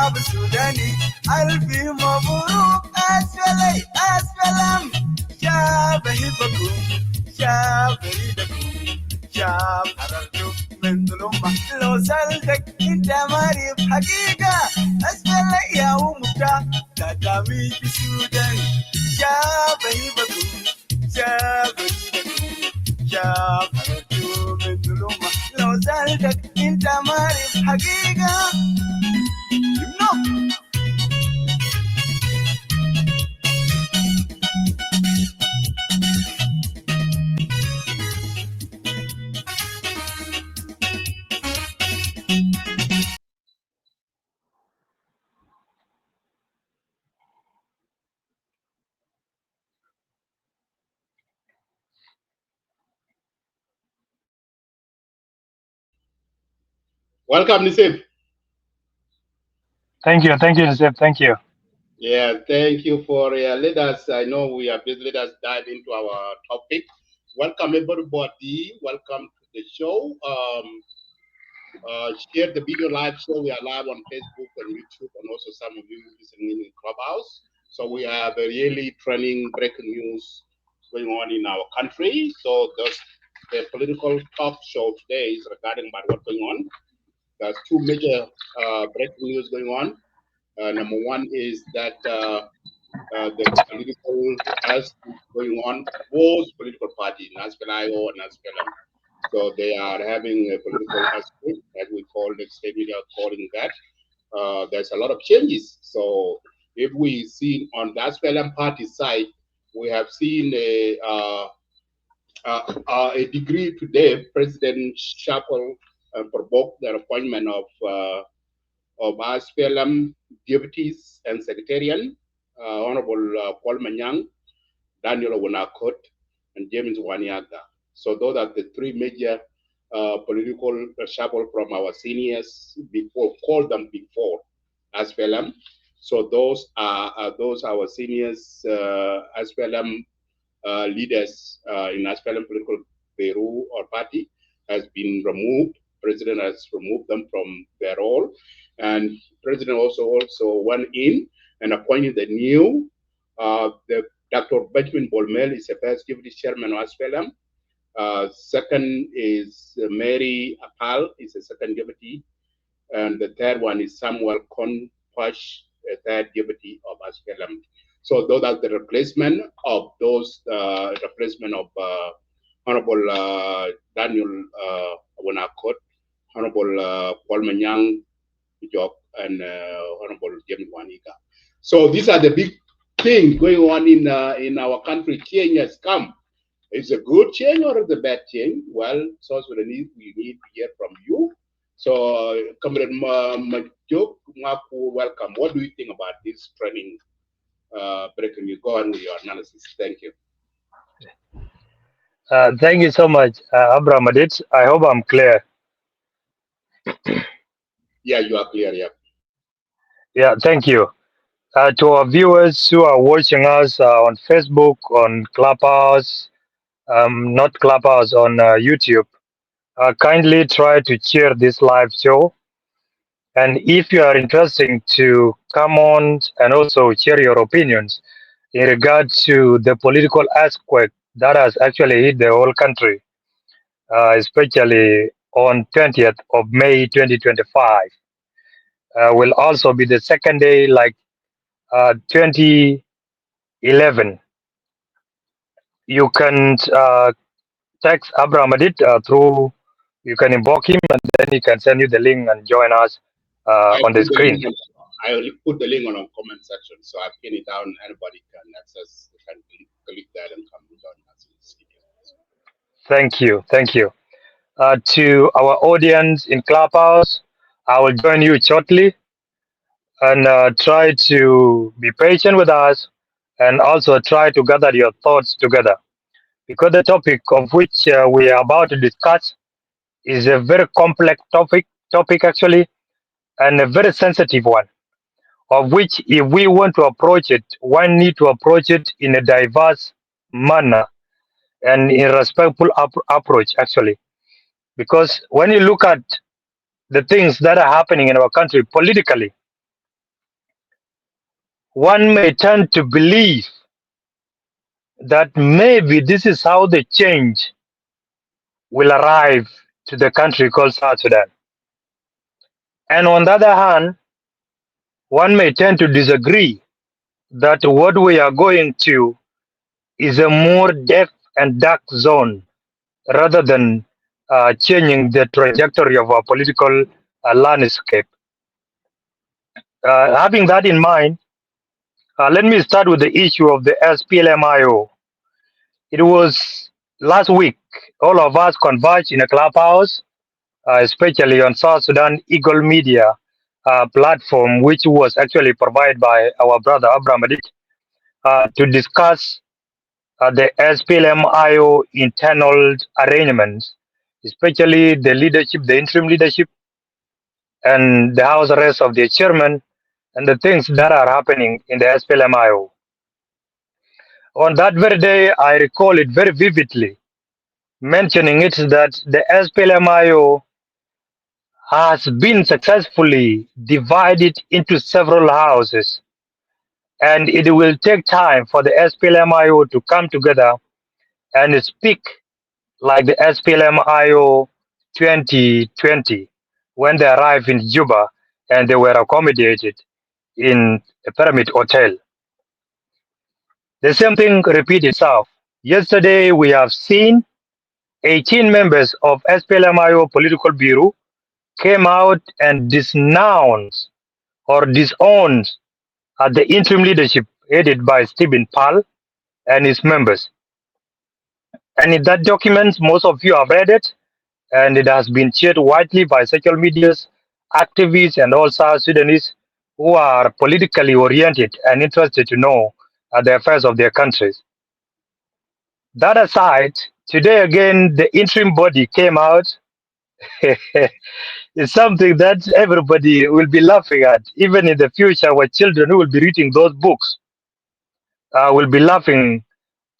South Sudani, Albi Maburuk, SPLM, Shabahibaku, Shabaridaku, Shabaradu, Menduluma, Losaltek, Intamari, Hagiga, SPLM, Umuta, Tatami, Sudan, Shabahibaku, Shabaridaku, Shabaradu, Menduluma, Losaltek, Intamari, Hagiga. Welcome, Nisib. Thank you, Nisib. Thank you. Yeah, thank you for let us. I know we are busy. Let us dive into our topic. Welcome, everybody. Welcome to the show. Share the video live show. We are live on Facebook and YouTube, and also some of you listening in Clubhouse. So we have a really trending breaking news going on in our country. So the political talk show today is regarding about what's going on. There's two major breaking news going on. Number one is that the political as going on, both political parties, NASPLIO and NASPLM. So they are having a political aspect, as we call the state media calling that. There's a lot of changes. So if we see on the SPLM party side, we have seen a degree today. President Sharple provoked the appointment of SPLM deputies and secretarian, Honorable Paul Manyang, Daniel Akot, and James Wani. So those are the three major political shuffle from our seniors before, called them before SPLM. So those are our seniors SPLM leaders in SPLM political bureau or party has been removed. President has removed them from their role, and President also went in and appointed the new the Dr. Benjamin Bolmel is the first Deputy Chairman of SPLM. Second is Mary Apal is the second deputy, and the third one is Samuel Puoch, the third deputy of SPLM. So those are the replacement of those replacement of Honorable Daniel Akot, Honorable Paul Manyang Job, and Honorable James Wani. So these are the big things going on in our country. Change has come. Is it a good change or is it a bad change? Well, South Sudanese, we need to hear from you. So, Comrade Majuk, welcome. What do you think about this training? Breaking, you go on with your analysis. Thank you. Thank you so much, Abraham Adit. I hope I'm clear. Yeah, you are clear, yeah. Yeah, thank you. To our viewers who are watching us on Facebook, on Clubhouse, not Clubhouse, on YouTube, kindly try to share this live show. And if you are interested to come on and also share your opinions in regard to the political earthquake that has actually hit the whole country, especially on 20th of May 2025, will also be the second day like 2011. You can text Abraham Adit through, you can invoke him and then he can send you the link and join us on the screen. I will put the link on our comment section, so I pin it down. Anybody can access, can click that and come and join us. Thank you. Thank you. To our audience in Clubhouse, I will join you shortly and try to be patient with us and also try to gather your thoughts together, because the topic of which we are about to discuss is a very complex topic actually, and a very sensitive one, of which if we want to approach it, one need to approach it in a diverse manner and in a respectful approach actually. Because when you look at the things that are happening in our country politically, one may tend to believe that maybe this is how the change will arrive to the country called South Sudan. And on the other hand, one may tend to disagree that what we are going to is a more depth and dark zone rather than changing the trajectory of our political landscape. Having that in mind, let me start with the issue of the SPLMIO. It was last week, all of us converged in a clubhouse, especially on South Sudan Eagle Media platform, which was actually provided by our brother Abraham Adit, to discuss the SPLMIO internal arrangements, especially the leadership, the interim leadership, and the house arrest of the chairman, and the things that are happening in the SPLMIO. On that very day, I recall it very vividly, mentioning it that the SPLMIO has been successfully divided into several houses, and it will take time for the SPLMIO to come together and speak like the SPLMIO 2020 when they arrived in Juba and they were accommodated in a Pyramid Hotel. The same thing repeats itself. Yesterday, we have seen 18 members of SPLMIO Political Bureau came out and denounced or disowned the interim leadership headed by Stephen Pal and his members. And in that document, most of you have read it, and it has been shared widely by social medias, activists, and all South Sudanese who are politically oriented and interested to know the affairs of their countries. That aside, today again, the interim body came out. It's something that everybody will be laughing at. Even in the future, our children who will be reading those books will be laughing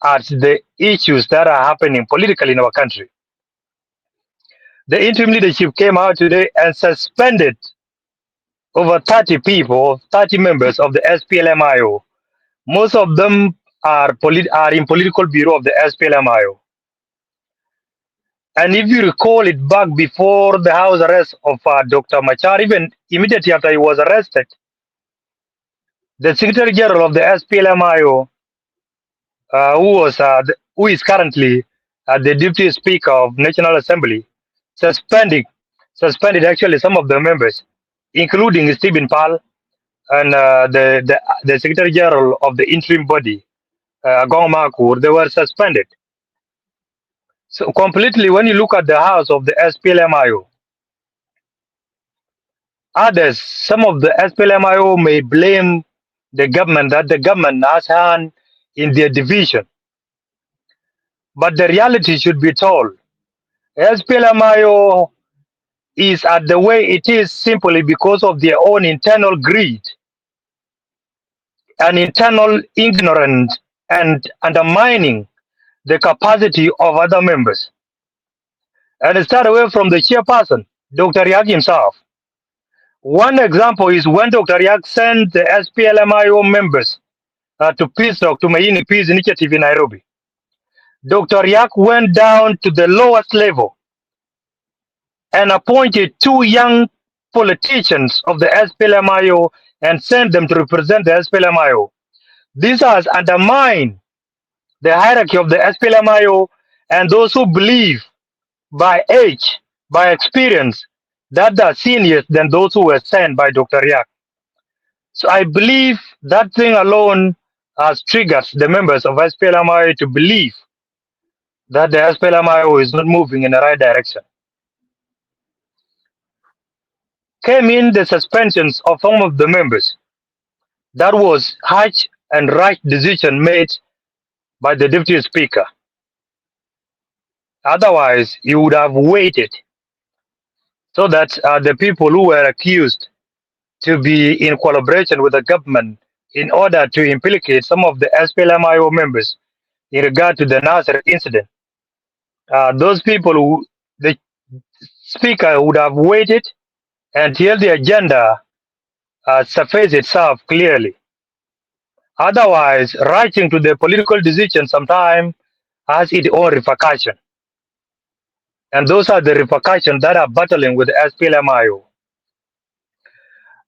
at the issues that are happening politically in our country. The interim leadership came out today and suspended over 30 people, 30 members of the SPLMIO. Most of them are in political bureau of the SPLMIO. And if you recall it back before the house arrest of Dr. Machar, even immediately after he was arrested, the Secretary General of the SPLMIO, who is currently the Deputy Speaker of National Assembly, suspended actually some of the members, including Stephen Pal and the Secretary General of the interim body, Gong Makur. They were suspended. So completely, when you look at the house of the SPLMIO, others, some of the SPLMIO may blame the government that the government has hand in their division. But the reality should be told. SPLMIO is at the way it is simply because of their own internal greed and internal ignorance and undermining the capacity of other members. And start away from the chairperson, Dr. Riek himself. One example is when Dr. Riek sent the SPLMIO members to peace talk to Mayini Peace Initiative in Nairobi. Dr. Riek went down to the lowest level and appointed two young politicians of the SPLMIO and sent them to represent the SPLMIO. This has undermined the hierarchy of the SPLMIO and those who believe by age, by experience, that they are seniors than those who were sent by Dr. Riek. So I believe that thing alone has triggered the members of SPLMIO to believe that the SPLMIO is not moving in the right direction. Came in the suspensions of some of the members. That was harsh and right decision made by the deputy speaker. Otherwise, he would have waited so that the people who were accused to be in collaboration with the government in order to implicate some of the SPLMIO members in regard to the Nasser incident. Those people the speaker would have waited until the agenda surfaced itself clearly. Otherwise, rushing to the political decision sometimes has its own repercussion. And those are the repercussions that are battling with SPLMIO.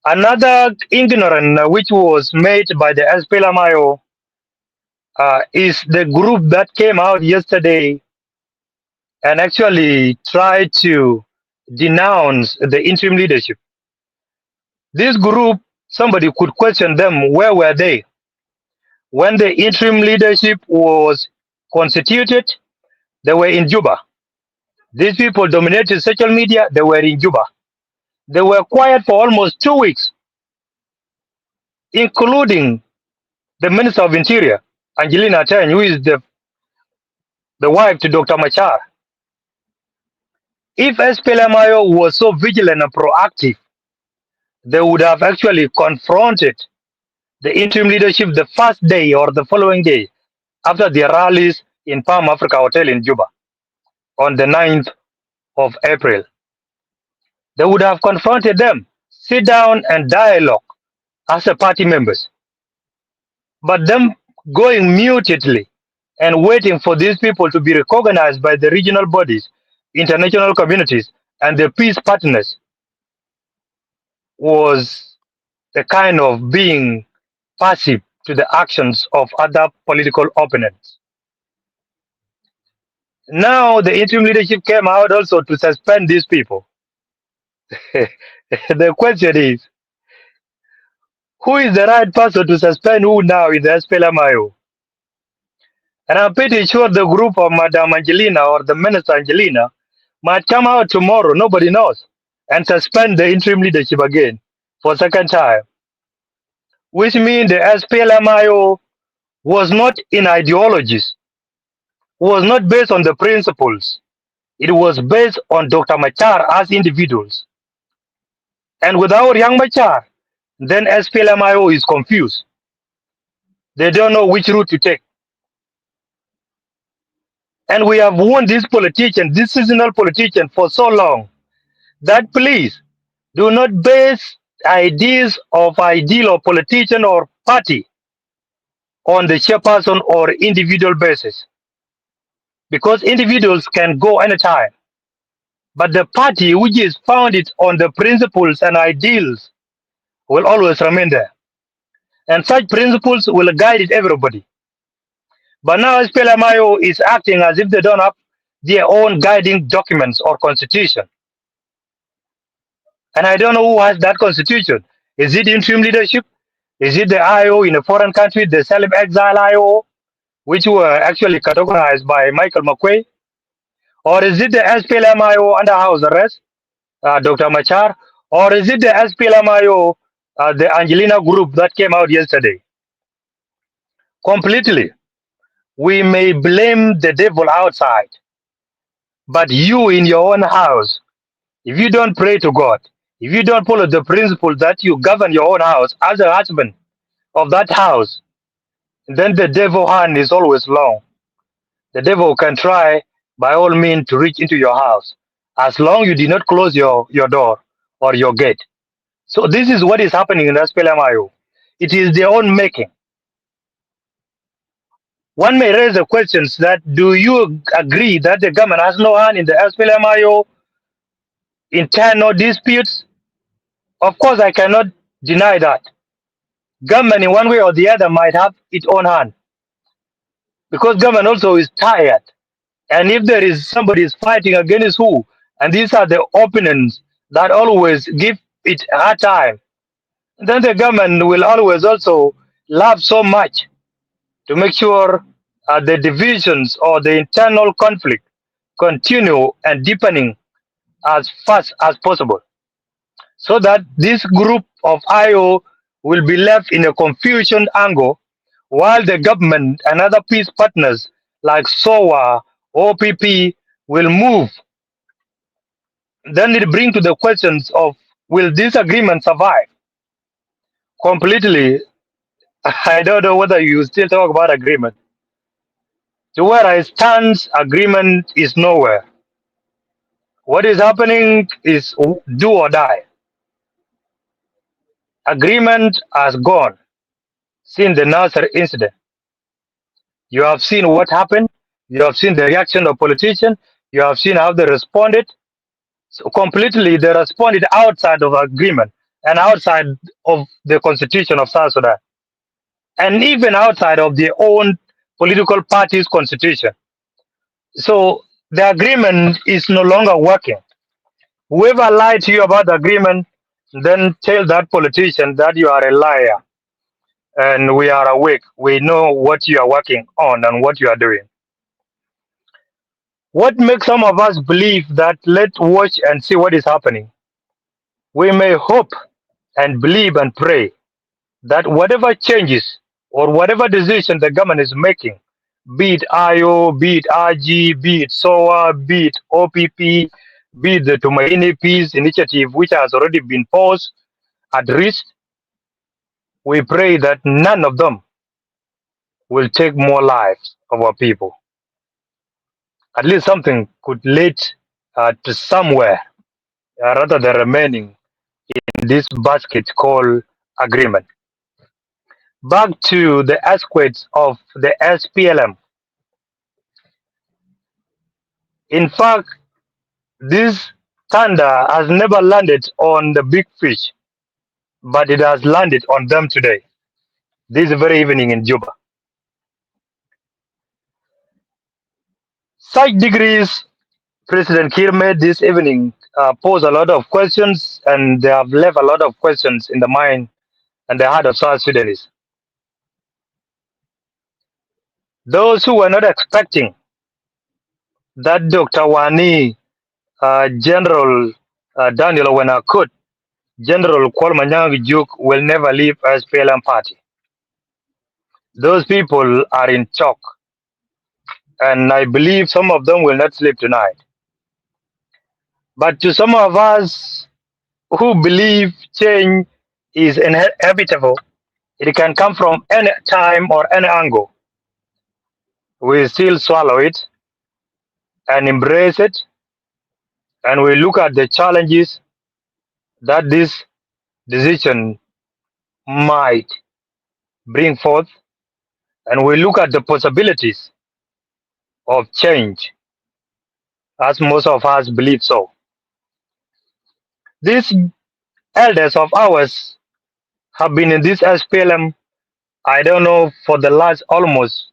Another ignorance which was made by the SPLMIO is the group that came out yesterday and actually tried to denounce the interim leadership. This group, somebody could question them, where were they? When the interim leadership was constituted, they were in Juba. These people dominated social media, they were in Juba. They were quiet for almost 2 weeks, including the Minister of Interior, Angelina Teny, who is the wife to Dr. Machar. If SPLMIO was so vigilant and proactive, they would have actually confronted the interim leadership the first day or the following day after their rallies in Palm Africa Hotel in Juba on the 9th of April. They would have confronted them, sit down and dialogue as a party members. But them going mutedly and waiting for these people to be recognized by the regional bodies, international communities, and the peace partners was a kind of being passive to the actions of other political opponents. Now the interim leadership came out also to suspend these people. The question is, who is the right person to suspend who now in the SPLMIO? And I'm pretty sure the group of Madam Angelina or the Minister Angelina might come out tomorrow, nobody knows, and suspend the interim leadership again for a second time, which means the SPLMIO was not in ideologies, was not based on the principles. It was based on Dr. Machar as individuals. And without Young Machar, then SPLMIO is confused. They don't know which route to take. And we have warned these politicians, this seasonal politician, for so long that please do not base ideas of ideal or politician or party on the chairperson or individual basis. Because individuals can go anytime. But the party which is founded on the principles and ideals will always remain there. And such principles will guide everybody. But now SPLMIO is acting as if they don't have their own guiding documents or constitution. And I don't know who has that constitution. Is it interim leadership? Is it the IO in a foreign country, the self-exile IO, which were actually categorized by Michael McQuay? Or is it the SPLMIO under house arrest, Dr. Machar? Or is it the SPLMIO, the Angelina group that came out yesterday? Completely. We may blame the devil outside, but you in your own house, if you don't pray to God, if you don't follow the principle that you govern your own house as a husband of that house, then the devil hand is always long. The devil can try by all means to reach into your house as long you did not close your door or your gate. So this is what is happening in SPLMIO. It is their own making. One may raise the questions that do you agree that the government has no hand in the SPLMIO internal disputes? Of course, I cannot deny that. Government in one way or the other might have its own hand because government also is tired. And if there is somebody is fighting against who, and these are the opponents that always give it a hard time, then the government will always also laugh so much to make sure the divisions or the internal conflict continue and deepening as fast as possible, so that this group of IO will be left in a confusion angle, while the government and other peace partners like SOA, OPP will move. Then it brings to the questions of, will this agreement survive? Completely, I don't know whether you still talk about agreement. To where I stand, agreement is nowhere. What is happening is do or die. Agreement has gone. seen the Nasser incident. You have seen what happened. You have seen the reaction of politicians. You have seen how they responded. So completely, they responded outside of agreement and outside of the constitution of South Sudan, and even outside of their own political party's constitution. So the agreement is no longer working. Whoever lied to you about the agreement, then tell that politician that you are a liar and we are awake. We know what you are working on and what you are doing. What makes some of us believe that let's watch and see what is happening? We may hope and believe and pray that whatever changes or whatever decision the government is making, be it IO, be it RG, be it SOA, be it OPP, be it the Tumaini Peace Initiative, which has already been paused at risk, we pray that none of them will take more lives of our people. At least something could lead to somewhere rather than remaining in this basket called agreement. Back to the aspects of the SPLM. In fact, this thunder has never landed on the big fish, but it has landed on them today, this very evening in Juba. Such degrees President Kiir made this evening pose a lot of questions, and they have left a lot of questions in the mind and the heart of South Sudanese. Those who were not expecting that Dr. Wani, General Daniel Akun, General Manyang Juk will never leave SPLM party. Those people are in shock, and I believe some of them will not sleep tonight. But to some of us who believe change is inevitable, it can come from any time or any angle. We still swallow it and embrace it, and we look at the challenges that this decision might bring forth, and we look at the possibilities of change, as most of us believe so. These elders of ours have been in this SPLM, I don't know, for the last almost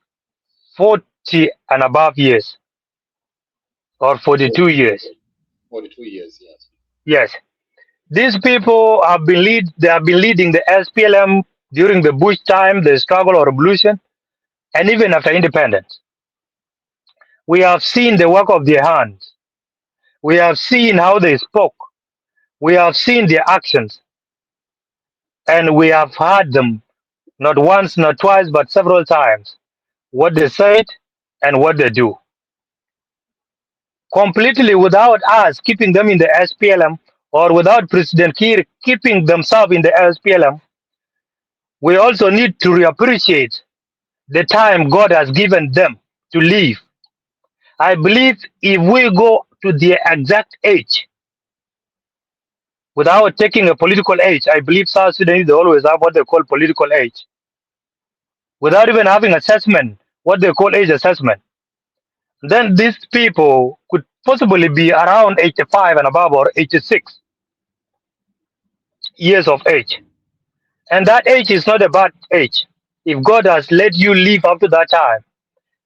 40 and above years, or 42 years. 42 years, yes. Yes. These people have they have been leading the SPLM during the Bush time, the struggle or revolution, and even after independence. We have seen the work of their hands. We have seen how they spoke. We have seen their actions. And we have heard them not once, not twice, but several times, what they said and what they do. Completely without us keeping them in the SPLM, or without President Kiir keeping themselves in the SPLM, we also need to reappreciate the time God has given them to live. I believe if we go to the exact age, without taking a political age, I believe South Sudanese they always have what they call political age. Without even having assessment, what they call age assessment, then these people could possibly be around 85 and above, or 86 years of age. And that age is not a bad age. If God has let you live up to that time,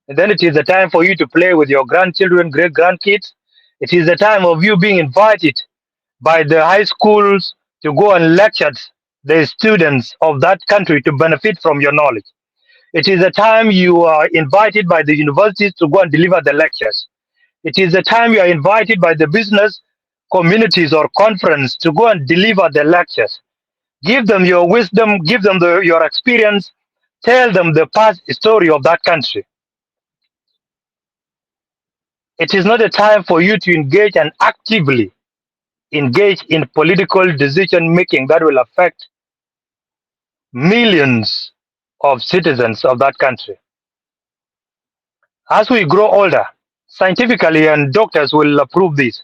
and then it is the time for you to play with your grandchildren, great grandkids. It is the time of you being invited by the high schools to go and lecture the students of that country to benefit from your knowledge. It is the time you are invited by the universities to go and deliver the lectures. It is the time you are invited by the business communities or conference to go and deliver the lectures. Give them your wisdom, give them your experience, tell them the past story of that country. It is not a time for you to engage and actively engage in political decision making that will affect millions of citizens of that country. As we grow older, scientifically, and doctors will approve this,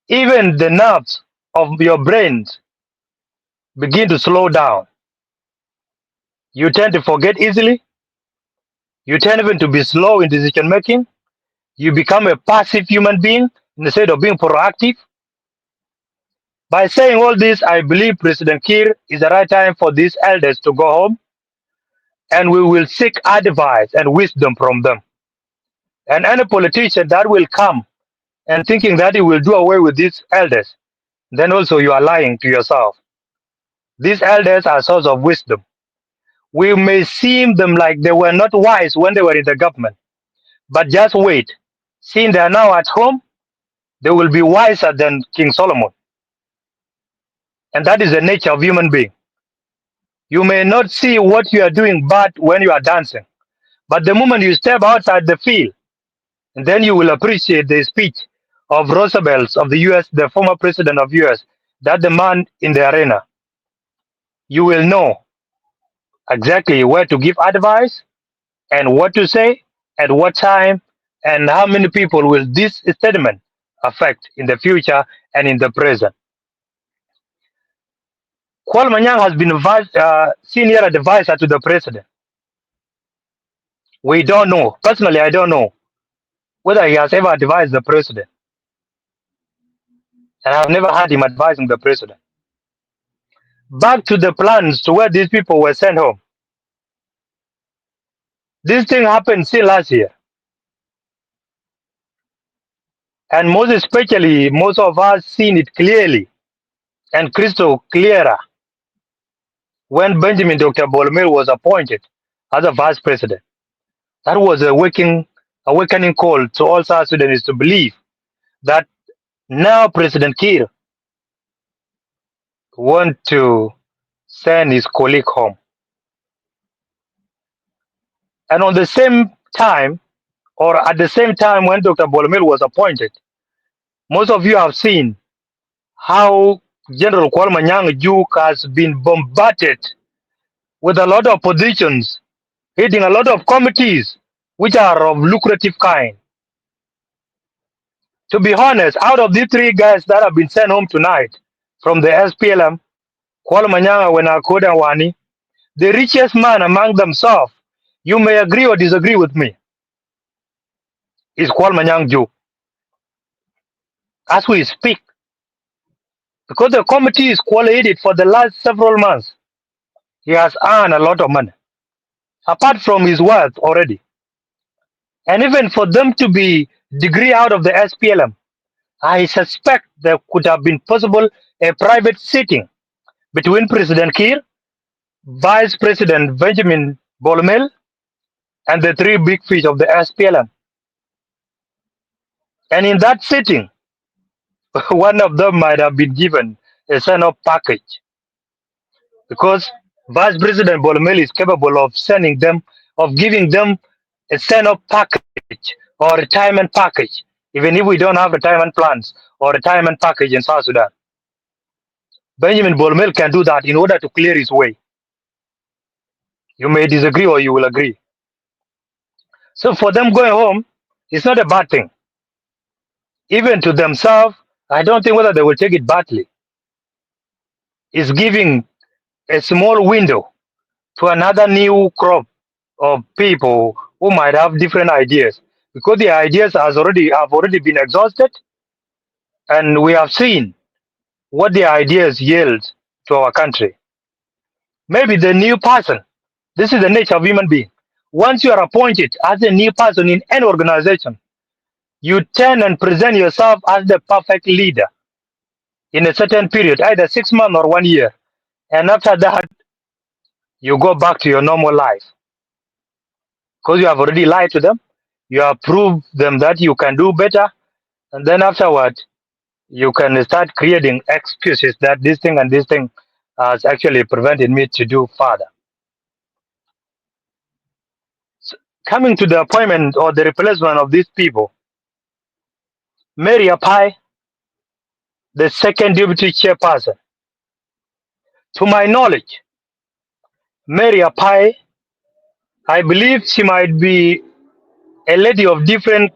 even the nerves of your brains begin to slow down. You tend to forget easily. You tend even to be slow in decision making. You become a passive human being instead of being proactive. By saying all this, I believe President Kiir is the right time for these elders to go home, and we will seek advice and wisdom from them. And any politician that will come and thinking that he will do away with these elders, then also you are lying to yourself. These elders are source of wisdom. We may seem them like they were not wise when they were in the government, but just wait. Seeing they are now at home, they will be wiser than King Solomon. And that is the nature of human being. You may not see what you are doing bad when you are dancing, but the moment you step outside the field, and then you will appreciate the speech of Roosevelt of the US, the former president of US, that the man in the arena. You will know exactly where to give advice and what to say at what time and how many people will this statement affect in the future and in the present. Kwal Manyang has been senior advisor to the president. We don't know. Personally, I don't know whether he has ever advised the president. And I've never heard him advising the president. Back to the plans to where these people were sent home. This thing happened still last year. And most especially, most of us seen it clearly and crystal clearer when Benjamin Dr. Bolmel was appointed as a vice president. That was a awakening call to all South Sudanese to believe that now President Kiir want to send his colleague home. And on the same time, or at the same time when Dr. Bolmel was appointed, most of you have seen how General Kwal Manyang Juk has been bombarded with a lot of positions, heading a lot of committees, which are of lucrative kind. To be honest, out of these three guys that have been sent home tonight from the SPLM, Kwal Manyang, Akot, and Wani, the richest man among themselves, you may agree or disagree with me, is Kwal Manyang Juk. As we speak, because the committee is collated for the last several months, he has earned a lot of money, apart from his wealth already. And even for them to be degree out of the SPLM, I suspect there could have been possible a private sitting between President Kiir, Vice President Benjamin Bolmel, and the three big fish of the SPLM. And in that sitting, one of them might have been given a sign-up package because Vice President Bolmel is capable of giving them a sign-up package or retirement package, even if we don't have retirement plans or retirement package in South Sudan. Benjamin Bolmel can do that in order to clear his way. You may disagree or you will agree. So for them going home, it's not a bad thing. Even to themselves, I don't think whether they will take it badly. It's giving a small window to another new crop of people who might have different ideas, because the ideas have already been exhausted, and we have seen what the ideas yield to our country. Maybe the new person, this is the nature of human being. Once you are appointed as a new person in any organization, you turn and present yourself as the perfect leader in a certain period, either 6 months or 1 year. And after that, you go back to your normal life. Because you have already lied to them, you have proved them that you can do better, and then afterward, you can start creating excuses that this thing and this thing has actually prevented me to do further. So coming to the appointment or the replacement of these people, Mary Apai, the second deputy chairperson. To my knowledge, Mary Apai, I believe she might be a lady of different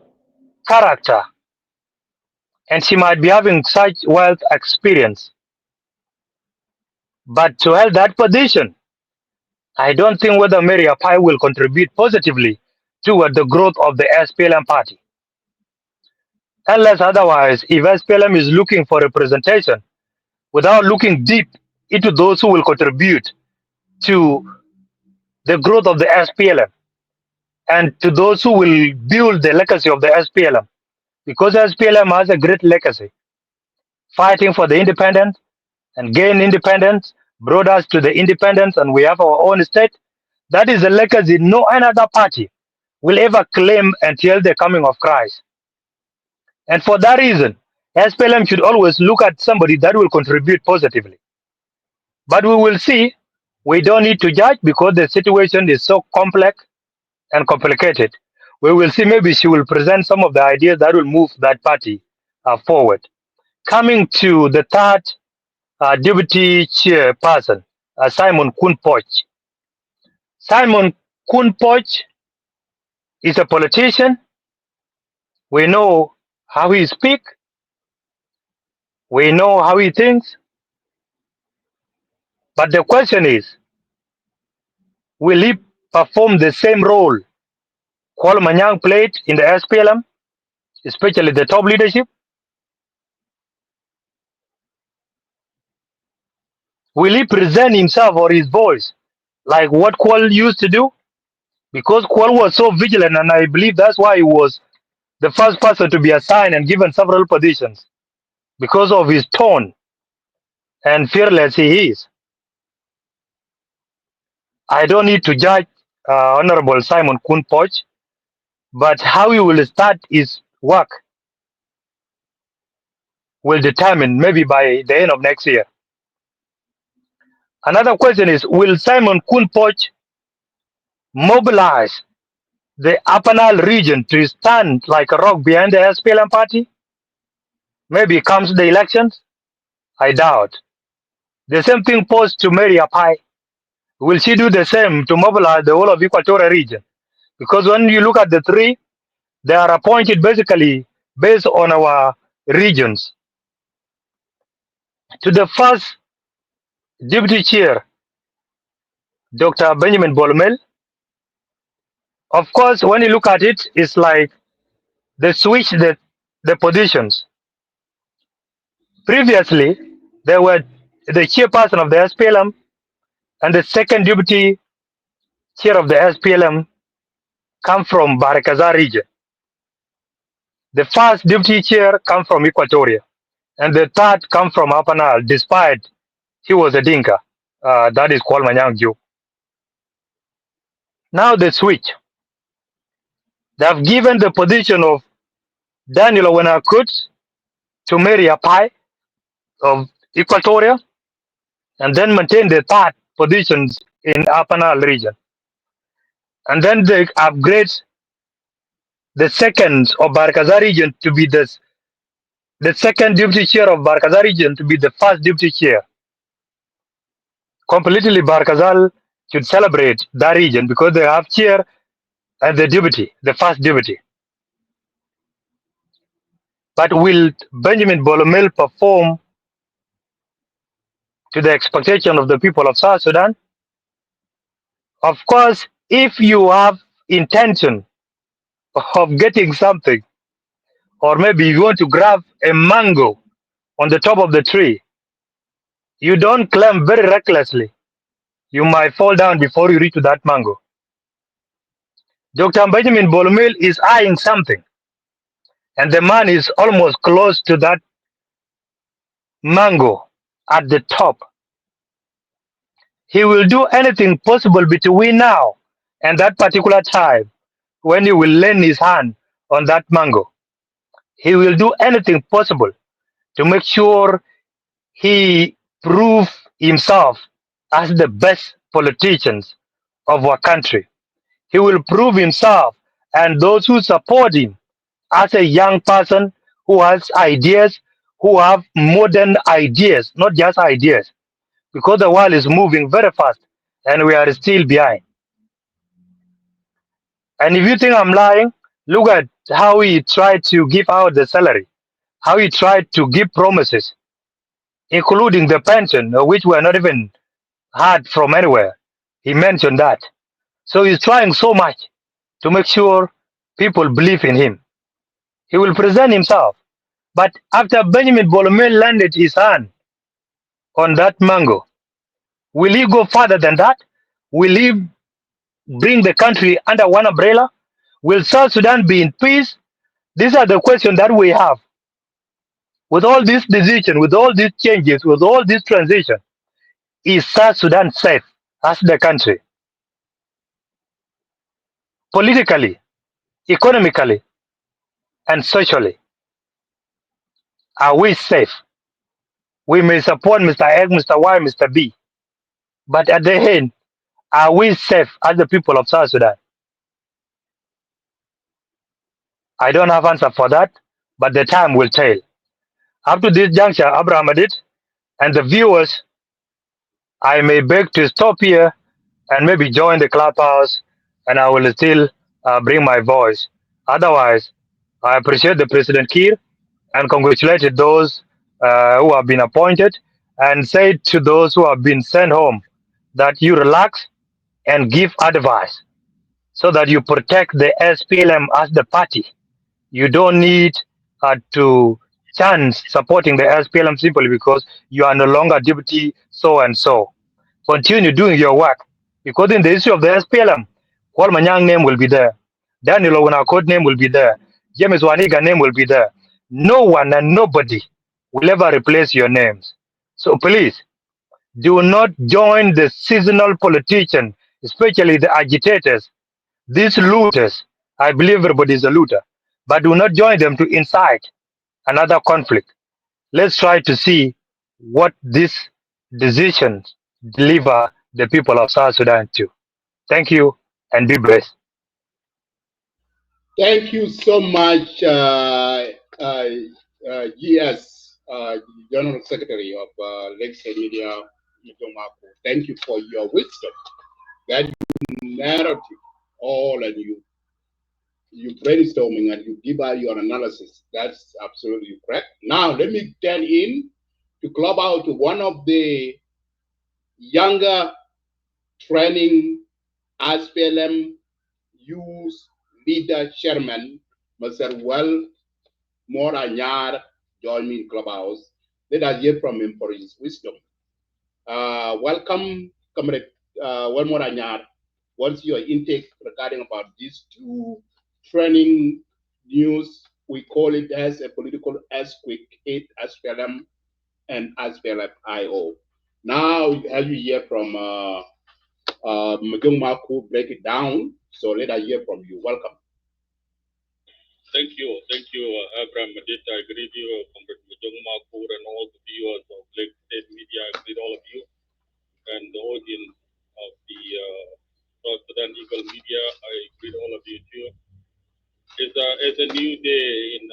character, and she might be having such wealth experience. But to hold that position, I don't think whether Mary Apai will contribute positively toward the growth of the SPLM party. Unless otherwise, if SPLM is looking for representation without looking deep into those who will contribute to the growth of the SPLM and to those who will build the legacy of the SPLM, because SPLM has a great legacy, fighting for the independence and gain independence, brought us to the independence, and we have our own state. That is a legacy no another party will ever claim until the coming of Christ. And for that reason, SPLM should always look at somebody that will contribute positively. But we will see. We don't need to judge because the situation is so complex and complicated. We will see. Maybe she will present some of the ideas that will move that party forward. Coming to the third deputy chairperson, Simon Puoch. Simon Puoch is a politician. We know how he speaks. We know how he thinks. But the question is, will he perform the same role Kuol Manyang played in the SPLM, especially the top leadership? Will he present himself or his voice like what Kuol used to do? Because Kuol was so vigilant, and I believe that's why he was the first person to be assigned and given several positions, because of his tone and fearless he is. I don't need to judge Honorable Simon Puoch, but how he will start his work will determine maybe by the end of next year. Another question is, will Simon Puoch mobilize the Upper Nile region to stand like a rock behind the SPLM party? Maybe comes the elections? I doubt. The same thing posed to Mary Apai. Will she do the same to mobilize the whole of Equatorial region? Because when you look at the three, they are appointed basically based on our regions. To the first deputy chair, Dr. Benjamin Bolmel, of course, when you look at it, it's like they switch the positions. Previously, they were the chairperson of the SPLM and the second deputy chair of the SPLM come from Barakazar region. The first deputy chair come from Equatoria, and the third come from Upper Nile, despite he was a Dinka. That is called Manyang Jew. Now they switch. They have given the position of Daniel Akut to Mary Apai of Equatoria, and then maintain the third positions in Upper Nile region. And then they upgrade the second of Barakazar region to be the second deputy chair of Barakazar region to be the first deputy chair. Completely Barakazal should celebrate that region because they have chair and the deputy, the first deputy. But will Benjamin Bolomel perform to the expectation of the people of South Sudan? Of course, if you have intention of getting something, or maybe you want to grab a mango on the top of the tree, you don't climb very recklessly. You might fall down before you reach to that mango. Dr. Benjamin Bolomil is eyeing something, and the man is almost close to that mango at the top. He will do anything possible between now and that particular time when he will lay his hand on that mango. He will do anything possible to make sure he prove himself as the best politicians of our country. He will prove himself and those who support him as a young person who has ideas, who have modern ideas, not just ideas, because the world is moving very fast and we are still behind. And if you think I'm lying, look at how he tried to give out the salary, how he tried to give promises, including the pension, which were not even heard from anywhere. He mentioned that. So he's trying so much to make sure people believe in him. He will present himself. But after Benjamin Bolomel landed his hand on that mango, will he go further than that? Will he bring the country under one umbrella? Will South Sudan be in peace? These are the questions that we have. With all this decision, with all these changes, with all this transition, is South Sudan safe as the country? Politically, economically, and socially, are we safe? We may support Mr. X, Mr. Y, Mr. B, but at the end, are we safe as the people of South Sudan? I don't have answer for that, but the time will tell. Up to this juncture, Abraham Adit and the viewers, I may beg to stop here and maybe join the clubhouse, and I will still bring my voice. Otherwise, I appreciate the President Kiir and congratulated those who have been appointed, and say to those who have been sent home that you relax and give advice so that you protect the SPLM as the party. You don't need to chance supporting the SPLM simply because you are no longer deputy so and so. Continue doing your work, because in the issue of the SPLM, Kwal Manyang name will be there, Daniel Akot name will be there, James Waniga name will be there. No one and nobody will ever replace your names. So please, do not join the seasonal politicians, especially the agitators, these looters. I believe everybody is a looter, but do not join them to incite another conflict. Let's try to see what these decisions deliver the people of South Sudan to. Thank you and be blessed. Thank you so much, GS, General Secretary of Lakeside Media, Mr. Marco. Thank you for your wisdom, that narrative, all, and you brainstorming and you give out your analysis. That's absolutely correct. Now, let me turn in to club out one of the younger training SPLM youth leader chairman, Mr. Well Moranyar, join me in Clubhouse. Let us hear from him for his wisdom. Welcome, Comrade Well Moranyar. What's your intake regarding about these two training news? We call it as a political earthquake, SPLM and SPLM IO. Now, as you hear from Mujung Maku, break it down. So let us hear from you. Welcome. Thank you, Abraham Madita. I greet you, Comrade Mujung Maku, and all the viewers of Lake State Media. I greet all of you and the audience of the South Sudan Eagle Media. I greet all of you too. It's a new day in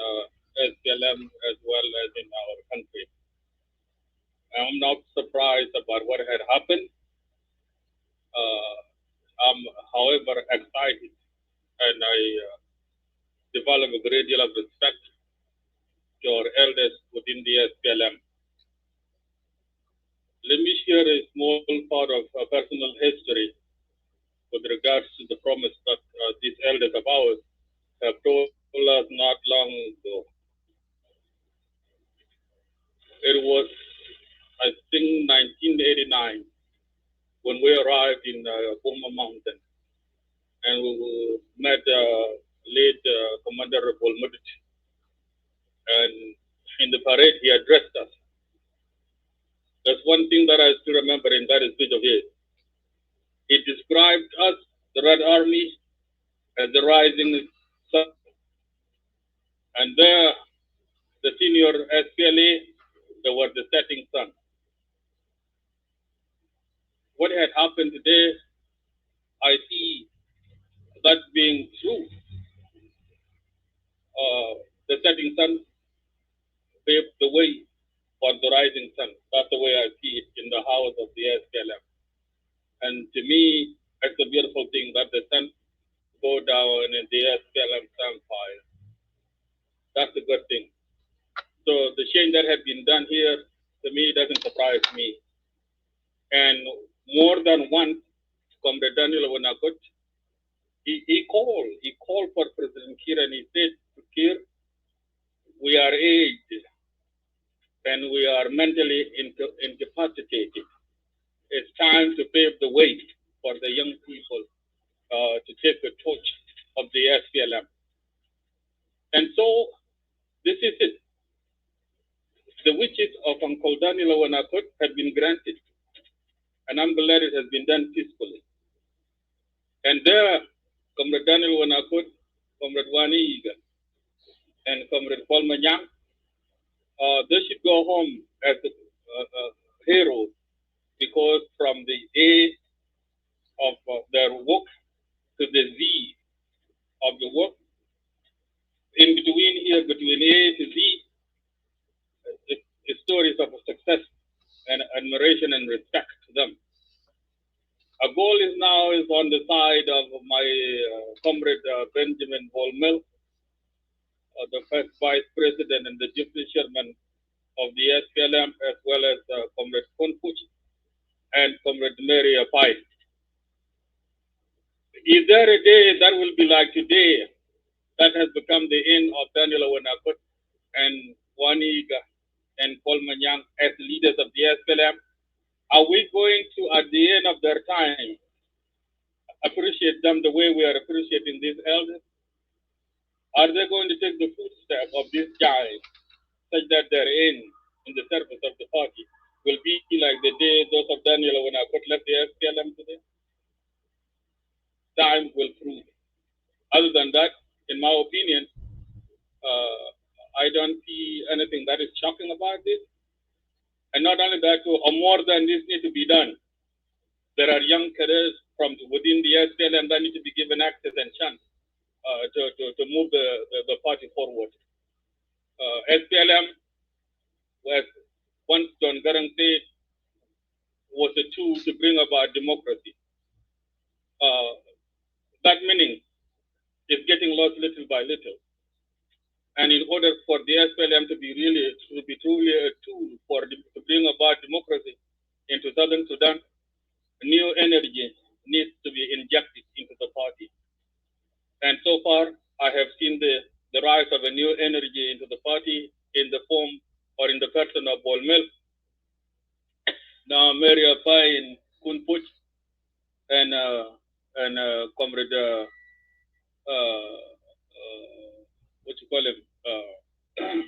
SPLM as well as in our country. I'm not surprised about what had happened. I'm, however, excited, and I develop a great deal of respect to our elders within the SPLM. Let me share a small part of personal history with regards to the promise that these elders of ours have told us not long ago. It was, I think, 1989 when we arrived in Boma Mountain, and we met late Commander Bolmudit. And in the parade, he addressed us. That's one thing that I still remember in that speech of his. He described us, the Red Army, as the rising sun. And there, the senior SPLA, they were the setting sun. What had happened today, I see that being true. The setting sun paved the way for the rising sun. That's the way I see it in the house of the SPLM. And to me, it's a beautiful thing that the sun go down and the SPLM stand fire. That's a good thing. So the change that had been done here, to me, doesn't surprise me. And more than once, Comrade Daniel Wanakot, he called for President Kiir, and he said to Kiir, we are aged and we are mentally incapacitated. It's time to pave the way for the young people to take the torch of the SPLM. And so this is it. The wishes of Uncle Daniel Wanakot have been granted, and I'm glad it has been done peacefully. And there, Comrade Daniel Wanakot, Comrade Wani, Igga, and Comrade Paul Manyang, they should go home as heroes, because from the A of their work to the Z of the work, in between here, between A to Z, it's stories of success and admiration and respect to them. A goal is now on the side of my comrade Benjamin Volmel, the first vice president and the deputy chairman of the SPLM, as well as comrade Puoch and comrade Mary Apai. Is there a day that will be like today that has become the end of Daniel Wanakot and Wani and Paul Manyang as leaders of the SPLM? Are we going to, at the end of their time, appreciate them the way we are appreciating these elders? Are they going to take the footsteps of these giants such that their end in the service of the party will be like the day those of Daniel Wanakot left the SPLM today? Time will prove. Other than that, in my opinion, I don't see anything that is shocking about this. And not only that, more than this needs to be done. There are young cadres from within the SPLM that need to be given access and chance to move the party forward. SPLM, as once John Garang said, was a tool to bring about democracy. That meaning is getting lost little by little. And in order for the SPLM to be truly a tool to bring about democracy into Southern Sudan, new energy needs to be injected into the party. And so far, I have seen the rise of a new energy into the party in the form or in the person of Bolmel. Now, Mary Apai and Puoch and Comrade what you call him,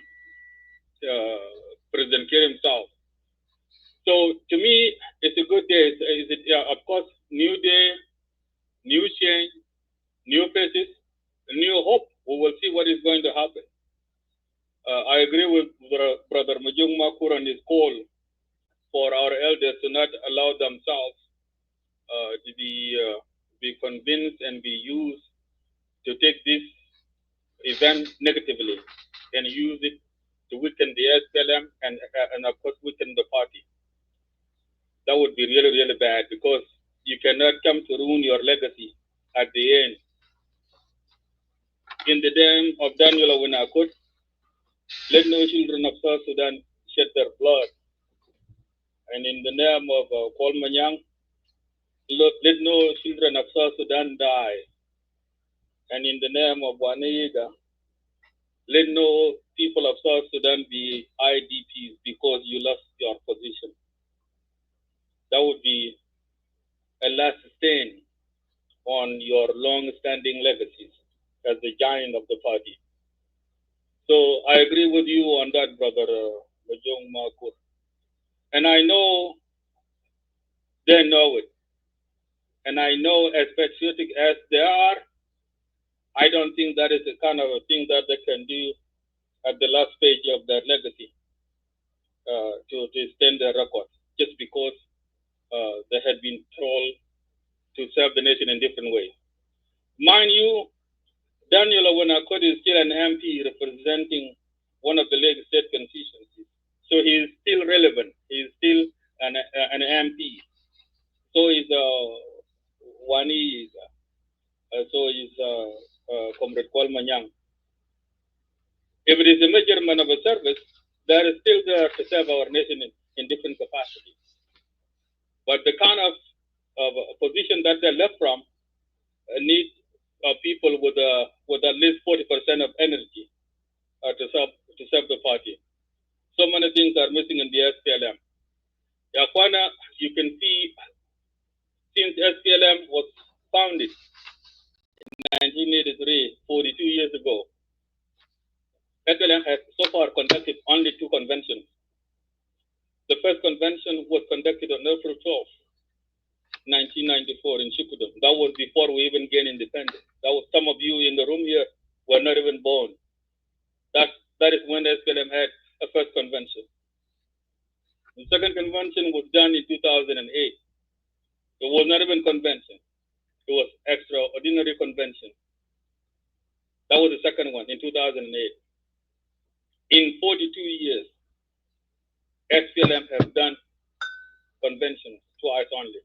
President Kiir himself. So to me, it's a good day. Of course, new day, new change, new faces, new hope. We will see what is going to happen. I agree with Brother Manyang Makur on his call for our elders to not allow themselves to be convinced and be used to take this event negatively and use it to weaken the SPLM and of course weaken the party. That would be really, really bad, because you cannot come to ruin your legacy at the end. In the name of Daniel Wanakot, let no children of South Sudan shed their blood. And in the name of Paul Manyang, let no children of South Sudan die. And in the name of Wani, let no people of South Sudan be IDPs because you lost your position. That would be a last stain on your long-standing legacies as the giant of the party. So I agree with you on that, Brother Manyang Makur. And I know they know it. And I know, as patriotic as they are, I don't think that is the kind of a thing that they can do at the last page of their legacy to extend their record, just because they had been told to serve the nation in different ways. Mind you, Daniel Wanakot is still an MP representing one of the Lake State constituencies. So he is still relevant. He is still an MP. So is Wani, so is Comrade Paul Manyang. If it is a measurement of a service, they are still there to serve our nation in different capacities. But the kind of position that they left from need people with at least 40% of energy to serve the party. So many things are missing in the SPLM. Yakwana, you can see since SPLM was founded in 1983, 42 years ago, SPLM has so far conducted only 2 conventions. The first convention was conducted on April 12, 1994 in Shukudam. That was before we even gained independence. That was some of you in the room here were not even born. That is when SPLM had a first convention. The second convention was done in 2008. It was not even convention. It was extraordinary convention. That was the second one in 2008. In 42 years, SPLM has done conventions twice only.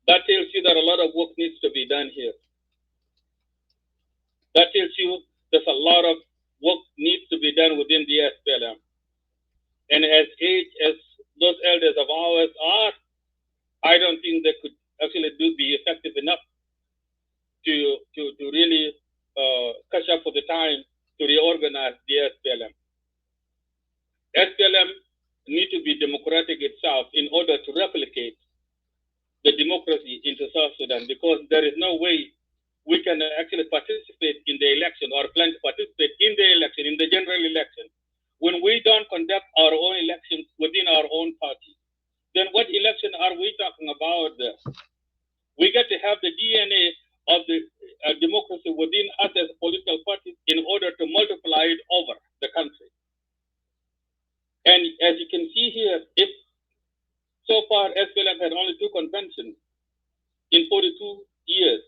That tells you that a lot of work needs to be done here. That tells you there's a lot of work needs to be done within the SPLM. And as those elders of ours are, I don't think they could actually be effective enough to really catch up for the time to reorganize the SPLM. SPLM need to be democratic itself in order to replicate the democracy into South Sudan, because there is no way we can actually participate in the election or plan to participate in the election, in the general election, when we don't conduct our own elections within our own party. Then what election are we talking about there? We got to have the DNA of the democracy within us as political parties in order to multiply it over the country. And as you can see here, if so far SPLM had only 2 conventions in 42 years,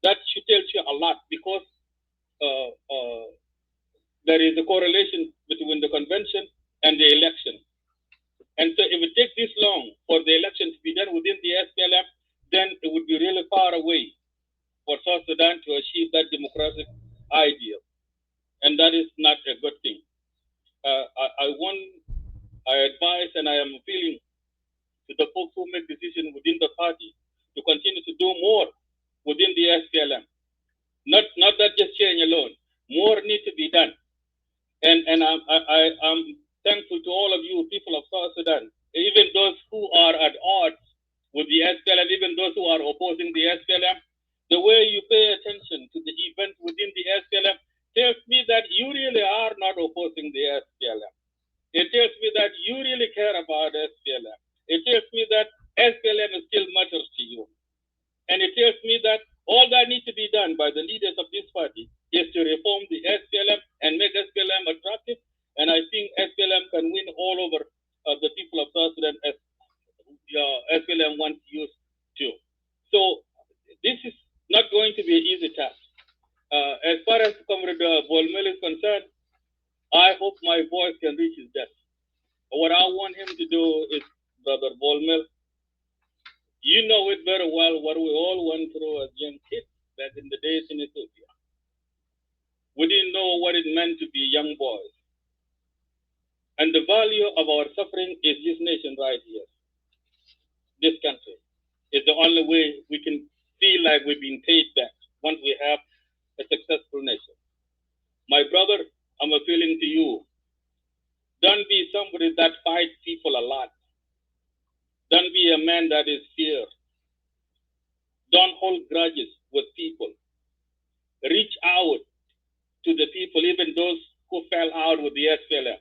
that should tell you a lot, because there is a correlation between the convention and the election. And so if it takes this long for the election to be done within the SPLM, then it would be really far away for South Sudan to achieve that democratic ideal. And that is not a good thing. I advise and I am appealing to the folks who make decisions within the party to continue to do more within the SPLM. Not that just change alone. More needs to be done. And I'm thankful to all of you people of South Sudan, even those who are at odds with the SPLM, even those who are opposing the SPLM. The way you pay attention to the events within the SPLM tells me that you really are not opposing the SPLM. It tells me that you really care about SPLM. It tells me that SPLM still matters to you. And it tells me that all that needs to be done by the leaders of this party is to reform the SPLM and make SPLM attractive. And I think SPLM can win all over the people of South Sudan as SPLM wants you to. So this is not going to be an easy task. As far as Comrade Bolmel is concerned, I hope my voice can reach his desk. What I want him to do is, Brother Bolmel, you know it very well what we all went through as young kids back in the days in Ethiopia. We didn't know what it meant to be young boys. And the value of our suffering is this nation right here. This country is the only way we can feel like we've been paid back once we have a successful nation. My brother, I'm appealing to you. Don't be somebody that fights people a lot. Don't be a man that is fear. Don't hold grudges with people. Reach out to the people, even those who fell out with the SPLM.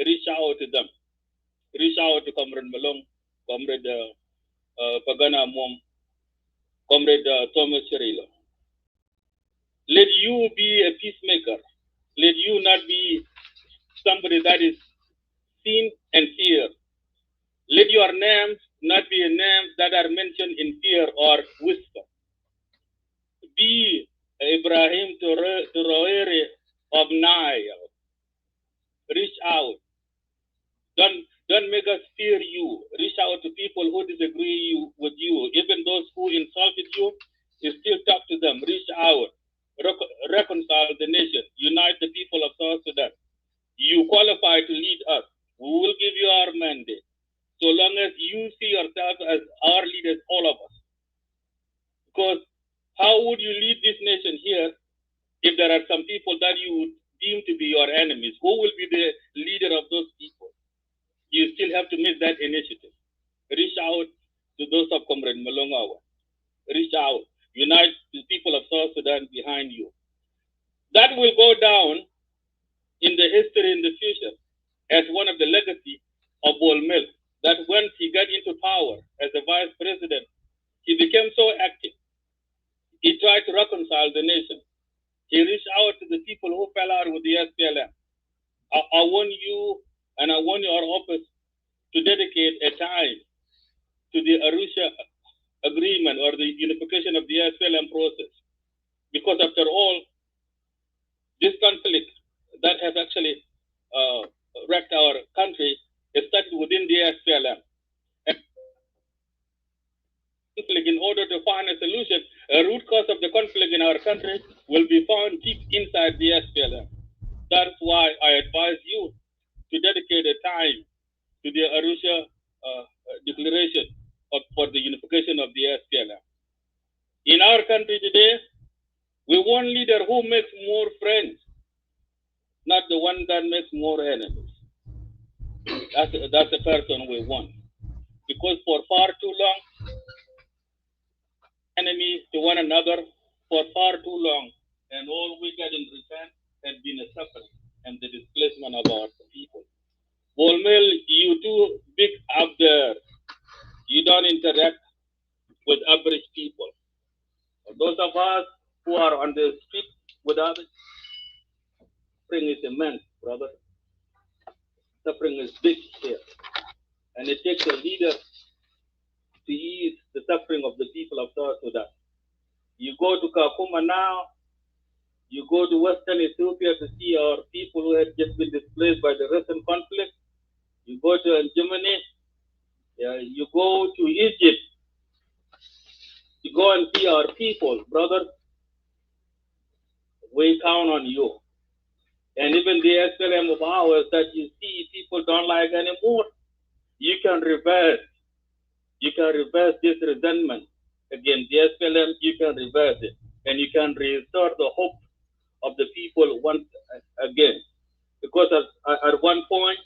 Reach out to them. Reach out to Comrade Malong, Comrade Pagana Mom, Comrade Thomas Chirilo. Let you be a peacemaker. Let you not be somebody that is seen and feared. Let your names not be names that are mentioned in fear or whisper. Be Ibrahim Traore of Nile. Reach out. Don't make us fear you. Reach out to people who disagree with you. Even those who insulted you, you still talk to them. Reach out. Reconcile the nation. Unite the people of South Sudan. You qualify to lead us. We will give you our mandate. So long as you see yourself as some people that you would deem to be your enemies. Who will be the leader of those people? You still have to make that initiative. Reach out to those of Comrade Malongawa. Reach out. Unite the people of South Sudan behind you. That will go down in the history in the future as one of the legacy of Bol Mel, that when he got into power as a vice president, he became so active. He tried to reconcile the nation. He reached out to the people who fell out with the SPLM. I want you and I want your office to dedicate a time to the Arusha agreement or the unification of the SPLM process. Because after all, this conflict that has actually wrecked our country started within the SPLM. And in order to find a solution, a root cause of the conflict in our country will be found deep inside the SPLM. That's why I advise you to dedicate a time to the Arusha declaration for the unification of the SPLM. In our country today, we want a leader who makes more friends, not the one that makes more enemies. That's the person we want. Because for far too long, enemies to one another for far too long, and all we get in return has been a suffering and the displacement of our people. Bolmel, you too big up there. You don't interact with average people. Those of us who are on the street with others, suffering is immense, brother. Suffering is big here. And it takes a leader to ease the suffering of the people of South Sudan. You go to Kakuma now, you go to Western Ethiopia to see our people who had just been displaced by the recent conflict. You go to Germany, you go to Egypt, you go and see our people, brother. We count on you. And even the SPLM of ours that you see people don't like anymore, you can reverse. You can reverse this resentment against the SPLM. You can reverse it, and you can restore the hope of the people once again. Because at one point,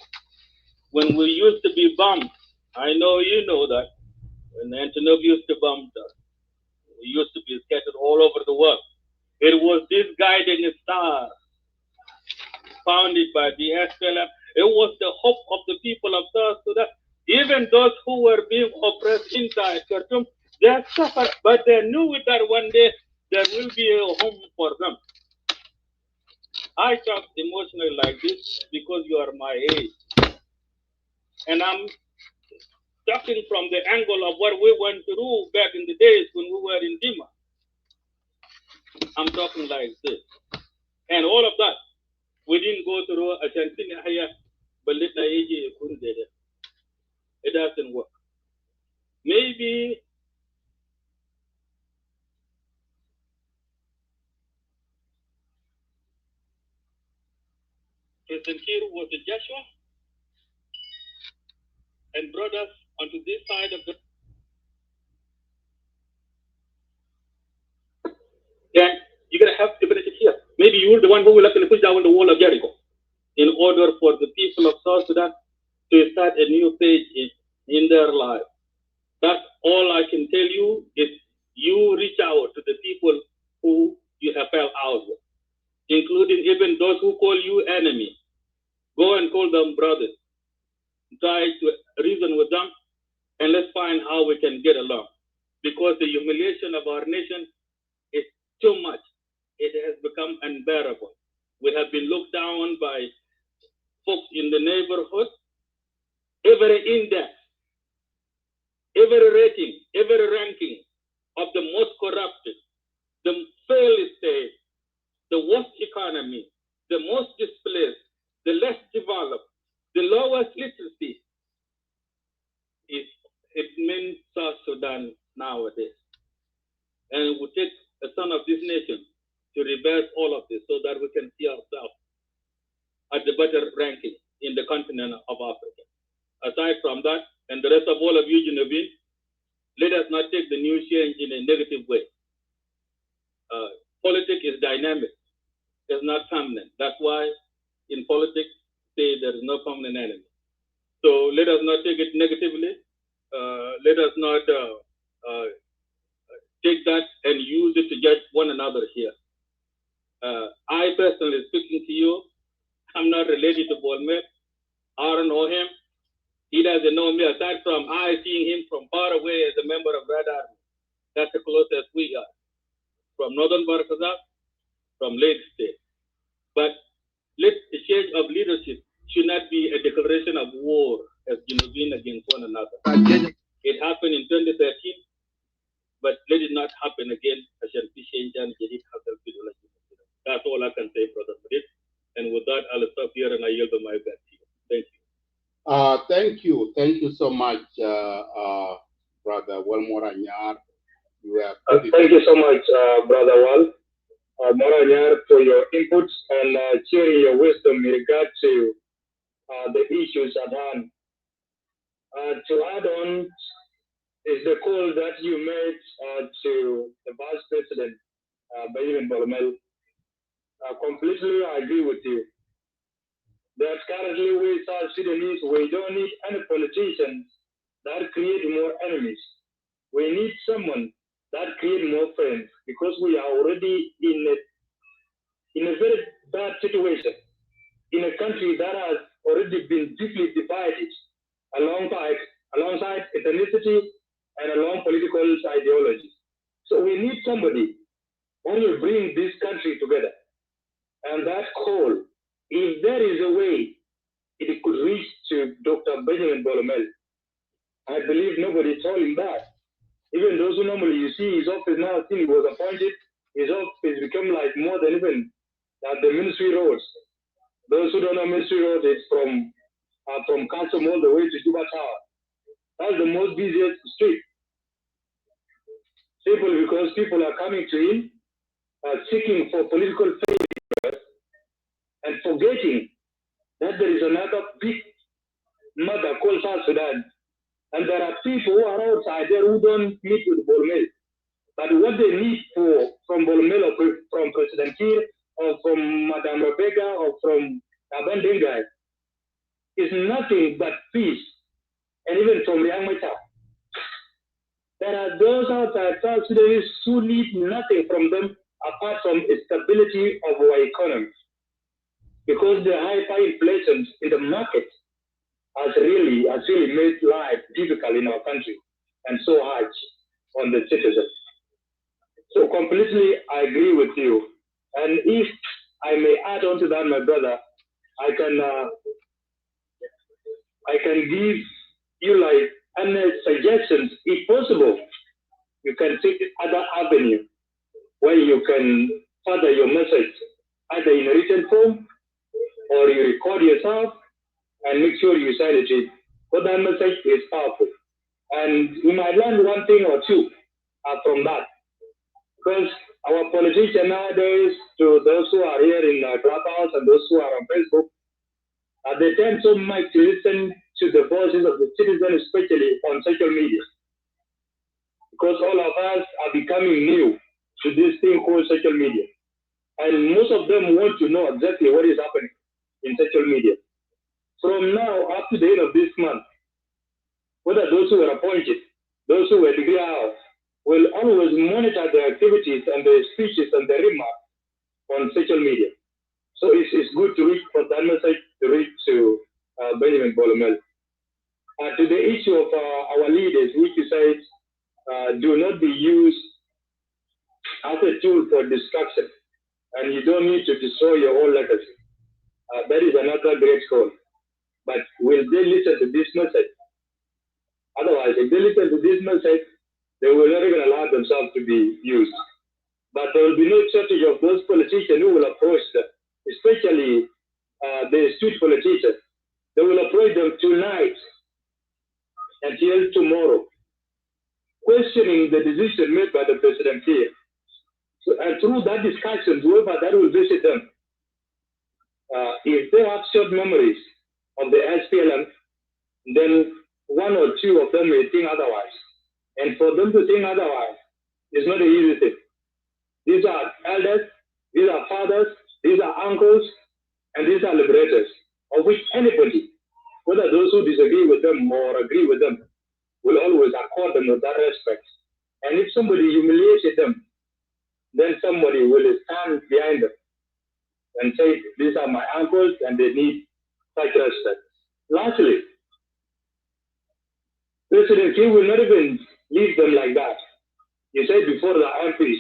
when we used to be bombed, I know you know that, when Antonov used to bomb us, we used to be scattered all over the world. It was this guiding star founded by the SPLM. It was the hope of the people of South Sudan. Even those who were being oppressed inside Khartoum, they suffered, but they knew that one day there will be a home for them. I talk emotionally like this because you are my age. And I'm talking from the angle of what we went through back in the days when we were in Dima. I'm talking like this. And all of that, we didn't go through a Chantina Haya, but it doesn't work. Maybe President Kiir was the Joshua and brought us onto this side of the. And you're going to have to benefit here. Maybe you're the one who will have to push down the wall of Jericho in order for the people of South Sudan to start a new page in their life. That's all I can tell you is you reach out to the people who you have fell out with, including even those who call you enemy. Go and call them brothers. Try to reason with them, and let's find how we can get along. Because the humiliation of our nation is too much. It has become unbearable. We have been looked down by folks in the neighborhood. Every index, every rating, every ranking of the most corrupted, the failed state, the worst economy, the most displaced, the less developed, the lowest literacy, it means South Sudan nowadays. And it would take a son of this nation to reverse all of this so that we can see ourselves at the better ranking in the continent of Africa. Aside from that, and the rest of all of you, Genevieve, let us not take the new change in a negative way. Politics is dynamic, is not permanent. That's why in politics, say there is no permanent enemy. So let us not take it negatively. Let us not take that and use it to judge one another here. I personally speaking to you, I'm not related to Bolmer. I don't know him. He doesn't know me aside from I seeing him from far away as a member of Red Army. That's the closest we are. From Northern Barakazak, from Lake State. But the change of leadership should not be a declaration of war as Genovese against one another. It happened in 2013, but let it not happen again. That's all I can say, Brother Madrid. And with that, I'll stop here and I yield the mic back to you. Thank you. Thank you. Thank you so much, Brother Walmoranyar. Thank you so much, Brother Wal Moranyar, for your inputs and sharing your wisdom in regard to the issues at hand. To add on is the call that you made to the Vice President, Benjamin Bolomel. Completely I agree with you. That currently we South Sudanese, we don't need any politicians that create more enemies. We need someone that create more friends, because we are already in a very bad situation, in a country that has already been deeply divided alongside ethnicity and along political ideology. So we need somebody who will bring this country together. And that call, if there is a way it could reach to Dr. Benjamin Bolomel, I believe nobody told him that. Even those who normally you see his office now, since he was appointed, his office become like more than even the ministry roads. Those who don't know ministry roads, it's from Council all the way to Juba Tower. That's the most busiest street. Simply because people are coming to him, seeking for political favor and forgetting that there is another big mother called South Sudan. And there are people who are outside there who don't meet with Bolomel. But what they need from Bolomel or from President Kiir or from Madame Rebecca or from Deng Deng is nothing but peace. And even from Riek Machar. There are those outside South Sudanese who need nothing from them apart from stability of our economy. Because the hyperinflation in the market has really made life difficult in our country and so hard on the citizens. So completely I agree with you. And if I may add on to that, my brother, I can give you like any suggestions. If possible, you can take other avenue where you can further your message either in a written form or you record yourself and make sure you send it in. But that message is powerful. And we might learn one thing or two from that. Because our politicians nowadays, to those who are here in Clubhouse and those who are on Facebook, they tend so much to listen to the voices of the citizens, especially on social media. Because all of us are becoming new to this thing called social media. And most of them want to know exactly what is happening in social media. From now up to the end of this month, whether those who were appointed, those who were degree out, will always monitor their activities and their speeches and their remarks on social media. So it's good to reach for that message to reach to Benjamin Bolomel. To the issue of our leaders, which you said do not be used as a tool for destruction, and you don't need to destroy your own legacy. That is another great call. But will they listen to this message? Otherwise, if they listen to this message, they will not even allow themselves to be used. But there will be no shortage of those politicians who will approach them, especially the street politicians. They will approach them tonight until tomorrow, questioning the decision made by the President here. So, and through that discussion, whoever that will visit them, if they have short memories of the SPLM, then one or two of them may think otherwise. And for them to think otherwise is not an easy thing. These are elders, these are fathers, These are uncles and these are liberators, of which anybody, whether those who disagree with them or agree with them, will always accord them with that respect. And if somebody humiliated them, then somebody will stand behind them and say, these are my uncles and they need such respect. Lastly, President Kiir will not even leave them like that. He said before the MPs.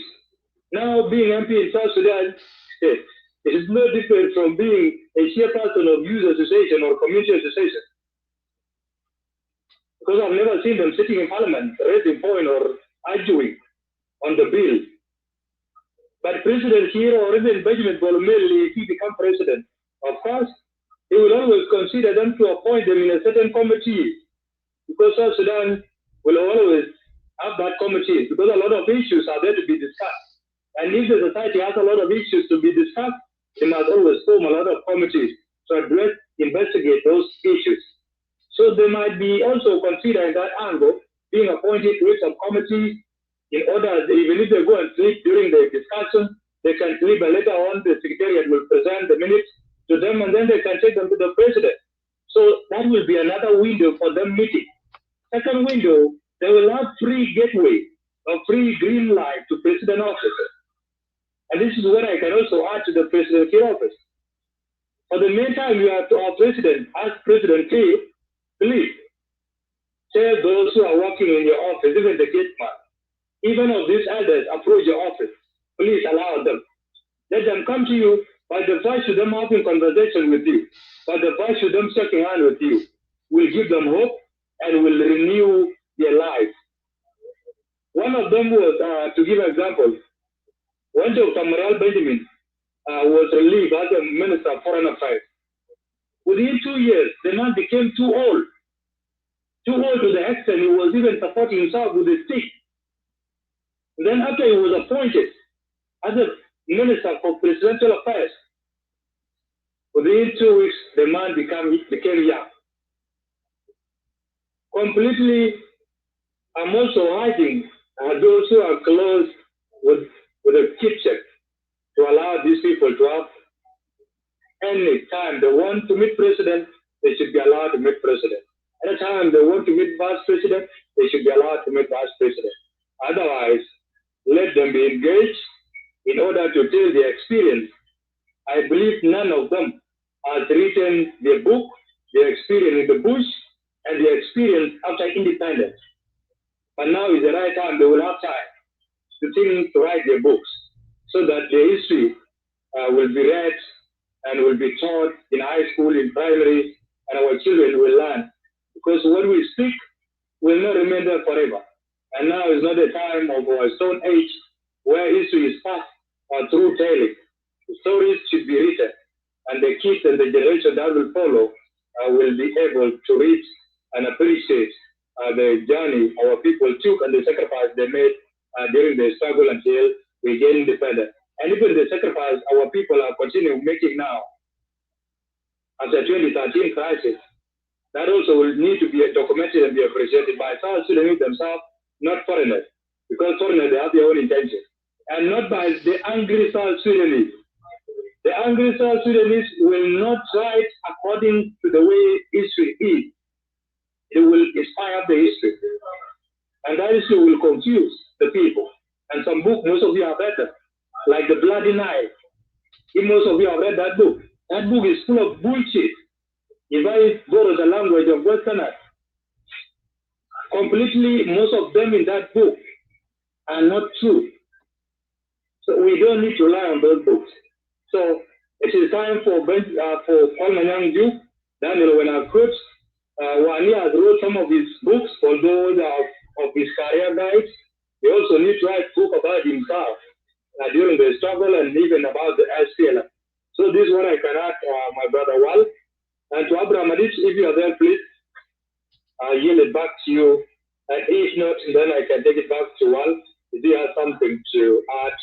Now being MP in South Sudan, it is no different from being a chairperson of youth association or community association. Because I've never seen them sitting in parliament, raising point or arguing on the bill. But President Kiir or even Benjamin Bolumel, if he becomes president, of course, he will always consider them to appoint them in a certain committee. Because South Sudan will always have that committee, because a lot of issues are there to be discussed. And if the society has a lot of issues to be discussed, they must always form a lot of committees to address, investigate those issues. So they might be also considering that angle, being appointed to some committee in order, even if they go and sleep during the discussion, they can sleep and later on the Secretariat will present the minutes to them and then they can take them to the president. So that will be another window for them meeting. Second window, they will have free gateway or free green light to president office. And this is what I can also add to the President Kiir office. For the meantime, you have to our president, ask President Kiir, please tell those who are working in your office, even the gate man, even if these elders approach your office, please allow them. Let them come to you, by the voice of them having conversation with you, by the voice of them shaking hands with you, will give them hope and will renew their lives. One of them was, to give an example, when Dr. Maral Benjamin was relieved as a Minister of Foreign Affairs, within 2 years, the man became too old to the extent he was even supporting himself with a stick. Then after he was appointed as a Minister for Presidential Affairs, within 2 weeks, the man became young. Completely, I'm also hiding those who are close with a kitchen to allow these people to have any time they want to meet president, they should be allowed to meet president. Any time they want to meet vice president, they should be allowed to meet vice president. Otherwise, let them be engaged in order to tell their experience. I believe none of them has written their book, their experience in the bush, and their experience after independence. But now is the right time, they will have time to think to write their books so that their history will be read and will be taught in high school, in primary, and our children will learn. Because what we speak will not remain there forever. And now is not the time of our stone age where history is passed through telling. The stories should be written, and the kids and the generation that will follow will be able to read and appreciate the journey our people took and the sacrifice they made during the struggle until we gain independence. And even the sacrifice our people are continuing making now after 2013 crisis, that also will need to be documented and be appreciated by South Sudanese themselves, not foreigners, because foreigners, they have their own intention, and not by the angry South Sudanese. The angry South Sudanese will not write according to the way history is. It will inspire the history. And that history will confuse the people. And some book, most of you have read them, like The Bloody Knife. If most of you have read that book is full of bullshit. If I borrow the language of Westerners, completely, most of them in that book are not true. So we don't need to rely on those books. So it is time for Manyang Duke, Daniel Akoon. Wani has wrote some of his books, although they are of his career guides. He also needs to write a book about himself during the struggle and even about the SPLM. So this is what I can add, my brother Wal. And to Abraham Adich, if you are there, please yield it back to you. And if not, then I can take it back to Wal if he has something to add.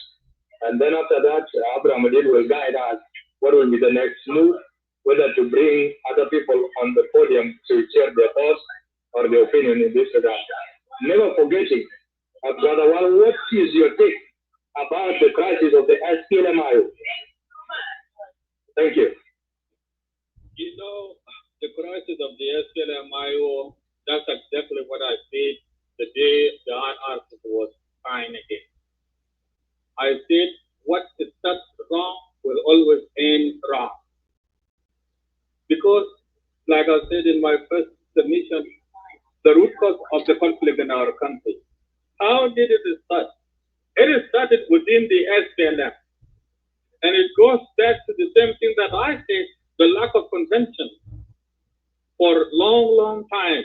And then after that, Abraham Adich will guide us what will be the next move, whether to bring other people on the podium to share their thoughts or their opinion in this regard. Never forgetting, Brother Wal, what is your take about the crisis of the SPLM? Thank you. You know, the crisis of the SPLM-IO, that's exactly what I said the day the RRC was signed again. I said, what starts wrong will always end wrong. Because, like I said in my first submission, the root cause of the conflict in our country, how did it start? It started within the SPLM. And it goes back to the same thing that I said, the lack of convention for long, long time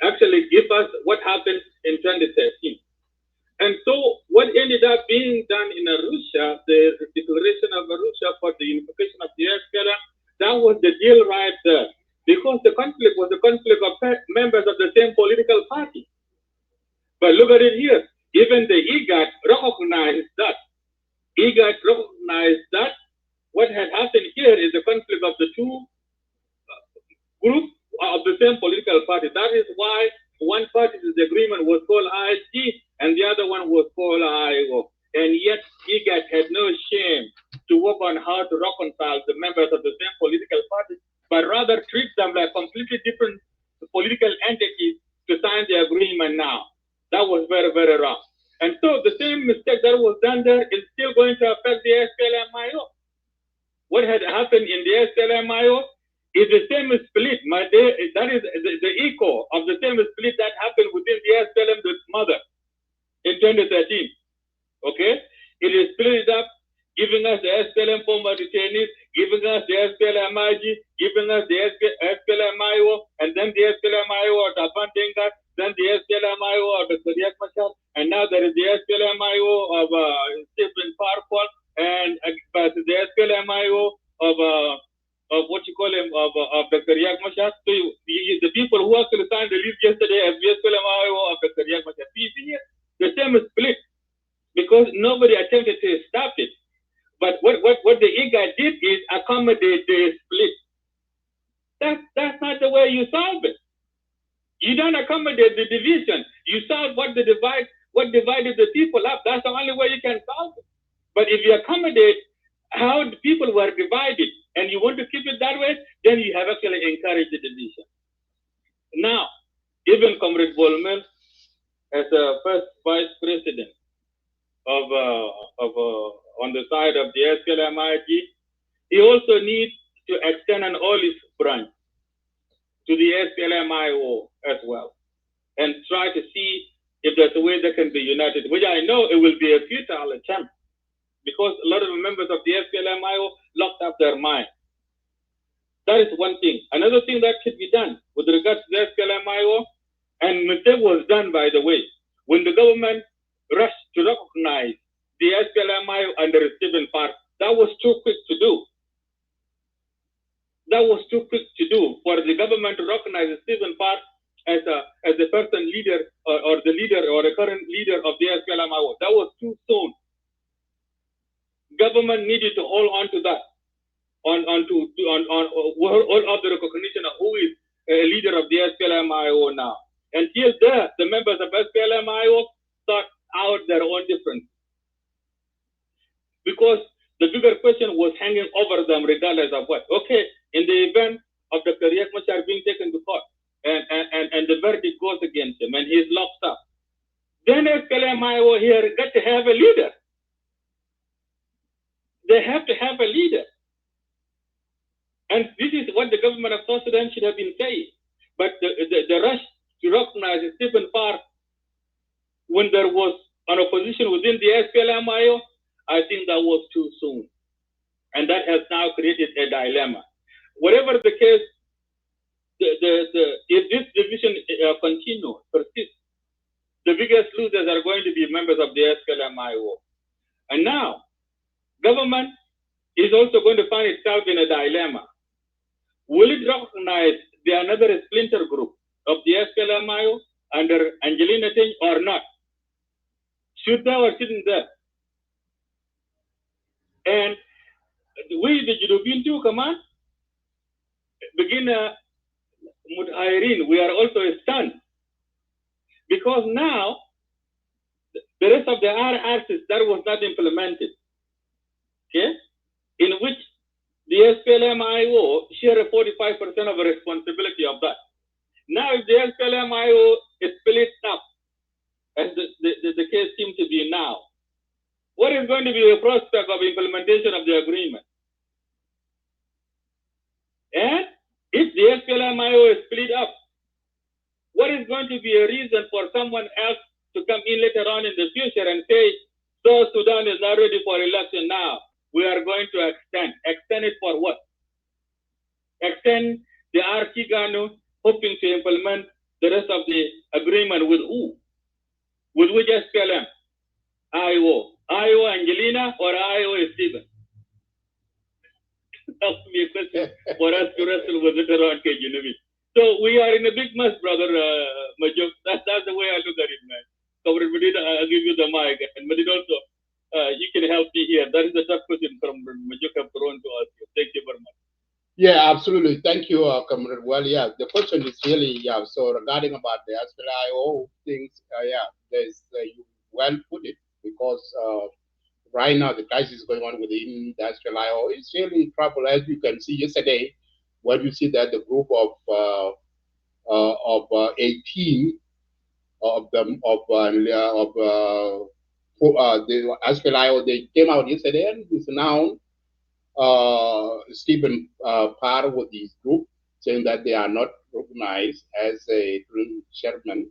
actually give us what happened in 2013. And so what ended up being done in Arusha, the declaration of Arusha for the unification of the SPLM, that was the deal right there. Because the conflict was a conflict of members of the same political party. But look at it here. Even the Igga recognized that. Igga recognized that what had happened here is a conflict of the two groups of the same political party. That is why one party's agreement was called ISG and the other one was called IO. And yet Igga had no shame to work on how to reconcile the members of the same political party, but rather treat them like completely different political entities to sign the agreement now. That was very, very wrong. And so the same mistake that was done there is still going to affect the SPLM-IO. What had happened in the SPLM-IO is the same split. That is the echo of the same split that happened within the SPLM with mother in 2013. Okay? It is split up, giving us the SPLM former detainees, giving us the SPLM-IG, giving us the SPLM-IO, and then the SPLM-IO of Deng Deng, then the SPLM-IO of the Riek Machar, and now there is the SPLM-IO of Par Kuol, and the SPLM-IO of what you call him, of Dr. Riek Machar. So the people who actually signed the list yesterday as the SPLM-IO of Dr. Riek Machar. The same split, because nobody attempted to stop it. But what the Igga did is accommodate the split. That's not the way you solve it. You don't accommodate the division. You solve what divided the people up. That's the only way you can solve it. But if you accommodate how the people were divided and you want to keep it that way, then you have actually encouraged the division. Now, even Comrade Bolmel, as a first vice president on the side of the SPLM-IG, he also needs to extend an olive branch to the SPLM-IO as well, and try to see if there's a way they can be united, which I know it will be a futile attempt, because a lot of the members of the SPLM-IO locked up their mind. That is one thing. Another thing that should be done with regards to the SPLM-IO, and mistake was done, by the way, when the government rushed to recognize the SPLM-IO under Stephen Park, that was too quick to do. That was too quick to do for the government to recognize Stephen Park as the person leader or the leader or the current leader of the SPLM-IO. That was too soon. Government needed to hold on to that, on all of the recognition of who is a leader of the SPLM-IO now. Until there, the members of SPLM-IO sought out their own difference, because the bigger question was hanging over them regardless of what. Okay, in the event of Dr. Riek Machar being taken to court and the verdict goes against him and he's locked up, then SPLM-IO here got to have a leader. They have to have a leader. And this is what the government of South Sudan should have been saying. But the rush to recognize Stephen Park when there was an opposition within the SPLM-IO, I think that was too soon. And that has now created a dilemma. Whatever the case, if this division persists, the biggest losers are going to be members of the SPLM-IO. And now, government is also going to find itself in a dilemma. Will it recognize another splinter group of the SPLM-IO under Angelina Teny or not? Should they or shouldn't they? And we, the Judubin too, command, begin we are also stunned, because now the rest of the RRCs that was not implemented, okay, in which The SPLM-IO share a 45% of the responsibility of that. Now, if the SPLM-IO is split up, as the case seems to be now, what is going to be the prospect of implementation of the agreement? And if the SPLM-IO is split up, what is going to be a reason for someone else to come in later on in the future and say, South Sudan is not ready for election now. We are going to extend. Extend it for what? Extend the Archigano, hoping to implement the rest of the agreement with who? With which SPLM? IO. IO Angelina or IO Stephen? That's me a question for us to wrestle with later on, KGNB. So we are in a big mess, brother Majuk. That's the way I look at it, man. Comrade Madid, I'll give you the mic. And Madid also, you can help me here. That is a tough question from Majuk have thrown to us. Thank you very much. Yeah, absolutely. Thank you, Comrade. Well, yeah, the question is really, yeah, so regarding about the SPLIO things, yeah, there's, you well put it, because right now the crisis going on within the SPLIO is really trouble. As you can see yesterday, when you see that the group of 18 of them of the SPLIO, they came out yesterday and it's now Stephen Par with his group saying that they are not recognized as a chairman,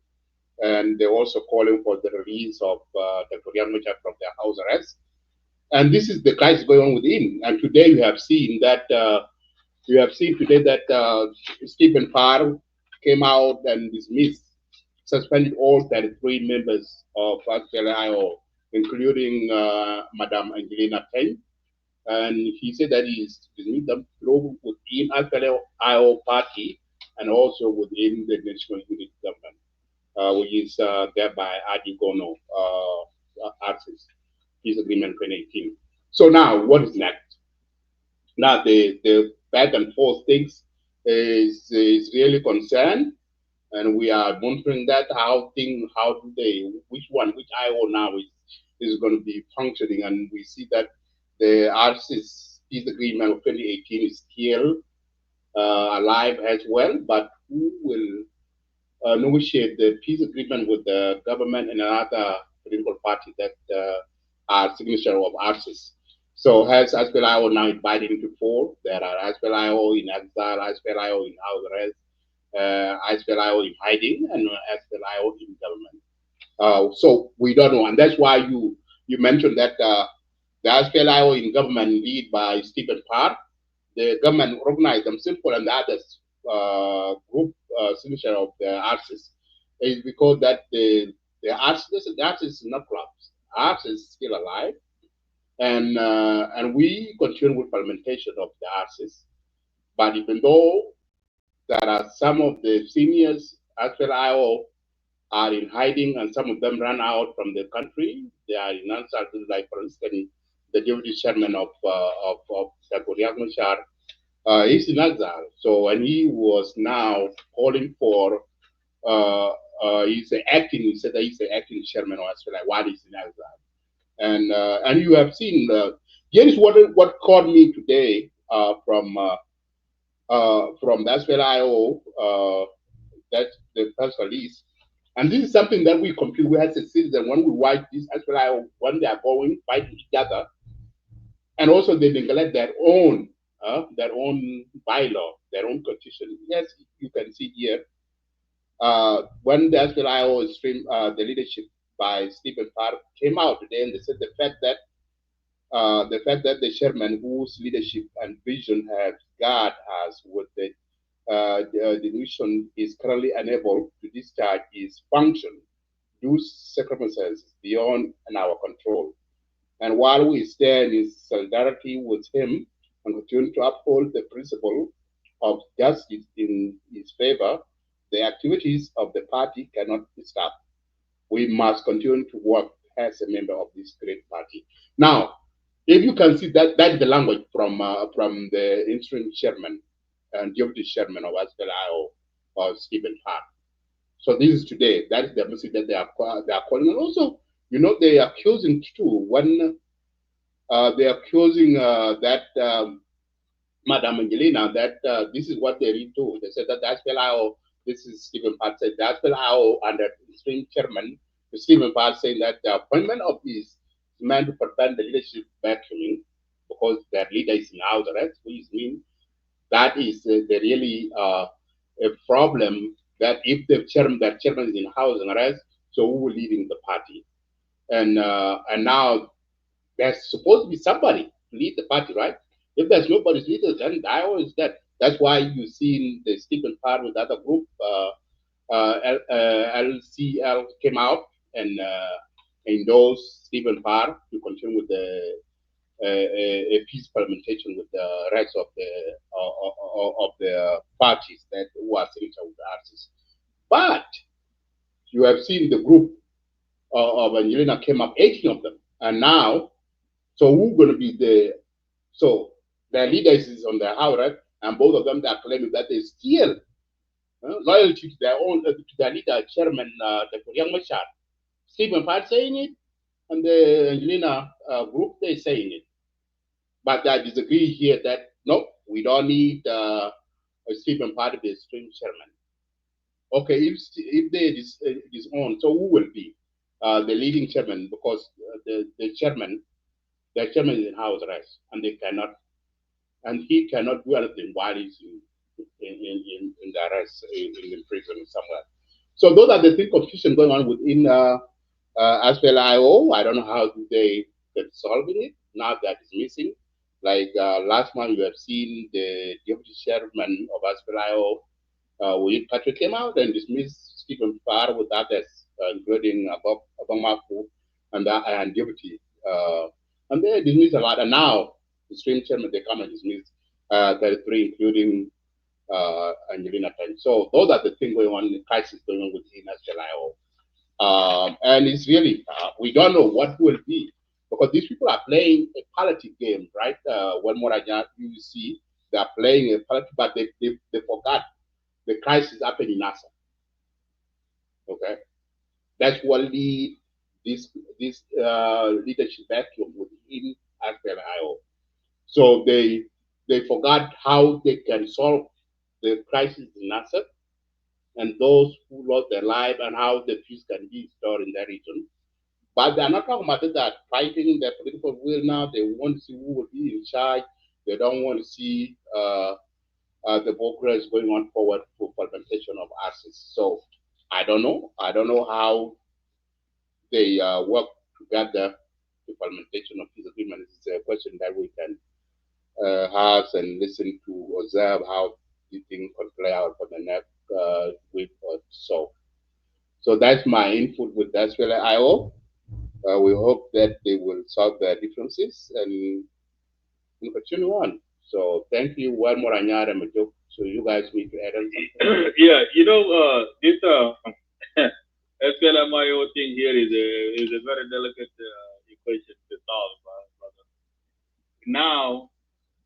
and they're also calling for the release of Dr. Riek Machar from their house arrest. And this is the crisis going on within. And today you have seen that Stephen Par came out and suspended all 33 members of SPLIO, including Madam Angelina Teny. And he said that he's dismissed them within SPLIO party and also within the National Unity Government, which is thereby Adi Gono Arsis, Peace Agreement 2018. So now, what is next? Now, the back and forth things is really concerned, and we are monitoring that which IO now is going to be functioning, and we see that the Arsis Peace Agreement of 2018 is still alive as well, but who will negotiate the peace agreement with the government and another political party that are signature of Arsis? So has SPLIO now divided into four? There are SPLIO in exile, SPLIO in house arrest, SPLIO in hiding, and SPLIO in government. So we don't know, and that's why you mentioned that the SPLIO in government led by Stephen Par, the government organized themselves and the others group signature of the Arsis is because that the Arsis is not collapsed. Arsis is still alive. And we continue with implementation of the Arsis. But even though there are some of the seniors SPLIO are in hiding and some of them ran out from the country, they are in uncertainty, like for instance, the Deputy Chairman of Riek Machar is in exile. So, and he was now calling for, he said he's the acting chairman of SPLIO while he's in exile. And you have seen, here is what caught me today from the SPLIO, that's the press release. And this is something that we compute with as a citizen when we watch this SPLIO, when they are going, fighting each other. And also they neglect their own bylaw, their own constitution. Yes, you can see here, when the SPLIO stream, the leadership by Stephen Par came out today, and they said the fact that the chairman whose leadership and vision have guard us with the division is currently unable to discharge his function due circumstances beyond our control. And while we stand in solidarity with him and continue to uphold the principle of justice in his favor, the activities of the party cannot be stopped. We must continue to work as a member of this great party. Now, if you can see that is the language from the interim chairman and deputy chairman of SPLIO, Stephen Par. So this is today. That is the message that they are calling. And also, they are accusing too when they are accusing that Madam Angelina, that this is what they read too. They said that the SPLIO, this is Stephen Part said, the SPLIO under Interim Chairman, Stephen Part saying that the appointment of these meant to prevent the leadership vacuuming because their leader is in house arrest, which means that is the really a problem that if the chairman, that chairman is in house arrest, so who will leading the party? And now there's supposed to be somebody to lead the party, right? If there's nobody's leader, then I always that. That's why you see the Stephen Parr with the other group, LCL came out and endorsed Stephen Parr to continue with the a peace parliamentation with the rest of the parties that who are sitting with the artists. But you have seen the group of Angelina came up 18 of them, and now so who's going to be so their leaders is on their house, right? And both of them they are claiming that they still loyalty to their own to their leader, Chairman Dr. Riek Machar. Stephen Part saying it, and the Angelina group they saying it. But I disagree here that no, we don't need Stephen Part to be a stream chairman. Okay, if they disown, so who will be the leading chairman? Because the chairman is in house arrest, and they cannot, and he cannot do anything while he's in the arrest in prison somewhere. So those are the things confusion going on within SPLIO. I don't know how they get solving it now that it's missing. Like last month, you have seen the Deputy Chairman of SPLIO, Oyet Patrick, came out and dismissed Stephen Parr with others, including Abamaku and Deputy. And they dismissed a lot. And now the stream chairman, they come and dismiss 33, including Angelina Teny. So those are the things going on, the crisis going on within SPLIO. And it's really, we don't know what will be, because these people are playing a politics game, right? One more you see, they are playing a politics, but they forgot the crisis happened in NASA. Okay? That's what lead this leadership vacuum within SPLIO. So they forgot how they can solve the crisis in NASA and those who lost their life and how the peace can be restored in that region. But they're not talking about that fighting their political will now. They want to see who will be in charge. They don't want to see the progress going on forward for implementation of ARCIS. So I don't know. I don't know how they work together to implementation of peace agreement. It's a question that we can have and listen to, observe how the thing could play out for the next week or so. So that's my input with the SPLIO. We hope that they will solve their differences and continue on. So thank you one more, Anyar and Majuk. So you guys need to add on something. Yeah, this SPLMIO thing here is a very delicate equation to solve, brother. Now,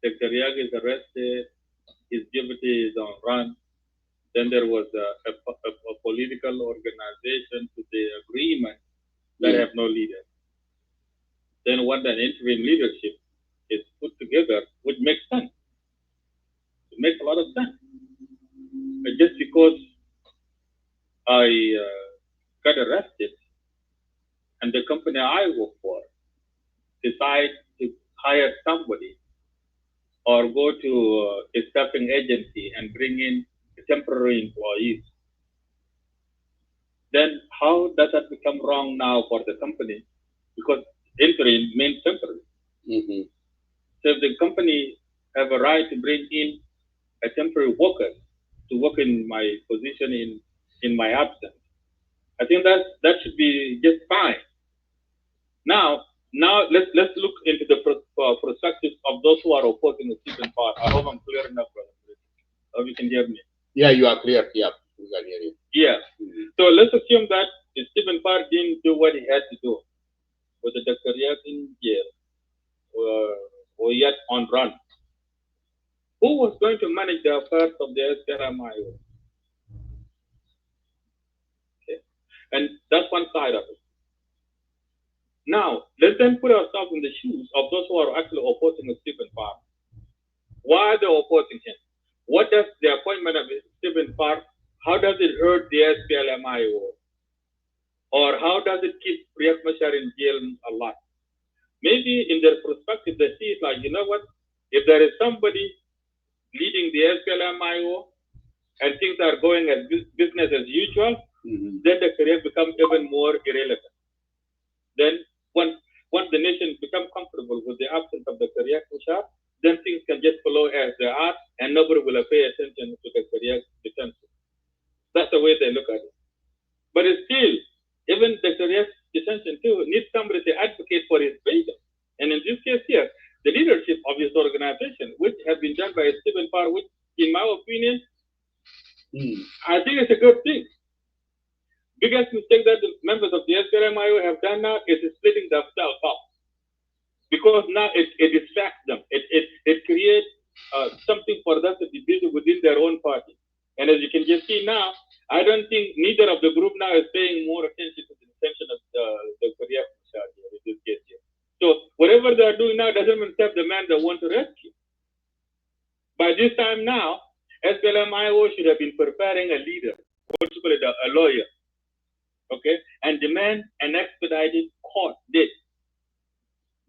Dr. Riek is arrested, his deputy is on run. Then there was a political organization to the agreement that have no leader. Then when an interim leadership is put together, which makes sense. It makes a lot of sense. But just because I got arrested and the company I work for decide to hire somebody or go to a staffing agency and bring in temporary employees, then how does that become wrong now for the company? Because interim means temporary. Mm-hmm. So if the company have a right to bring in a temporary worker to work in my position in my absence, I think that should be just fine. Now let's look into the perspective of those who are opposing the Stephen Parr. I hope I'm clear enough, brother. I hope you can hear me. Yeah, you are clear. Yeah, we can hear you. Yeah. Mm-hmm. So let's assume that Stephen Parr didn't do what he had to do with the Dr. Riek in jail or yet on run. Who was going to manage the affairs of the SPLMIO? Okay. And that's one side of it. Now, let's then put ourselves in the shoes of those who are actually opposing Stephen Parr. Why are they opposing him? What does the appointment of Stephen Park, how does it hurt the SPLM-IO? Or how does it keep Riek Machar in jail a lot? Maybe in their perspective, they see it like, you know what? If there is somebody leading the SPLM-IO and things are going as business as usual, then the career becomes even more irrelevant. Then once the nation becomes comfortable with the absence of the career Machar, then things can just flow as they are, and nobody will pay attention to the career detention. That's the way they look at it. But it's still, even the career detention too needs somebody to advocate for his freedom. And in this case here, the leadership of this organization, which has been done by Stephen Parr, which, in my opinion, I think it's a good thing. Biggest mistake that the members of the SPLM-IO have done now is splitting themselves up, because now it distracts them. It creates something for them to be busy within their own party. And as you can just see now, I don't think neither of the group now is paying more attention to the detention of the Korea in this case here. So whatever they are doing now doesn't even serve the man they want to rescue. By this time now, SPLM-IO should have been preparing a leader, what you call it, a lawyer, okay, and demand an expedited court date.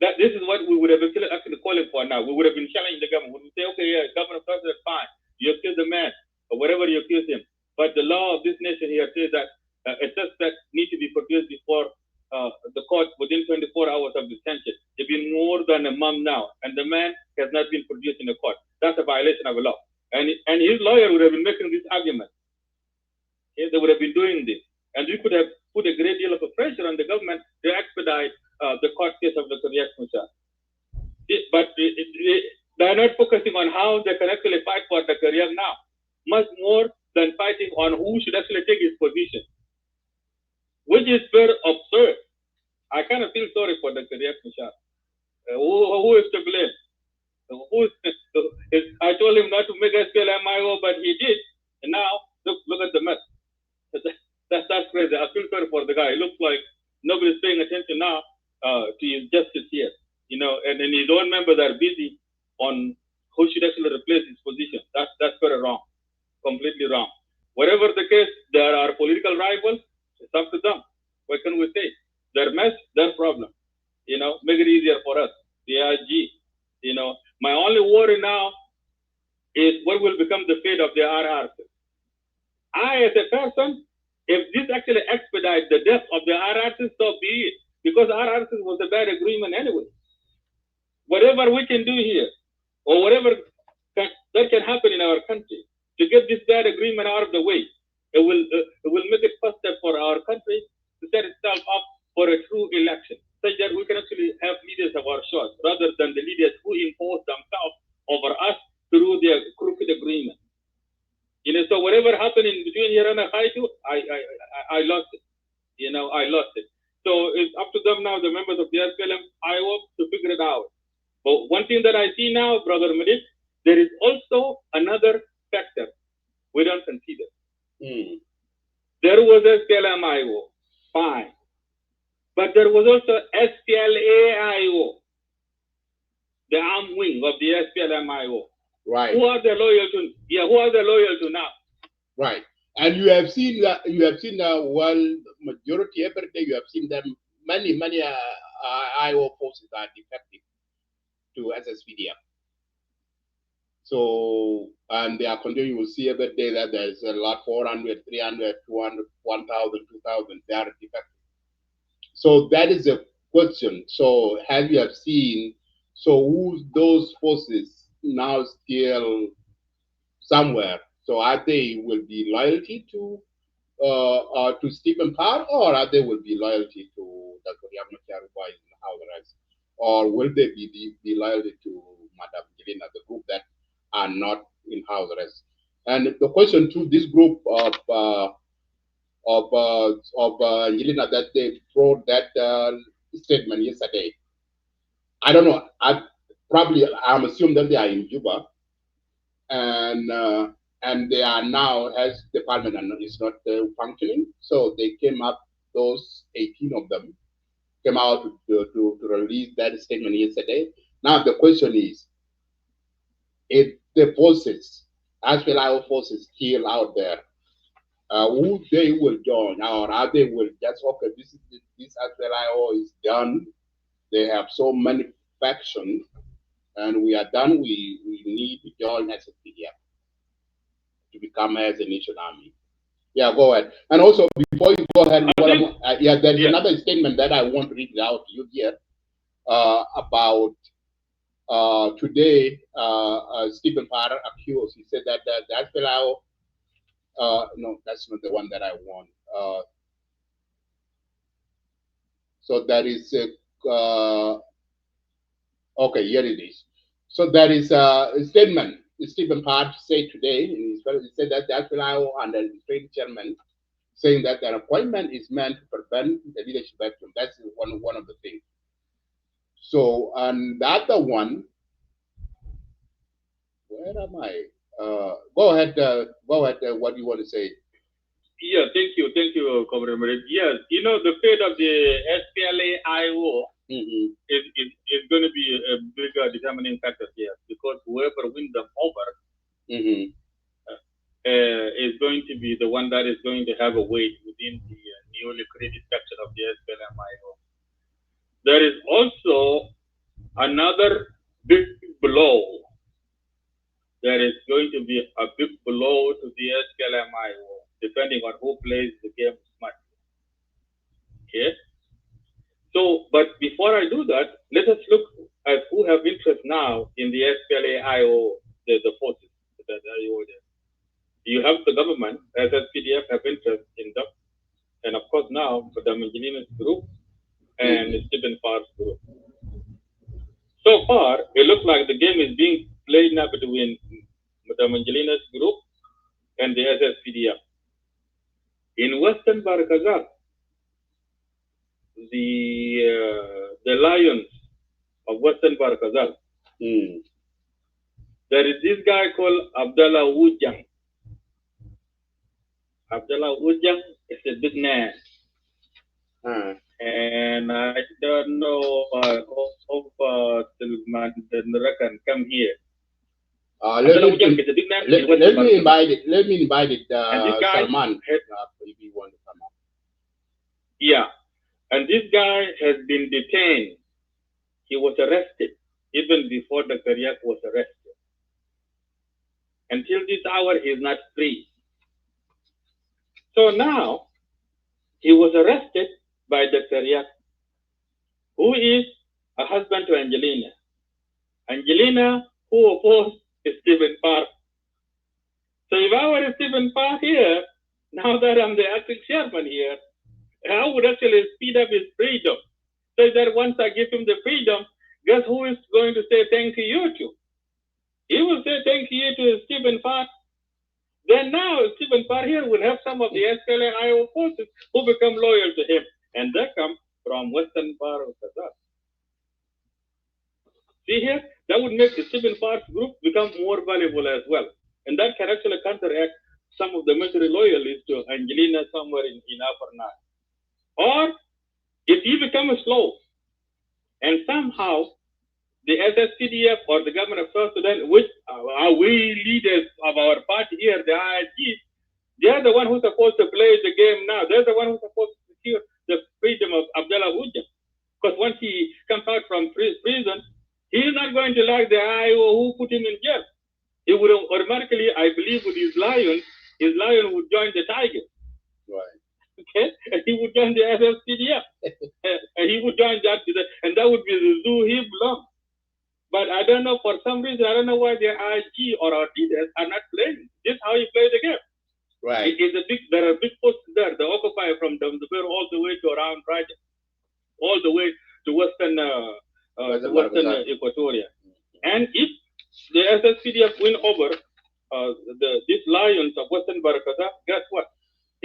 That this is what we would have actually calling for now. We would have been challenging the government. We would say, okay, yeah, Governor President, fine, you accuse the man or whatever you accuse him, but the law of this nation here says that a suspect needs to be produced before the court within 24 hours of detention. It's been more than a month now, and the man has not been produced in the court. That's a violation of the law. And his lawyer would have been making this argument. Okay? They would have been doing this. And we could have put a great deal of pressure on the government to expedite the court case of the Riek Machar. But they are not focusing on how they can actually fight for the career now, much more than fighting on who should actually take his position, which is very absurd. I kind of feel sorry for the Riek Machar. Who is to blame? I told him not to make SPLM-IO, but he did. And now, look at the mess. That's crazy. I feel sorry for the guy. It looks like nobody's paying attention now to his justice here. You know, and his own members are busy on who should actually replace his position. That's very wrong. Completely wrong. Whatever the case, there are political rivals. It's up to them. What can we say? Their mess, their problem. You know, make it easier for us. The RG. You know, my only worry now is what will become the fate of the RRC. I, as a person, if this actually expedites the death of the RRC, so be it. Because RRC was a bad agreement anyway. Whatever we can do here, or whatever that can happen in our country, to get this bad agreement out of the way, it will make it faster for our country to set itself up for a true election, such that we can actually have leaders of our choice, rather than the leaders who impose themselves over us through their crooked agreement. You know, so whatever happened in between here and Haitu, I lost it. You know, I lost it. So it's up to them now, the members of the SPLM, IO, to figure it out. But one thing that I see now, Brother Medit, there is also another factor we don't consider. There was SPLM-IO, fine. But there was also SPLA-IO, the arm wing of the SPLM-IO. Right. Who are they loyal to? Yeah, who are they loyal to now? Right. And you have seen that. Well, majority every day you have seen them. Many IO forces are defective to SSPDM. So, and they are continuing. You will see every day that there's a lot, 400, 300, 200, 1,000, 2,000. They are defective. So that is a question. So have you have seen? So who those forces now still somewhere? So are they will be loyalty to Stephen Parr, or are they will be loyalty to Dr. Riek Machar in the House, or will they be loyalty to Madam Angelina, the group that are not in house arrest? And the question to this group of Angelina, that they brought that statement yesterday. I don't know. I'm assuming that they are in Juba, and they are now, as the parliament is not functioning, so they came up. Those 18 of them came out to release that statement yesterday. Now the question is, if the forces, SPLIO forces still out there, who they will join, or how they will just, okay, this SPLIO is done. They have so many factions, and we are done. We need to join as a PDF to become as a nation army. Yeah, go ahead. And also, before you go ahead, there is another statement that I want to read out to you here about today. Stephen Par accused. He said that the SPLIO. No, that's not the one that I want. So that is okay. Here it is. So there is a statement Stephen Part said today. He said that the SPLIO and the Deputy Chairman saying that their appointment is meant to prevent the leadership vacuum. That's one of the things. So, and the other one, where am I? Go ahead. What do you want to say? Yeah, thank you, Comrade. Yes, you know, the fate of the SPLA-IO is going to be a bigger determining factor here, because whoever wins them over is going to be the one that is going to have a weight within the newly created section of the SPLM-IO. There is also another big blow. There is going to be a big blow to the SPLM-IO, depending on who plays the game smart. Okay? So, but before I do that, let us look at who have interest now in the SPLA-IO, the forces. You have the government, as SPDF have interest in them, and of course now, the Angelina's group and Stephen Parr's group. So far, it looks like the game is being played now between Madam Angelina's group and the SSPDF. In Western Barakazal, the lions of Western Barakazal, there is this guy called Abdallah Wujang. Abdallah Wujang is a big man. And I don't know if Tilman can come here. Let me invite it. Salman, if you want to come up. Yeah, and this guy has been detained. He was arrested even before Dr. Riek was arrested. Until this hour, he is not free. So now, he was arrested by Dr. Riek, who is a husband to Angelina. Angelina, who opposed Stephen Parr. So if I were Stephen Parr here, now that I'm the acting chairman here, I would actually speed up his freedom. So that once I give him the freedom, guess who is going to say thank you to? He will say thank you to Stephen Parr. Then now Stephen Parr here will have some of the SPLA-IO forces who become loyal to him. And they come from Western Bar of Qatar. See here, that would make the Stephen Parr's group become more valuable as well. And that can actually counteract some of the military loyalists to Angelina somewhere in Upper Nile. Or if he becomes slow, and somehow the SSPDF or the government of South Sudan, which are we leaders of our party here, the IIG, they're the one who's supposed to play the game now. They're the one who's supposed to secure the freedom of Abdallah Wujah. Because once he comes out from prison, he's not going to like the IO who put him in jail. He would automatically, I believe, with his lion would join the tiger. Right. Okay? And he would join the SSPDF. And he would join that, and that would be the zoo he belongs. But I don't know, for some reason, I don't know why the IG or our leaders are not playing. This is how you play the game. Right. There are big posts there. They occupy from Damdabir all the way to around Raja, all the way to Western Equatoria. And if the SSPDF win over these lions of Western Barakata, guess what?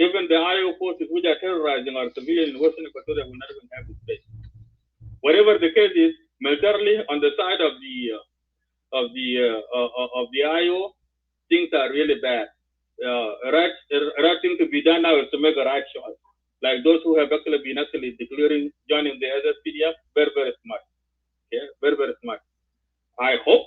Even the IO forces which are terrorizing our civilians in Western Equatoria will not even have the space. Whatever the case is, militarily on the side of the IO, things are really bad. Right thing to be done now is to make a right choice. Like those who have actually been declaring joining the SSPDF, very, very smart. Okay, very, very smart. I hope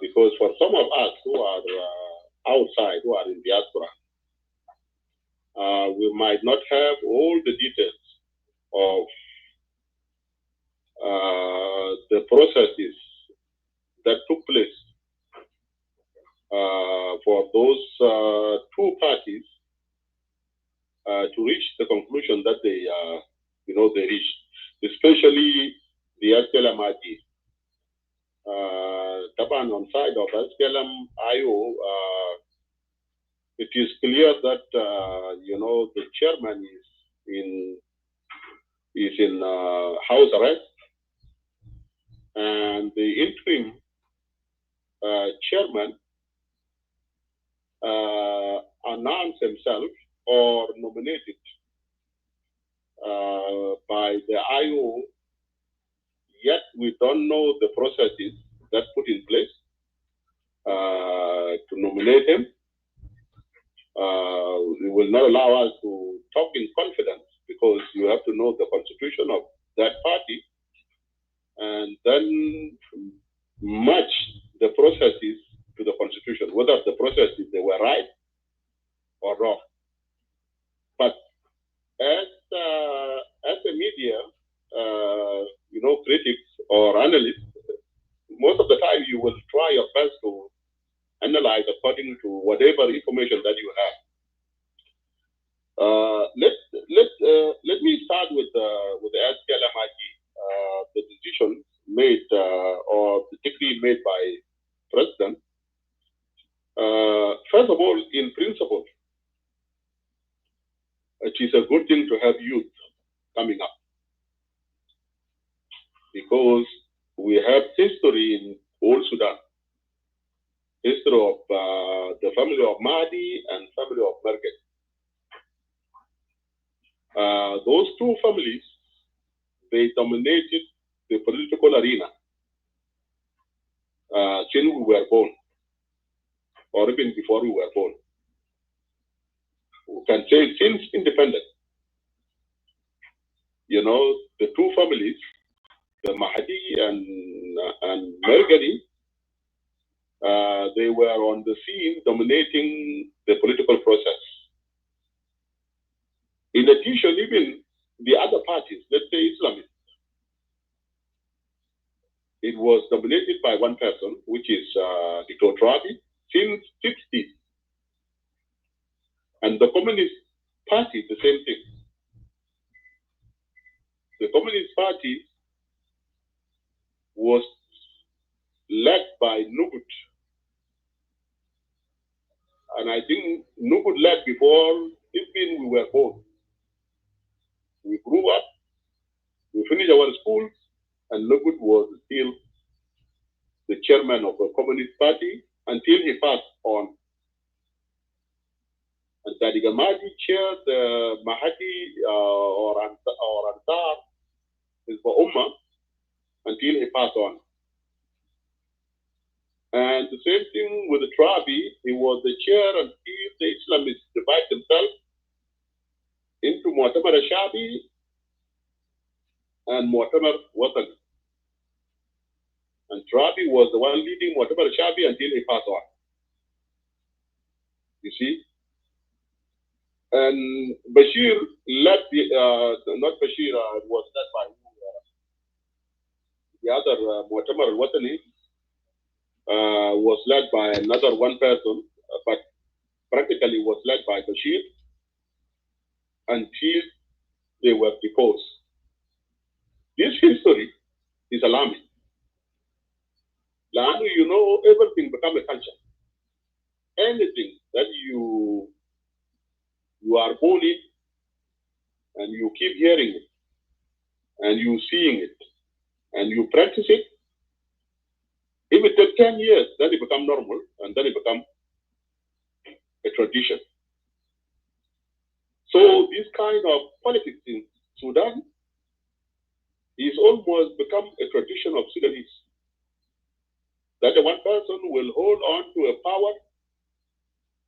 because for some of us who are outside, who are in diaspora, we might not have all the details of the processes that took place for those two parties to reach the conclusion that they, they reached, especially the SPLM. Taban on side of SPLM IO, it is clear that the chairman is in house arrest, and the interim chairman announced himself or nominated by the IO, yet we don't know the processes that put in place to nominate him. It will not allow us to talk in confidence because you have to know the constitution of that party and then match the processes to the constitution, whether the processes they were right or wrong. But as a media, critics or analysts, most of the time you will try your best to analyze according to whatever information that you have. Let me start with the SPLM, the decision made or the decree made by President. First of all, in principle, it is a good thing to have youth coming up because we have history in old Sudan, history of the family of Mahdi and family of Merget. Those two families, they dominated the political arena since we were born, or even before we were born. We can say since independence. The two families, the Mahdi and Mergani, they were on the scene dominating the political process. In addition, even the other parties, let's say Islamists, it was dominated by one person, which is Dr. Trabi, since 60s. And the Communist Party, the same thing. The Communist Party was led by Nugut. And I think Nugut led before even we were born. We grew up, we finished our schools, and Nugut was still the chairman of the Communist Party until he passed on. And Sadiq Mahdi chaired the Mahdi or Ansar, is for Ummah, until he passed on. And the same thing with the Trabi, he was the chair until the Islamists divide themselves into Mu'tamar al-Shabi and Mu'tamar Watan. And Trabi was the one leading Mu'tamar al-Shabi until he passed on. You see? And Bashir led not Bashir, it was led by the other Mu'tamar al-Watani, was led by another one person, but practically was led by Bashir until they were deposed. This history is alarming. Everything becomes a culture. Anything that you are born in and you keep hearing it and you seeing it and you practice it, if it takes 10 years, then it becomes normal and then it becomes a tradition. So this kind of politics in Sudan is almost become a tradition of Sudanese. That the one person will hold on to a power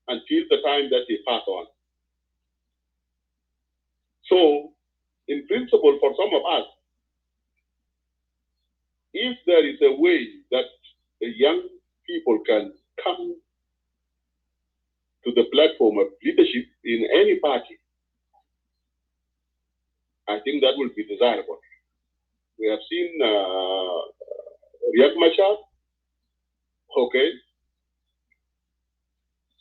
until the time that he pass on. So, in principle, for some of us, if there is a way that a young people can come to the platform of leadership in any party, I think that will be desirable. We have seen Riek Machar, okay,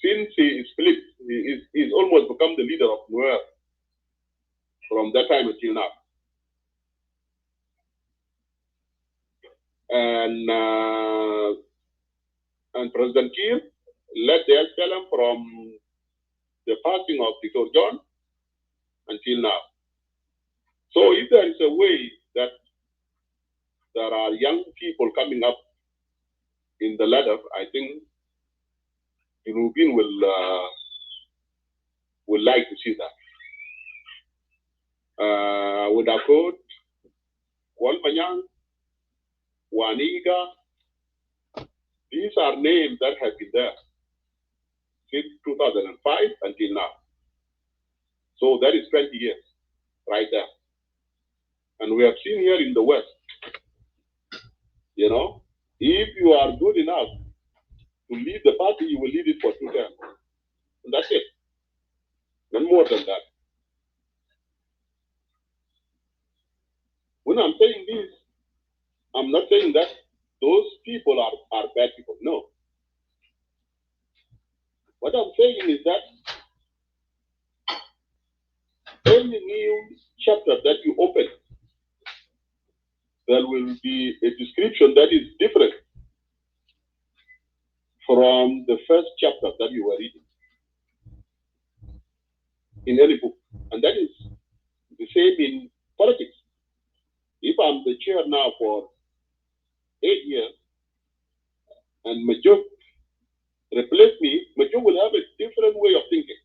since he split, he's almost become the leader of Nuer from that time until now. And President Kiir led the SPLM from the passing of Dr. John until now. So if there is a way that there are young people coming up in the ladder, I think Rubin will like to see that. With Akot, Manyang, Wani, Igga, these are names that have been there since 2005 until now. So that is 20 years right there. And we have seen here in the West, you know, if you are good enough to lead the party, you will lead it for 2 terms. And that's it. Not more than that. When I'm saying this, I'm not saying that those people are bad people. No. What I'm saying is that any new chapter that you open, there will be a description that is different from the first chapter that you were reading in any book. And that is the same in politics. If I'm the chair now for 8 years and Majuk replace me, Majuk will have a different way of thinking.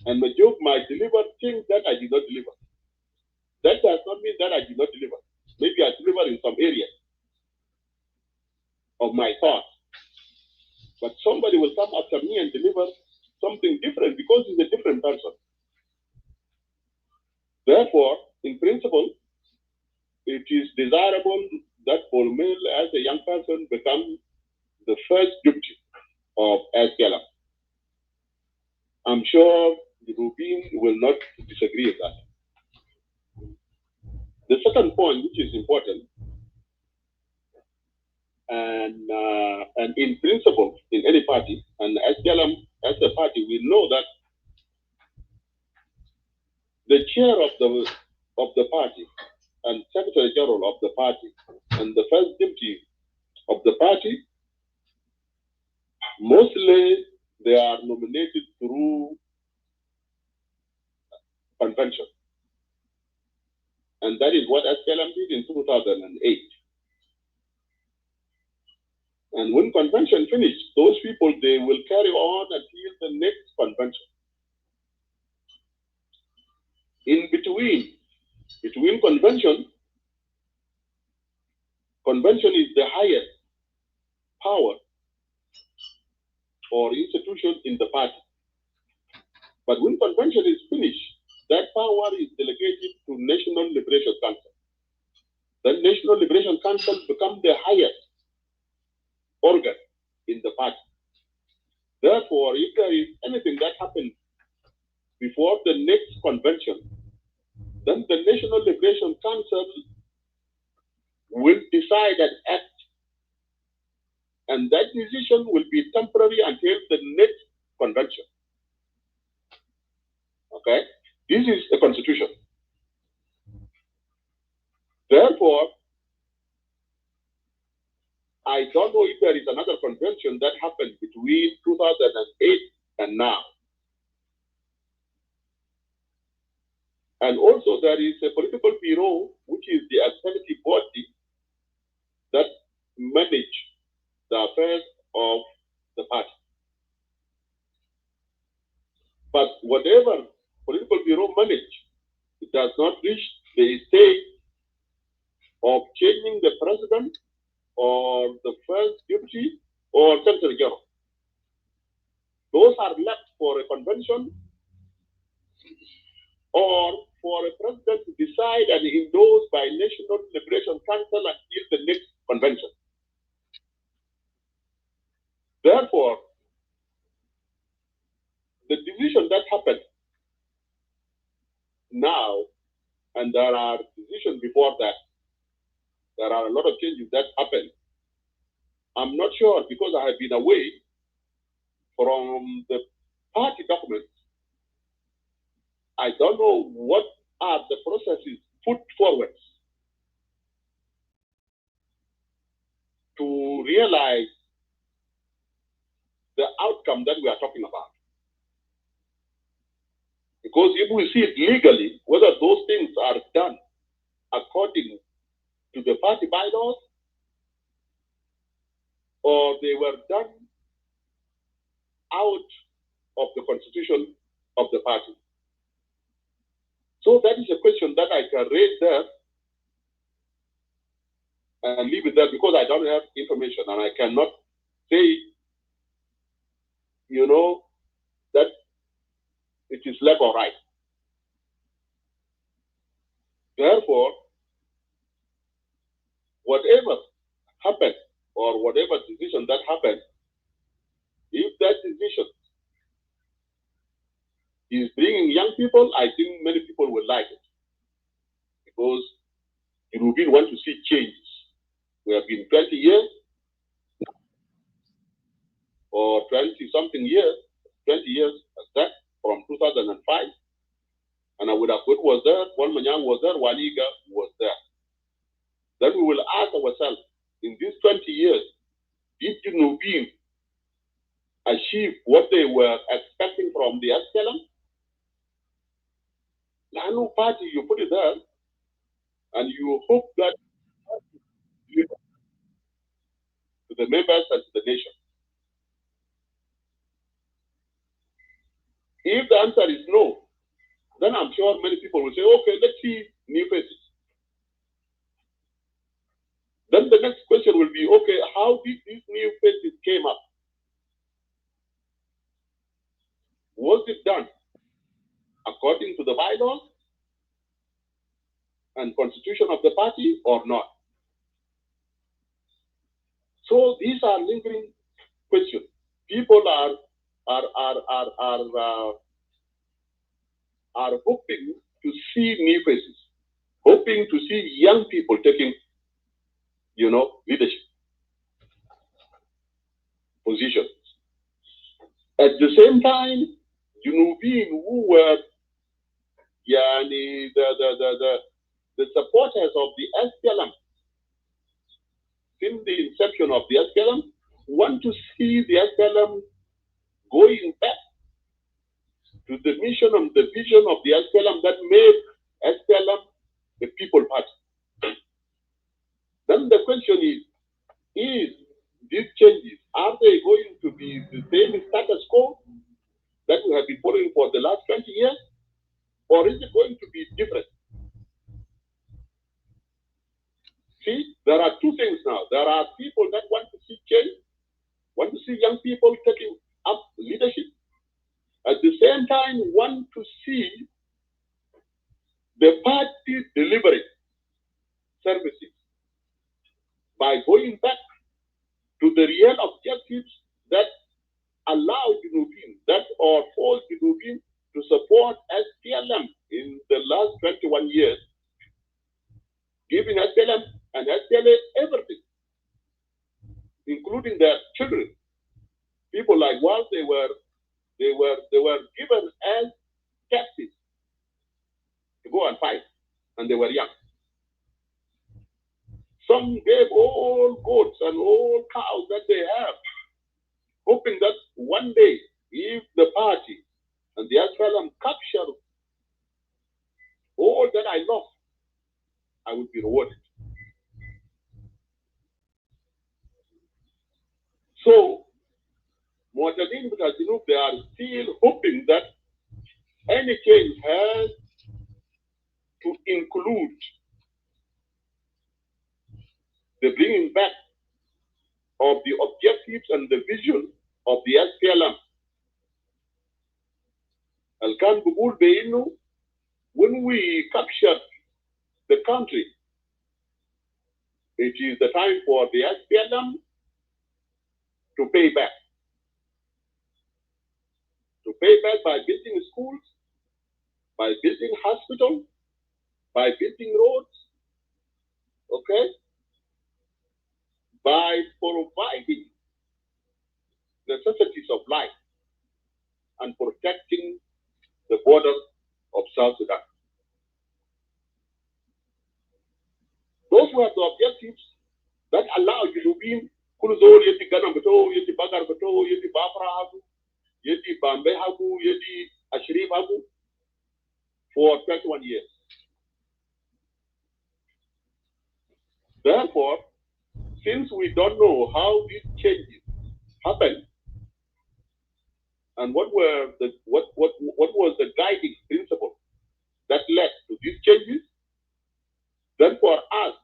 And Majuk might deliver things that I did not deliver. That does not mean that I did not deliver. Maybe I deliver in some areas of my thoughts. But somebody will come after me and deliver something different because he's a different person. Therefore, in principle, it is desirable that Bolmel, as a young person, become the first deputy of SPLM. I'm sure the Rubin will not disagree with that. The second point, which is important, and in principle, in any party, and SPLM as a party, we know that the chair of the party and Secretary General of the party and the first deputy of the party, mostly they are nominated through convention. And that is what SPLM did in 2008. And when convention finished, those people, they will carry on until the next convention. In between convention is the highest power or institution in the party. But when convention is finished, that power is delegated to National Liberation Council. The National Liberation Council becomes the highest organ in the party. Therefore, if there is anything that happens before the next convention, then the National Liberation Council will decide and act. And that decision will be temporary until the next convention. Okay? This is a constitution. Therefore, I don't know if there is another convention that happened between 2008 and now. And also there is a political bureau, which is the executive body that manages the affairs of the party. But whatever political bureau manages, it does not reach the stage of changing the president or the first deputy or secretary general. Those are left for a convention or for a president to decide and endorsed by National Liberation Council until the next convention. Therefore, the decision that happened now, and there are decisions before that, there are a lot of changes that happened. I'm not sure because I have been away from the party documents. I don't know what are the processes put forward to realize the outcome that we are talking about. Because if we see it legally, whether those things are done according to the party bylaws or they were done out of the constitution of the party. So that is a question that I can raise there and leave it there because I don't have information and I cannot say, that it is left or right. Therefore, whatever happened or whatever decision that happened, if that decision is bringing young people, I think many people will like it because you will want to see changes. We have been 20 years or 20-something years, 20 years that from 2005, and Akot was there, Manyang was there, Wani was there. Then we will ask ourselves, in these 20 years, did you achieve what they were expecting from the SPLM? Lanu party, you put it there, and you hope that to the members and to the nation. If the answer is no, then I'm sure many people will say, okay, let's see new faces. Then the next question will be, okay, how did these new faces came up? Was it done according to the bylaws and constitution of the party or not? So these are lingering questions. People are hoping to see new faces, hoping to see young people taking, leadership positions. At the same time, who were the supporters of the SPLM since the inception of the SPLM want to see the SPLM going back to the mission and the vision of the SPLM that made SPLM the people party. Then the question is these changes, are they going to be the same status quo that we have been following for the last 20 years? Or is it going to be different? See, there are two things now. There are people that want to see change, want to see young people taking up leadership. At the same time, want to see the party delivering services by going back to the real objectives that allow that or force to support SPLM in the last 21 years, giving SPLM and SPLA everything, including their children. People like they were given as captives to go and fight, and they were young. Some gave all goats and all cows that they have, hoping that one day, if the party and the SPLM capture all that I lost, I would be rewarded. So, they are still hoping that any change has to include the bringing back of the objectives and the vision of the SPLM. Al-Kan Bugul Beinu, when we captured the country, it is the time for the SPLM to pay back. pay back by building schools, by building hospitals, by building roads, okay? By providing necessities of life and protecting the borders of South Sudan. Those were the objectives that allow you to be Kuluzor, Yeti Ganam Bato, Yeti Bagar Bato, Yeti Bafra Hagu, Yeti Bambe Hagu, Yeti Ashrif Hagu for 21 years. Therefore, since we don't know how these changes happened and what was the guiding principle that led to these changes, then for us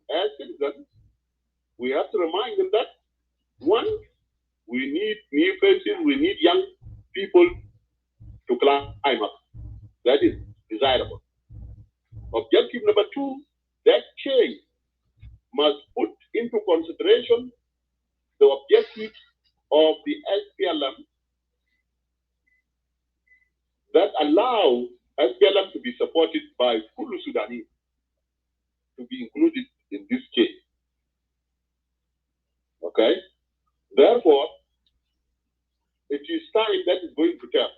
as citizens, we have to remind them that one, we need new faces, we need young people to climb up. That is desirable. Objective number two, that change must put into consideration the objectives of the SPLM that allow SPLM to be supported by full Sudanese to be included in this change. Okay? Therefore, it is time that is going to tell.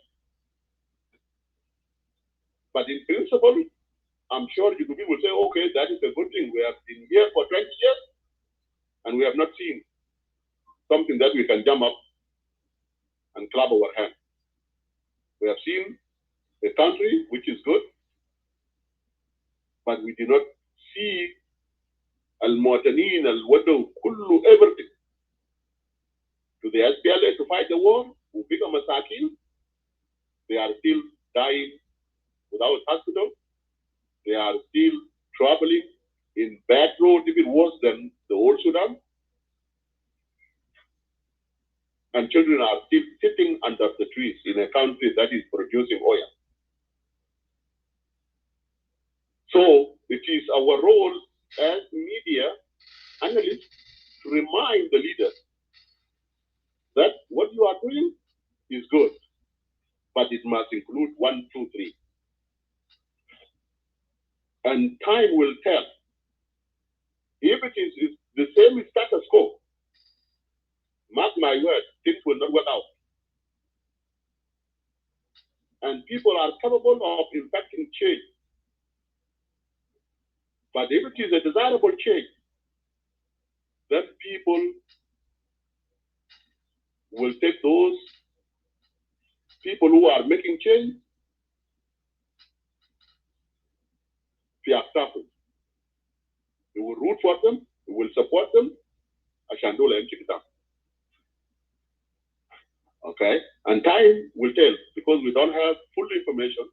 But in principle, I'm sure you people will say, okay, that is a good thing. We have been here for 20 years and we have not seen something that we can jump up and clap our hands. We have seen a country which is good, but we do not see al-Muatanin, al-Wadu, kullu, everything. To the SPLA to fight the war, who become a Masakin, they are still dying without hospital. They are still traveling in bad roads, even worse than the old Sudan. And children are still sitting under the trees in a country that is producing oil. So it is our role as media analysts to remind the leaders that what you are doing is good, but it must include 1, 2, 3. And time will tell. If it is the same status quo, mark my word, things will not work out. And people are capable of impacting change. But if it is a desirable change, then people will take those people who are making change to example. We will root for them, we will support them, okay? And time will tell, because we don't have full information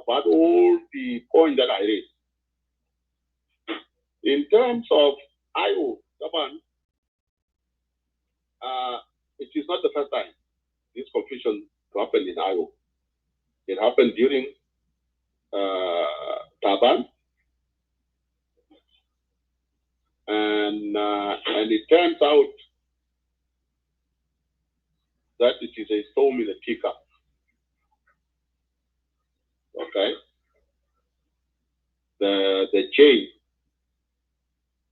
about all the points that I raised. In terms of IO, it is not the first time this confusion happened in IO. It happened during Taban, and it turns out that it is a storm in a teacup. Okay, the change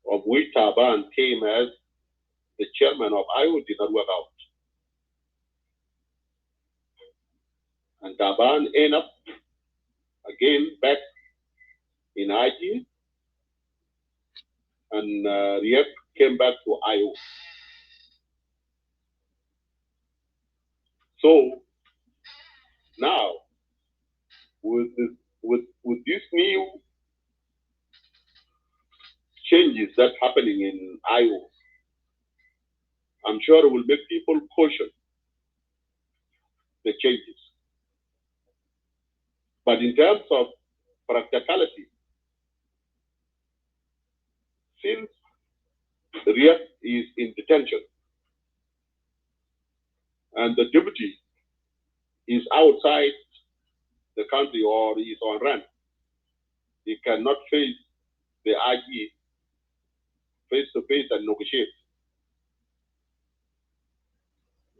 of which Taban came as the chairman of IO did not work out, and Taban ended up again back in IG, and Riek came back to IO. So now, with these new changes that's happening in IO, I'm sure it will make people caution the changes. But in terms of practicality, since Riek is in detention and the deputy is outside the country or is on run, he cannot face the IG face to face and negotiate.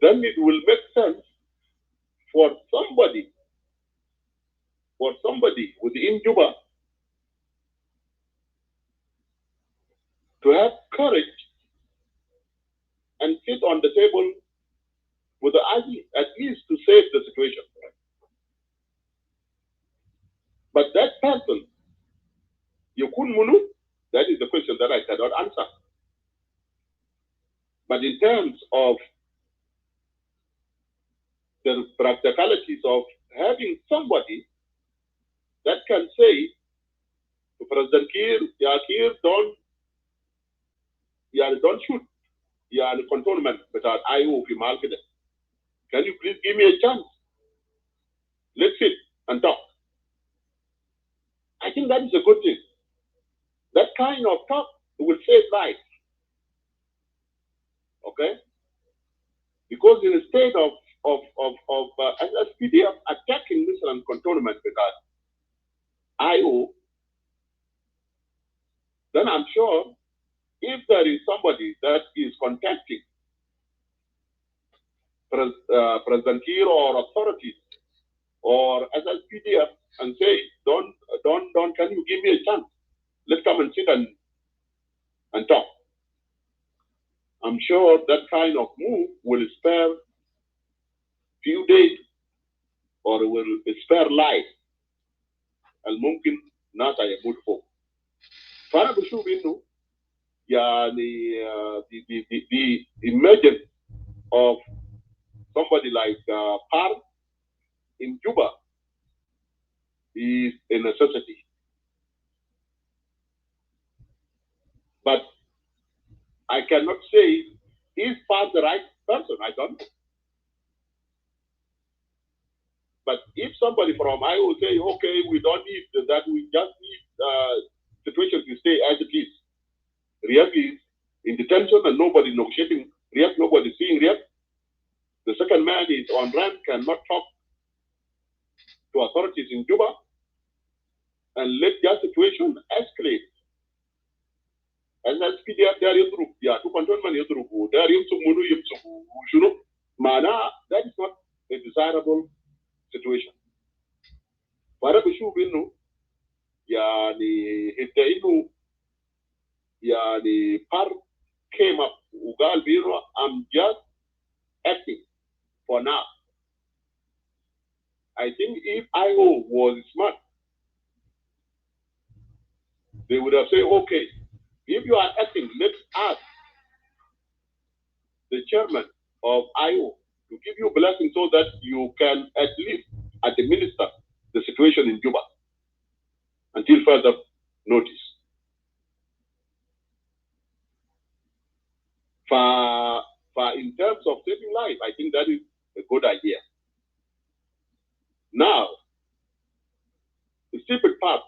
Then it will make sense for somebody within Juba to have courage and sit on the table with the idea at least to save the situation. But that person, Yekun Munu, that is the question that I cannot answer. But in terms of the practicalities of having somebody that can say to President Kiir, Kiir, don't shoot, cantonment without IO Market. Can you please give me a chance? Let's sit and talk. I think that is a good thing. That kind of talk will save lives. Okay? Because in a state of SPDF attacking missile and cantonment without IO, then I'm sure if there is somebody that is contacting President Kiir or authorities or SPDF and say, don't, can you give me a chance? Let's come and sit and talk. I'm sure that kind of move will spare few days or will spare life. And mumkin nasa yamut fo. Fara bishuf innu, the emergence of somebody like Par in Juba is a necessity. But I cannot say, is Par the right person? I don't know. But if somebody from IO say, okay, we don't need that, we just need situation to stay as it is. Riek is in detention and nobody negotiating Riek, nobody seeing Riek. The second man is on run, cannot talk to authorities in Juba, and let that situation escalate. And that's PDF there in group, yeah, to cantonment in group, there is some munu, you know, mana, that is not a desirable situation. Para bishu binu, the Par came up, Ugal Biro, I'm just acting for now. I think if IO was smart, they would have said, okay, if you are acting, let's ask the chairman of IO to give you a blessing so that you can at least administer the situation in Juba until further notice. For in terms of saving life, I think that is a good idea. Now, the stupid part,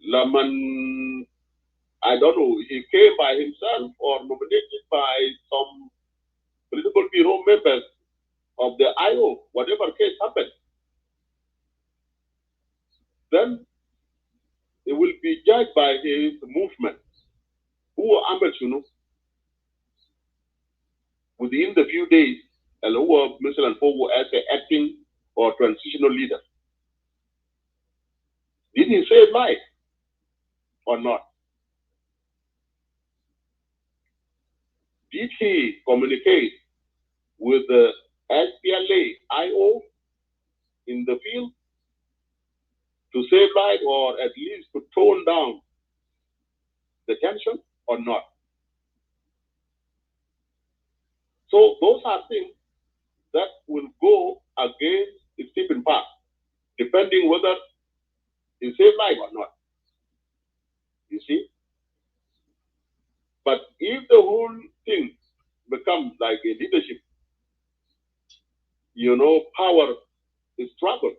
Laman, I don't know, he came by himself or nominated by some political bureau members of the IO, whatever case happened, then it will be judged by his movement. Who are ambassadors within the few days, and who are Mr. and Fogo as an acting or transitional leader. Did he save life or not? Did he communicate with the SPLA IO in the field to save life or at least to tone down the tension or not? So those are things that will go against Stephen Park, depending whether he saved life or not. You see? But if the whole thing becomes like a leadership, power is struggle,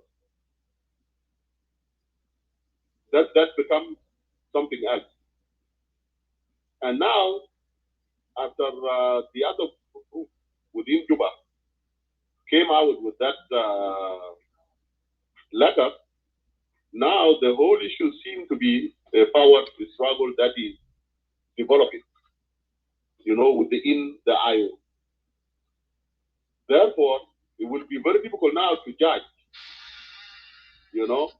that becomes something else. And now, after the other group within Juba came out with that letter, now the whole issue seems to be a power struggle that is developing, within the IO. Therefore, it will be very difficult now to judge, you know,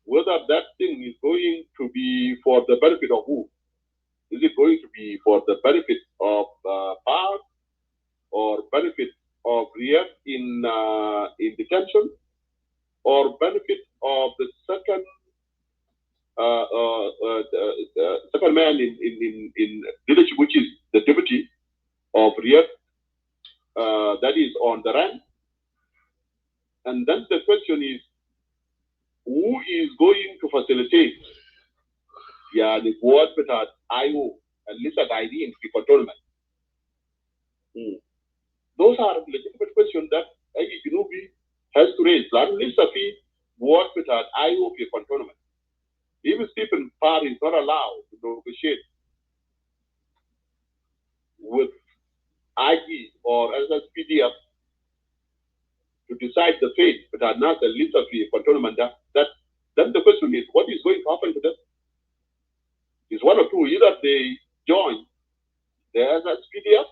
whether that thing is going to be for the benefit of who. Is it going to be for the benefit of Par or benefit of Riek in detention, or benefit of the second second man in leadership, which is the deputy of Riek, that is on the run? And then the question is, who is going to facilitate the board with IO and Lisa ID in controlment? Those are legitimate questions that Junubi has to raise. Lisa fee board with IO controlment. Even Stephen Parr is not allowed to negotiate with IG or SSPDF to decide the fate, but are not the list of the controlment. Then the question is, what is going to happen to them? It's one of two: either they join the SSPDF,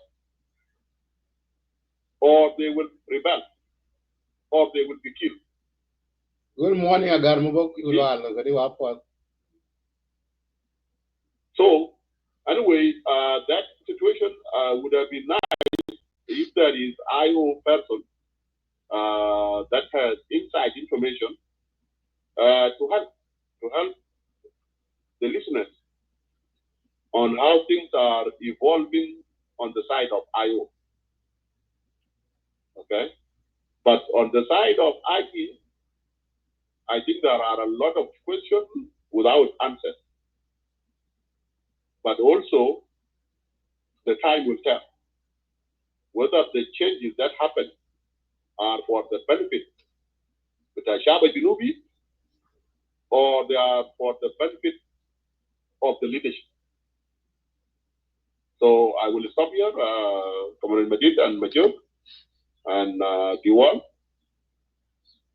or they will rebel, or they will be killed. Good morning, So, anyway, that situation would have been nice if there is IO person that has inside information to help the listeners on how things are evolving on the side of IO. Okay? But on the side of IG, I think there are a lot of questions without answers. But also, the time will tell whether the changes that happen are for the benefit of the Shaba Junubi, or they are for the benefit of the leadership. So I will stop here, Comrade Majid and Major and Giwan.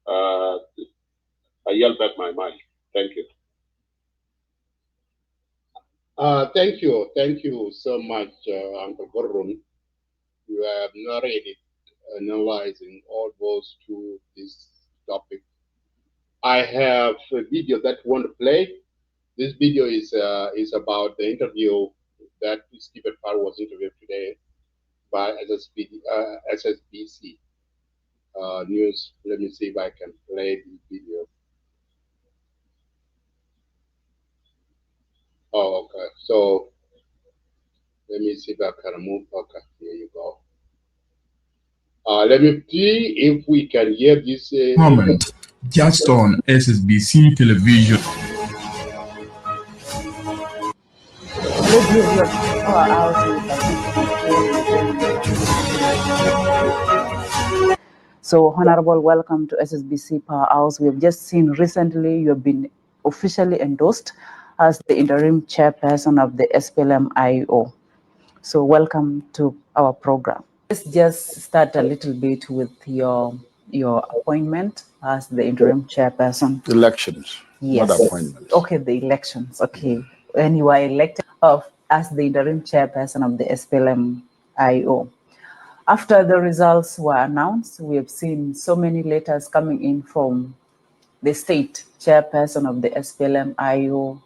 I yell back my mic. Thank you. Thank you so much, Uncle Gorun. You have narrated, analyzing all those to this topic. I have a video that I want to play. This video is about the interview that Stephen Parr was interviewed today by SSBC News. Let me see if I can play this video. Oh, okay. So let me see if I can remove. Okay, here you go. Let me see if we can hear this. Moment, just on SSBC television. So, Honorable, welcome to SSBC Power House. We have just seen recently you have been officially endorsed as the interim chairperson of the SPLM IO. So, welcome to our program. Let's just start a little bit with your appointment as the interim chairperson. Elections, yes. Not appointments. Okay, the elections. Okay, when you are elected as the interim chairperson of the SPLM IO. After the results were announced, we have seen so many letters coming in from the state chairperson of the SPLM IO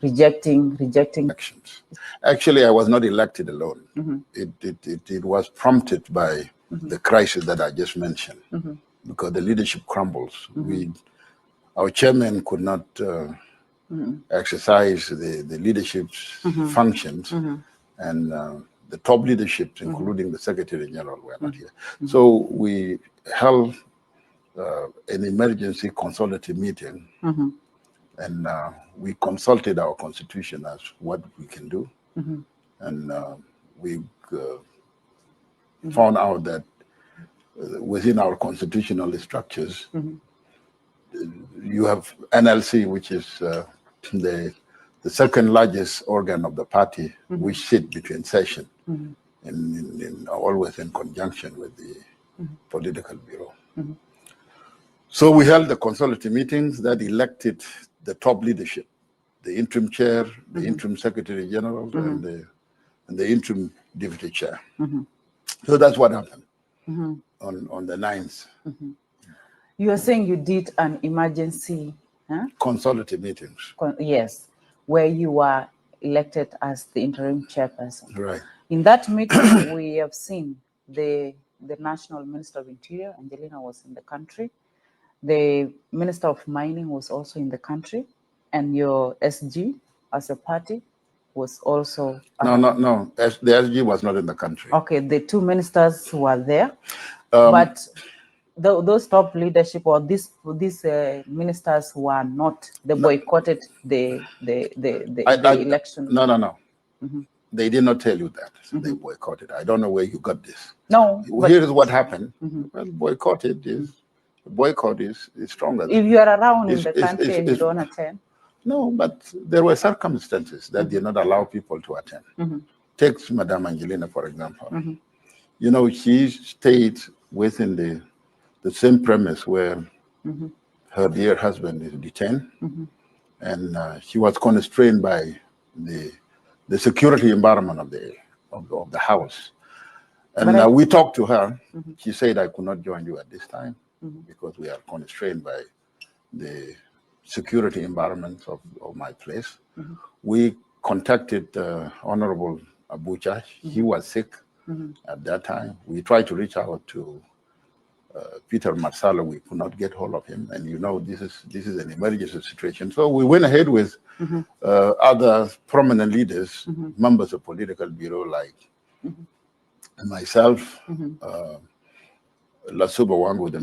rejecting elections. Actually, I was not elected alone. Mm-hmm. It was prompted by the crisis that I just mentioned, because the leadership crumbles. Our chairman could not exercise the leadership's functions, and the top leaderships, including the Secretary General, were not here. So we held an emergency consultative meeting, and we consulted our constitution as what we can do, and we found out that within our constitutional structures, you have NLC, which is the second largest organ of the party, which sit between session and always in conjunction with the political bureau. So we held the consultative meetings that elected the top leadership, the interim chair, the interim secretary general, and the interim deputy chair. So that's what happened. on the 9th. You are saying you did an emergency consultative meetings. Yes, where you were elected as the interim chairperson. Right. In that meeting, we have seen the National Minister of Interior, Angelina, was in the country. The Minister of Mining was also in the country, and your SG as a party was also. No. The SG was not in the country. Okay, the two ministers were there, but those top leadership or these ministers were not. They boycotted the election. No. They did not tell you that. They boycotted. I don't know where you got this. No. Here is what happened. Well, boycott is stronger. If you are around in the country and you don't attend. No, but there were circumstances that did not allow people to attend. Take Madame Angelina, for example. You know, she stayed within the same premise where her dear husband is detained, and she was constrained by the security environment of the house. And we talked to her. She said, I could not join you at this time because we are constrained by the security environment of my place. We contacted Honorable Abuja. He was sick at that time. We tried to reach out to Peter Marsala. We could not get hold of him, and you know this is an emergency situation. So we went ahead with other prominent leaders, members of political bureau like myself, Lasuba Wangu, the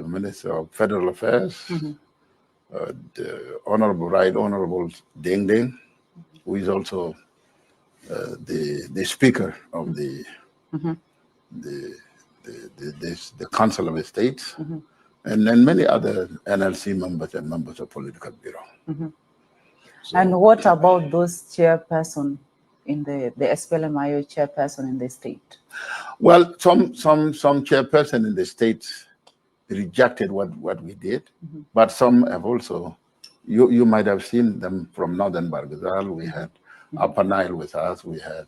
Minister of Federal Affairs, the Honorable Deng Deng, who is also the Speaker of the Council of Estates, and then many other NLC members and members of political bureau. So, and what about those chairperson in the SPLM-IO chairperson in the state? Well, some chairperson in the state rejected what we did, but some have also. You might have seen them from Northern Bargazal. We had Upper Nile with us. We had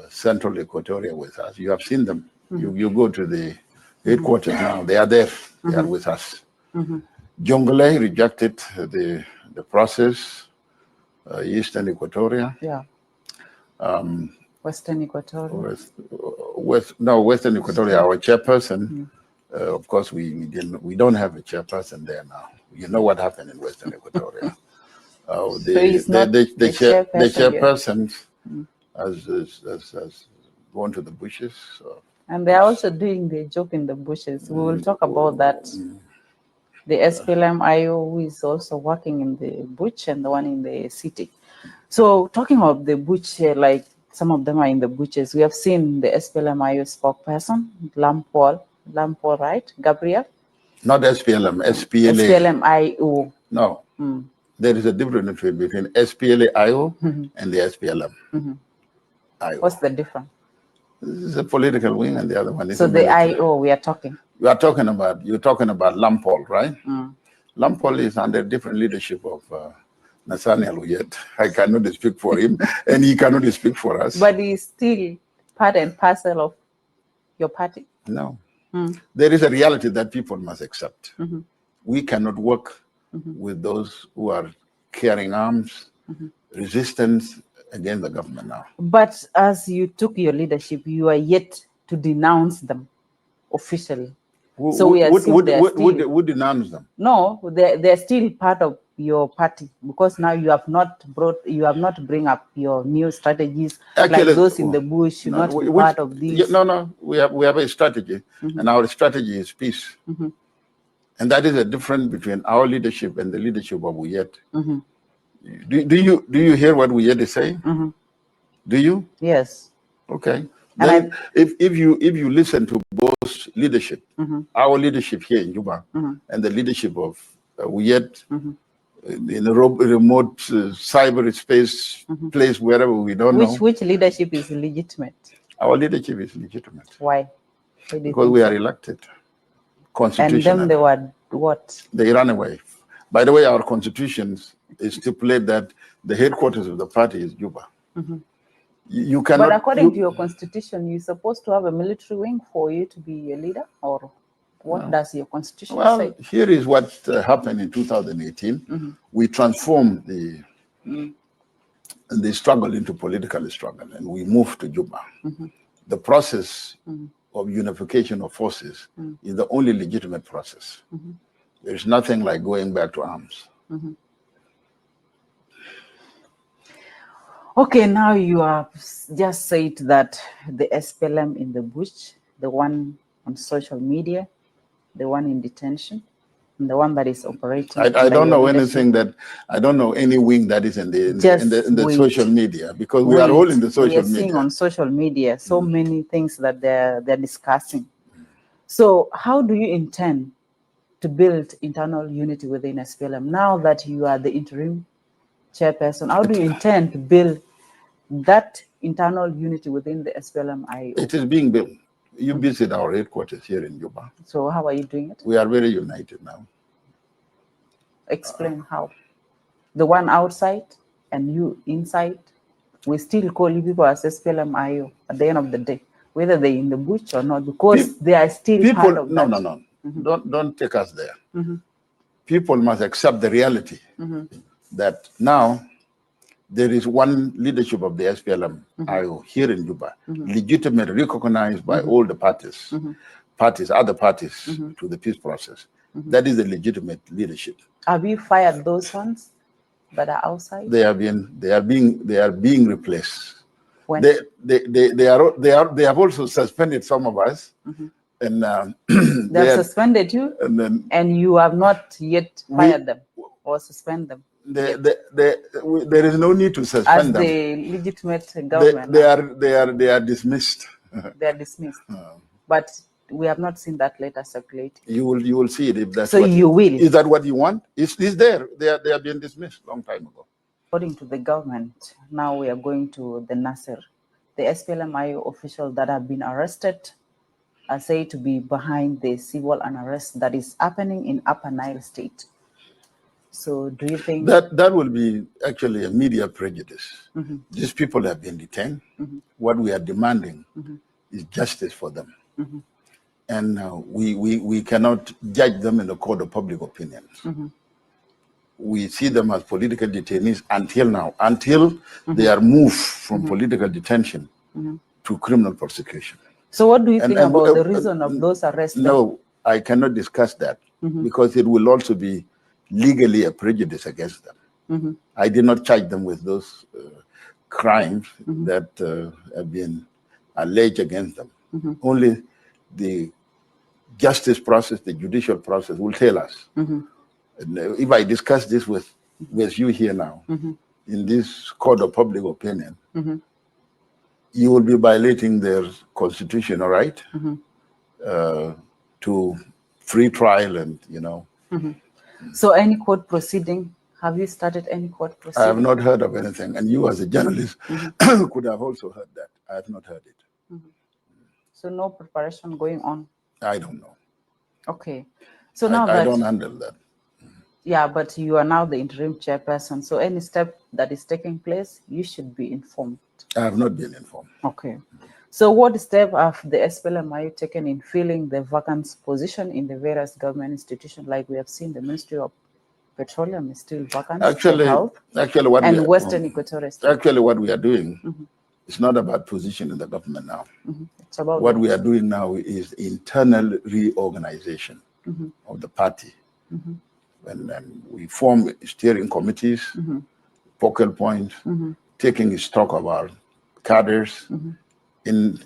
Central Equatoria with us. You have seen them. You go to the headquarters now. They are there. They are with us. Jonglei rejected the process. Eastern Equatoria. Yeah. Western Equatoria. Western Equatoria. Our chairperson. Of course, we don't have a chairperson there now. You know what happened in Western Equatoria. The chairperson has gone to the bushes. So. And they're also doing the job in the bushes. We will talk about that. The SPLM-IO who is also working in the bush and the one in the city. So talking of the bush, like some of them are in the bushes. We have seen the SPLM-IO spokesperson, Lampol, right? Gabriel? Not SPLM, SPLA. SPLM-IO. No. There is a difference between SPLA-IO and the SPLM. What's the difference? This is a political wing and the other one is so the IO we are talking. You're talking about Lampol, right? Lampol is under different leadership of Nathaniel Oyet. I cannot speak for him, and he cannot speak for us. But he's still part and parcel of your party? No. There is a reality that people must accept. We cannot work with those who are carrying arms, resistance against the government now. But as you took your leadership, you are yet to denounce them officially. Who denounce them? No, they're still part of your party because now you have not bring up your new strategies. Actually, like those in the bush should not be part of these. No, we have a strategy, and our strategy is peace. And that is a difference between our leadership and the leadership of Oyet. Do you hear what Oyet is saying? Do you? Yes. Okay. Then if you listen to both leadership, our leadership here in Juba and the leadership of Oyet in a remote cyberspace place wherever we don't know. Which leadership is legitimate? Our leadership is legitimate. Why? Because we are elected. And then they were what? They ran away. By the way, our constitution stipulate that the headquarters of the party is Juba. You cannot. But according to your constitution, you're supposed to have a military wing for you to be a leader, or what does your constitution say? Here is what happened in 2018. We transformed the struggle into political struggle, and we moved to Juba. The process of unification of forces is the only legitimate process. There's nothing like going back to arms. Okay, now you have just said that the SPLM in the bush, the one on social media, the one in detention, and the one that is operating. I don't know anything that, I don't know any wing that is in the social media, because we are all in the social media. We are seeing on social media so many things that they're discussing. So how do you intend to build internal unity within SPLM now that you are the interim chairperson? How do you intend to build that internal unity within the SPLM-IO? It is being built. You visit our headquarters here in Juba. So how are you doing it? We are very united now. Explain how. The one outside and you inside, we still call you people as SPLM-IO at the end of the day, whether they're in the bush or not, because they are still part of that. No. Don't take us there. People must accept the reality that now there is one leadership of the SPLM-IO here in Juba, legitimate, recognized by all the parties, other parties to the peace process. That is the legitimate leadership. Have you fired those ones that are outside? They are being replaced. When? They have also suspended some of us, and they have suspended you, and you have not yet fired them or suspend them. There is no need to suspend them. As the legitimate government. They are dismissed. They are dismissed. But we have not seen that letter circulate. You will see it if that's so. You will. Is that what you want? It's there. They have been dismissed long time ago. According to the government, now we are going to the Nasser. The SPLM-IO officials that have been arrested are said to be behind the civil unrest that is happening in Upper Nile State. So do you think that will be actually a media prejudice? These people have been detained. What we are demanding is justice for them. And we cannot judge them in the court of public opinion. We see them as political detainees until now, until they are moved from political detention to criminal prosecution. So what do you think about the reason of those arrests? No, I cannot discuss that because it will also be legally a prejudice against them. I did not charge them with those crimes that have been alleged against them. Only the justice process, the judicial process will tell us. And if I discuss this with you here now, in this court of public opinion, you will be violating their constitutional right to free trial and, So any court proceeding, have you started any court proceeding? I have not heard of anything. And you as a journalist could have also heard that. I have not heard it. So no preparation going on? I don't know. Okay. So now I don't handle that. Yeah, but you are now the interim chairperson. So any step that is taking place, you should be informed. I have not been informed. Okay. So what step have the SPLM taken in filling the vacant position in the various government institutions? Like we have seen the Ministry of Petroleum is still vacant. Actually, what and Western Equatorial State. Actually, what we are doing is not about position in the government now. It's about what we are doing now is internal reorganization of the party. And then we form steering committees, focal points, taking stock of our cadres in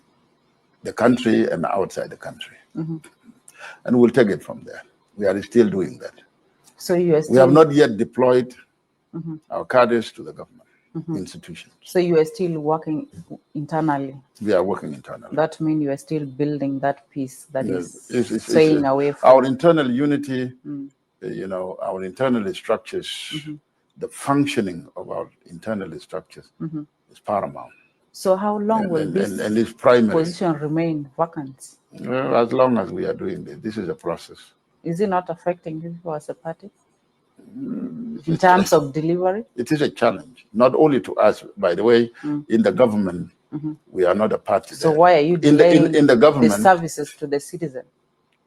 the country and outside the country. And we'll take it from there. We are still doing that. So you are still... We have not yet deployed our cadres to the government institutions. So you are still working internally? We are working internally. That means you are still building that piece that is staying away from... Our internal unity, our internal structures, the functioning of our internal structures is paramount. So how long will this position remain vacant? As long as we are doing this. This is a process. Is it not affecting you as a party? in terms of delivery? It is a challenge, not only to us, by the way. In the government, we are not a party. So why are you delaying in the government, the services to the citizen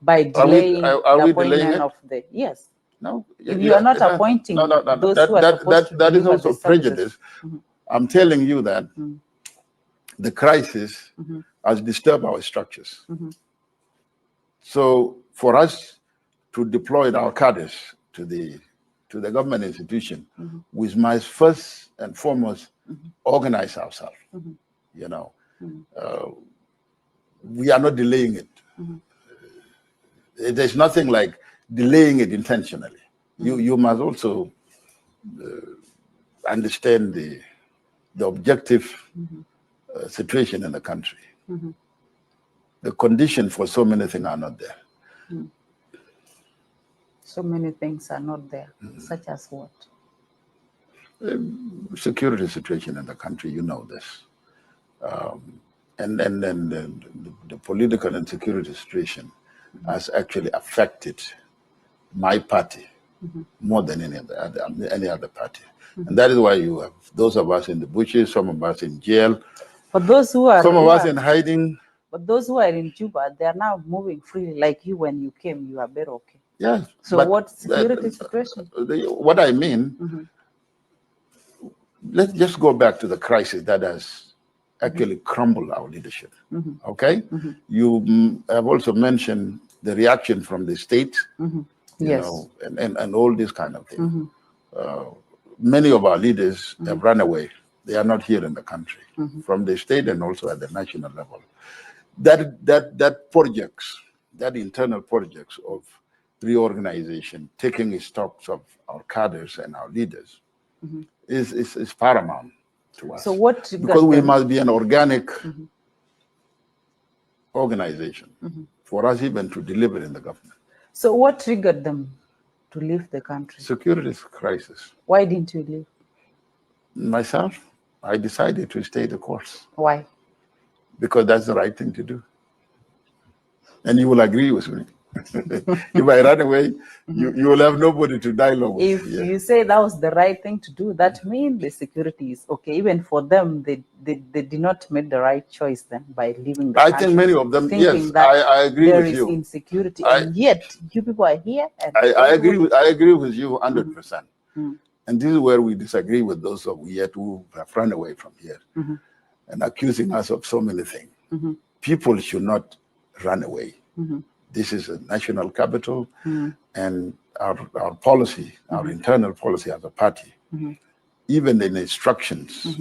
by delaying the appointment of the yes? No, if you are not appointing those who are supposed to that is deliver also the prejudice. I'm telling you that the crisis has disturbed our structures. So for us to deploy our cadres to the government institution, we must first and foremost organize ourselves. You know, we are not delaying it. There's nothing like delaying it intentionally. You must also understand the objective situation in the country. The conditions for so many things are not there. So many things are not there, such as what? Security situation in the country, you know this. And then the political and security situation has actually affected my party more than any other party. And that is why you have those of us in the bushes, some of us in jail, but those who are some of us in hiding. But those who are in Juba, they are now moving freely. Like you, when you came, you are very okay. Yes. So what security situation? What I mean, let's just go back to the crisis that has actually crumbled our leadership. Okay? You have also mentioned the reaction from the state, you know, and all these kind of things. Many of our leaders have run away. They are not here in the country, from the state and also at the national level. That projects, that internal projects of reorganization, taking stocks of our cadres and our leaders, is paramount to us. So what? Because we must be an organic organization for us even to deliver in the government. So what triggered them to leave the country? Security crisis. Why didn't you leave? Myself, I decided to stay the course. Why? Because that's the right thing to do. And you will agree with me. If I run away, you will have nobody to dialogue with. If you say that was the right thing to do, that means the security is okay. Even for them, they did not make the right choice then by leaving the country. I think many of them, yes, I agree with you. There is insecurity, and yet you people are here. And I agree with you 100%. And this is where we disagree with those of yet who have run away from here and accusing us of so many things. People should not run away. This is a national capital, and our policy, our internal policy as a party, even the instructions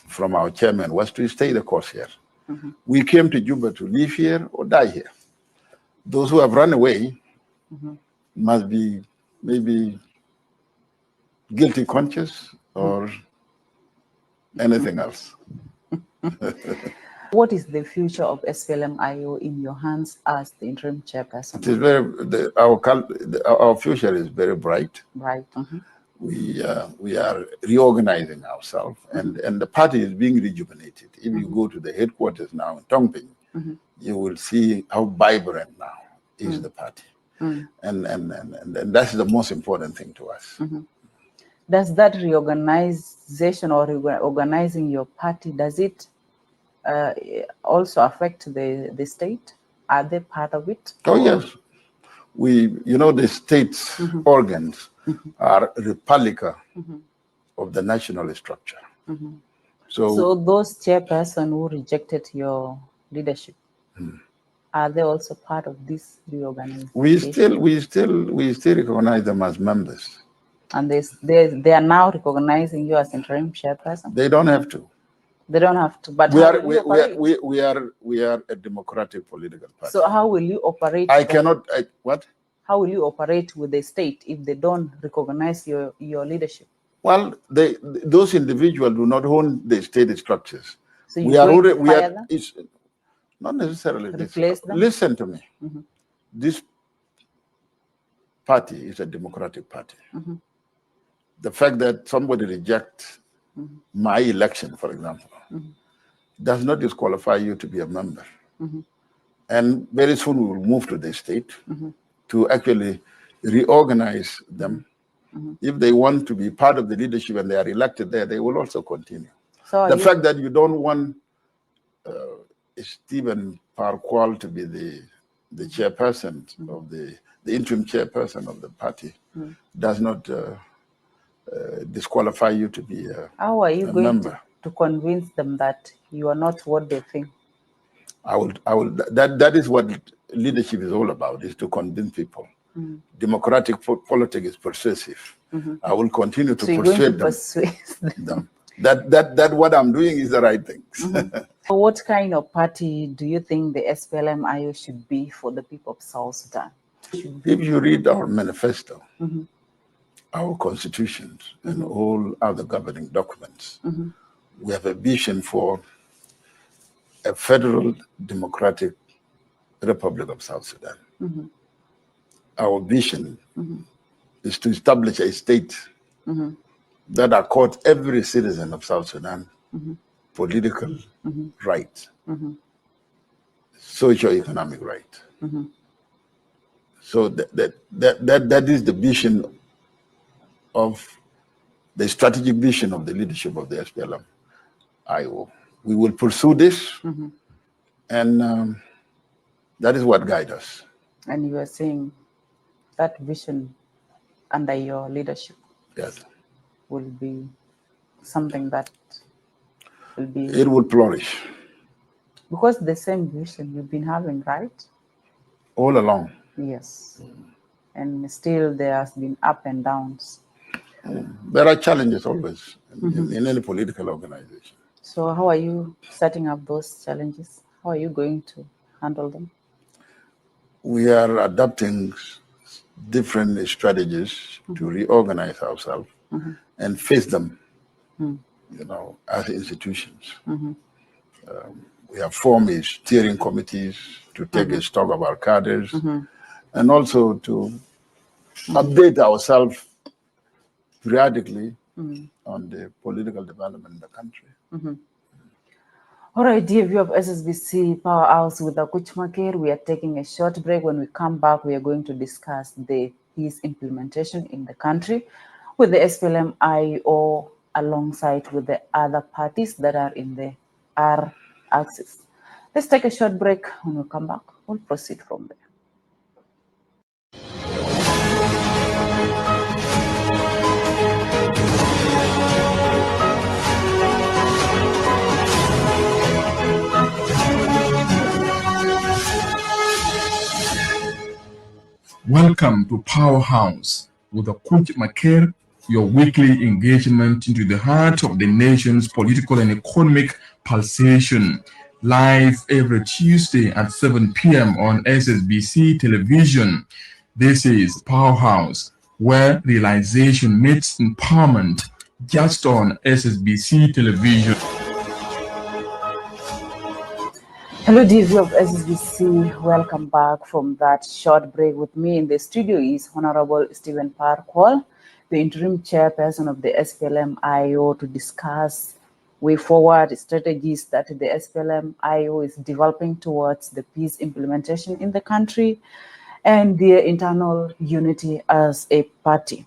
from our chairman was to stay the course here. We came to Juba to live here or die here. Those who have run away must be maybe guilty conscious or anything else. What is the future of SPLM-IO in your hands as the interim chairperson? It is our future is very bright. Right. We are reorganizing ourselves, and the party is being rejuvenated. If you go to the headquarters now in Tongping, you will see how vibrant now is the party, and that's the most important thing to us. Does that reorganization or organizing your party, does it also affect the state? Are they part of it? Oh, yes. The state's organs are a replica of the national structure. So those chairperson who rejected your leadership, are they also part of this reorganization? We still recognize them as members. And they are now recognizing you as interim chairperson? They don't have to. They don't have to, but we are a democratic political party. So how will you operate? What? How will you operate with the state if they don't recognize your leadership? Well, those individuals do not own the state structures. So them? It's not necessarily replace them? Listen to me. This party is a democratic party. The fact that somebody rejects my election, for example, does not disqualify you to be a member. And very soon we will move to the state to actually reorganize them If they want to be part of the leadership and they are elected there, they will also continue. So the fact that you don't want Stephen Par Kuol to be the chairperson of the interim chairperson of the party does not disqualify you to be how are you a going member. to convince them that you are not what they think? That is what leadership is all about, is to convince people. Democratic politics is persuasive. I will continue to persuade them. That what I'm doing is the right thing. So what kind of party do you think the SPLM-IO should be for the people of South Sudan? If you read our manifesto, our constitutions, and all other governing documents, we have a vision for a federal democratic Republic of South Sudan. Our vision is to establish a state that accords every citizen of South Sudan political right, socio-economic right. So that is the vision of the strategic vision of the leadership of the SPLM-IO. We will pursue this, and that is what guides us. And you are saying that vision under your leadership, yes, will be something that will be... It will flourish. Because the same vision you've been having, right? All along. Yes. And still there has been up and downs. There are challenges always in any political organization. So how are you setting up those challenges? How are you going to handle them? We are adopting different strategies to reorganize ourselves and face them, as institutions. We have formed steering committees to take a stock of our cadres and also to update ourselves periodically on the political development in the country. All right, dear viewer of SSBC Power House with Akot Makir, we are taking a short break. When we come back, we are going to discuss the peace implementation in the country with the SPLM-IO alongside with the other parties that are in the R axis. Let's take a short break. When we come back, we'll proceed from there. Welcome to Powerhouse with Akot Makir, your weekly engagement into the heart of the nation's political and economic pulsation. Live every Tuesday at 7 p.m. on SSBC television. This is Powerhouse, where realization meets empowerment, just on SSBC television. Hello, dear viewer of SSBC. Welcome back from that short break. With me in the studio is Honorable Stephen Par Kuol, the interim chairperson of the SPLM-IO, to discuss way forward strategies that the SPLM-IO is developing towards the peace implementation in the country and their internal unity as a party.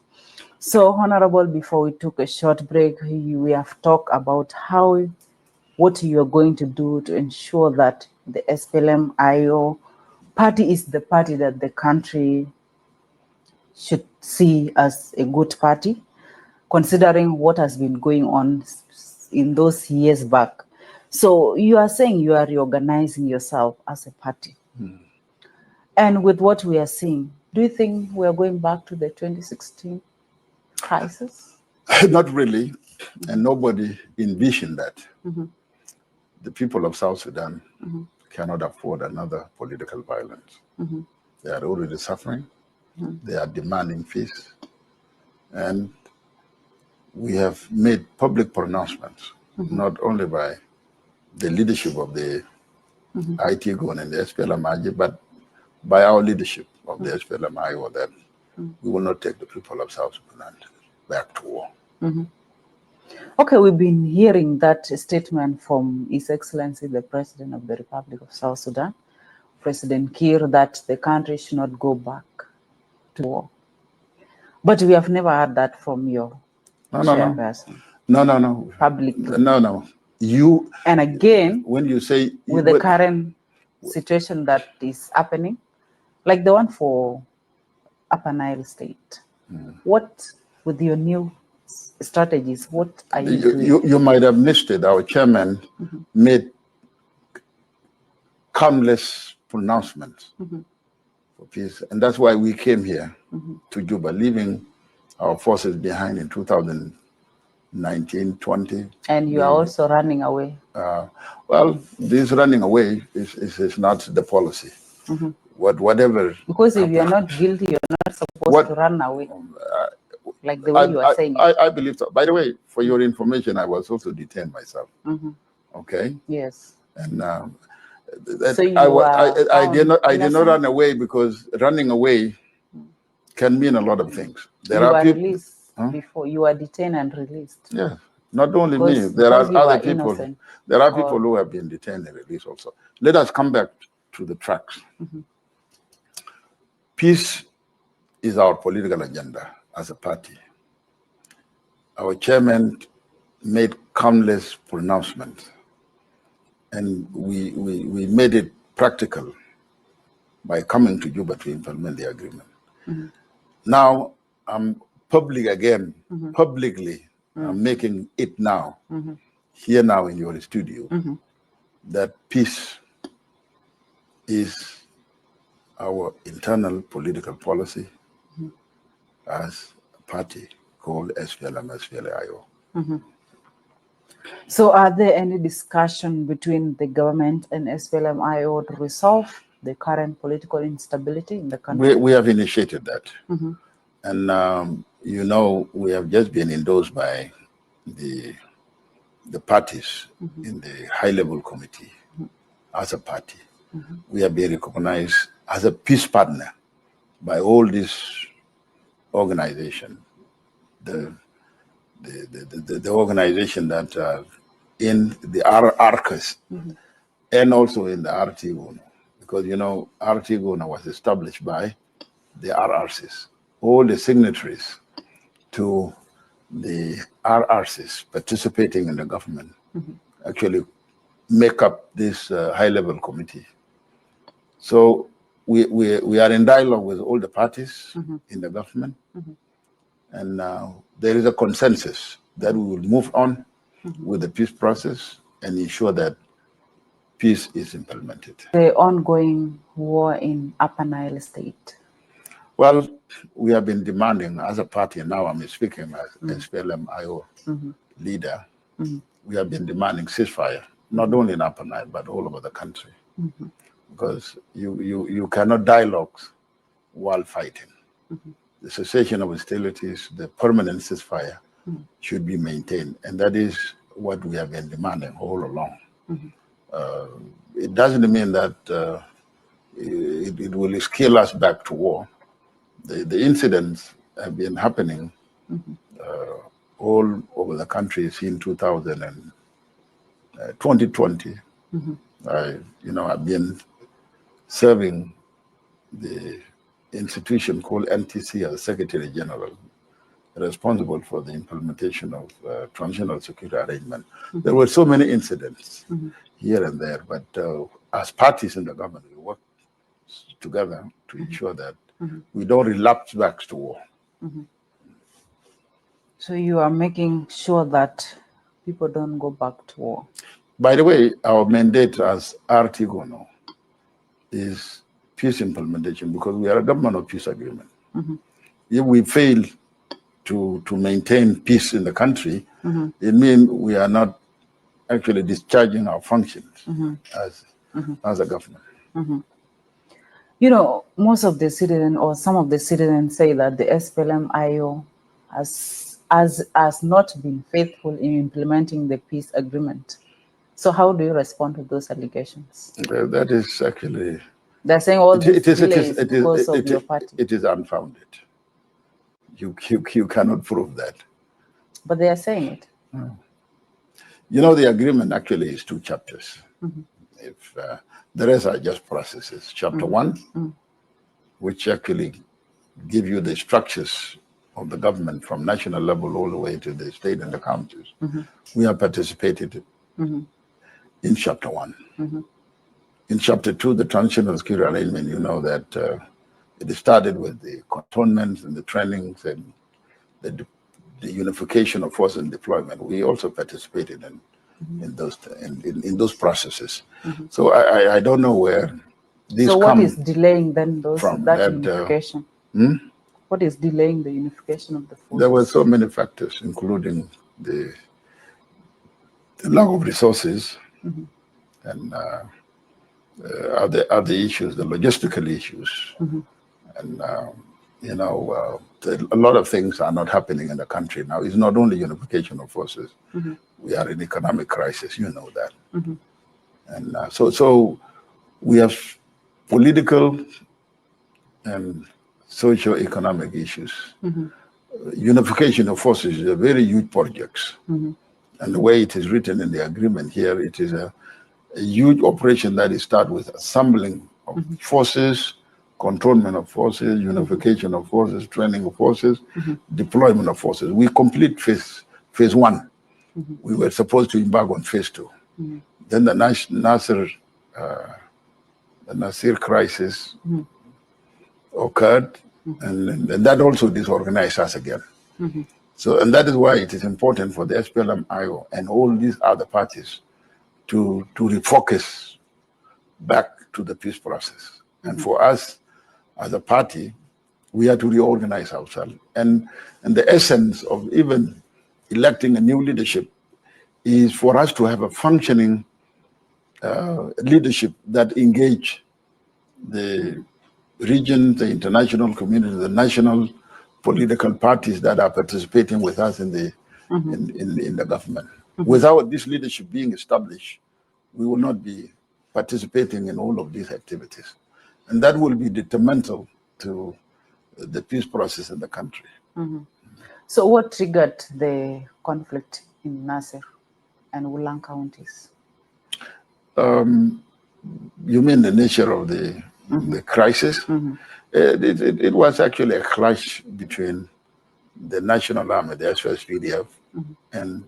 So, Honorable, before we took a short break, we have talked about what you are going to do to ensure that the SPLM-IO party is the party that the country should see as a good party, considering what has been going on in those years back. So you are saying you are reorganizing yourself as a party. And with what we are seeing, do you think we are going back to the 2016 crisis? Not really, and nobody envisioned that. The people of South Sudan cannot afford another political violence. They are already suffering. They are demanding peace. And we have made public pronouncements, not only by the leadership of the ITGON and the SPLM-IO, but by our leadership of the SPLM-IO, that we will not take the people of South Sudan back to war. Okay, we've been hearing that statement from His Excellency, the President of the Republic of South Sudan, President Kiir, that the country should not go back to war. But we have never heard that from your chairperson. No. Publicly. No. You. And again, when you say with the current situation that is happening, like the one for Upper Nile State, what with your new strategies, what are you doing? You might have missed it. Our chairman made countless pronouncements for peace, and that's why we came here to Juba, leaving our forces behind in 2019, 20. And you are also running away. Well, this running away is not the policy. Whatever. Because if you are not guilty, you're not supposed to run away. Like the way you are saying it. I believe so. By the way, for your information, I was also detained myself. Okay. Yes. And so I did not run away, because running away can mean a lot of things. There are people released before you were detained and released. Yeah. Not only me. There are other people. Innocent. There are people who have been detained and released also. Let us come back to the tracks. Peace is our political agenda as a party. Our chairman made countless pronouncements, and we made it practical by coming to Juba to implement the agreement. Now I'm publicly I'm making it now, here now in your studio, that peace is our internal political policy as a party called SPLM SPLIO. So are there any discussion between the government and SPLM-IO to resolve the current political instability in the country? We have initiated that. And we have just been endorsed by the parties in the high-level committee as a party. We have been recognized as a peace partner by all these organizations. The organization that are in the ARCAS and also in the RTGONO, because RTGONO was established by the RRCs. All the signatories to the RRCs participating in the government actually make up this high-level committee. So we are in dialogue with all the parties in the government, and there is a consensus that we will move on with the peace process and ensure that peace is implemented. The ongoing war in Upper Nile State. Well, we have been demanding as a party, and now I'm speaking as SPLM-IO leader, we have been demanding ceasefire, not only in Upper Nile, but all over the country. Because you cannot dialogue while fighting. The cessation of hostilities, the permanent ceasefire should be maintained. And that is what we have been demanding all along. It doesn't mean that it will scale us back to war. The incidents have been happening all over the country since 2020. I've been serving the institution called NTC as Secretary General, responsible for the implementation of transitional security arrangement. There were so many incidents here and there, but as parties in the government, we work together to ensure that we don't relapse back to war. So you are making sure that people don't go back to war. By the way, our mandate as RTGONO is peace implementation, because we are a government of peace agreement. If we fail to maintain peace in the country, it means we are not actually discharging our functions as a government. Most of the citizens, or some of the citizens, say that the SPLM-IO has not been faithful in implementing the peace agreement. So how do you respond to those allegations? That is actually... They're saying all this delays because of your party. It is unfounded. You cannot prove that. But they are saying it. The agreement actually is 2 chapters. If the rest are just processes. Chapter 1, which actually give you the structures of the government from national level all the way to the state and the counties. We have participated in chapter 1. In chapter 2, the transitional security arrangement, you know that it started with the cantonments and the trainings and the unification of force and deployment. We also participated in those processes. So I don't know where these So come what is delaying then that unification? What is delaying the unification of the forces? There were so many factors, including the lack of resources and other issues, the logistical issues, and a lot of things are not happening in the country now. It's not only unification of forces. We are in economic crisis, you know that. And so we have political and socio-economic issues. Unification of forces is a very huge project. And the way it is written in the agreement here, it is a huge operation that is start with assembling of forces, controlment of forces, unification of forces, training of forces, deployment of forces. We complete phase 1. We were supposed to embark on phase 2. Then the Nasir crisis occurred, and that also disorganized us again. So, and that is why it is important for the SPLM-IO and all these other parties to refocus back to the peace process. And for us, as a party, we have to reorganize ourselves. And the essence of even electing a new leadership is for us to have a functioning leadership that engage the region, the international community, the national political parties that are participating with us in the government. Without this leadership being established, we will not be participating in all of these activities. And that will be detrimental to the peace process in the country. So what triggered the conflict in Nasir and Wulang counties? You mean the nature of the crisis? It was actually a clash between the National Army, the SPLM, and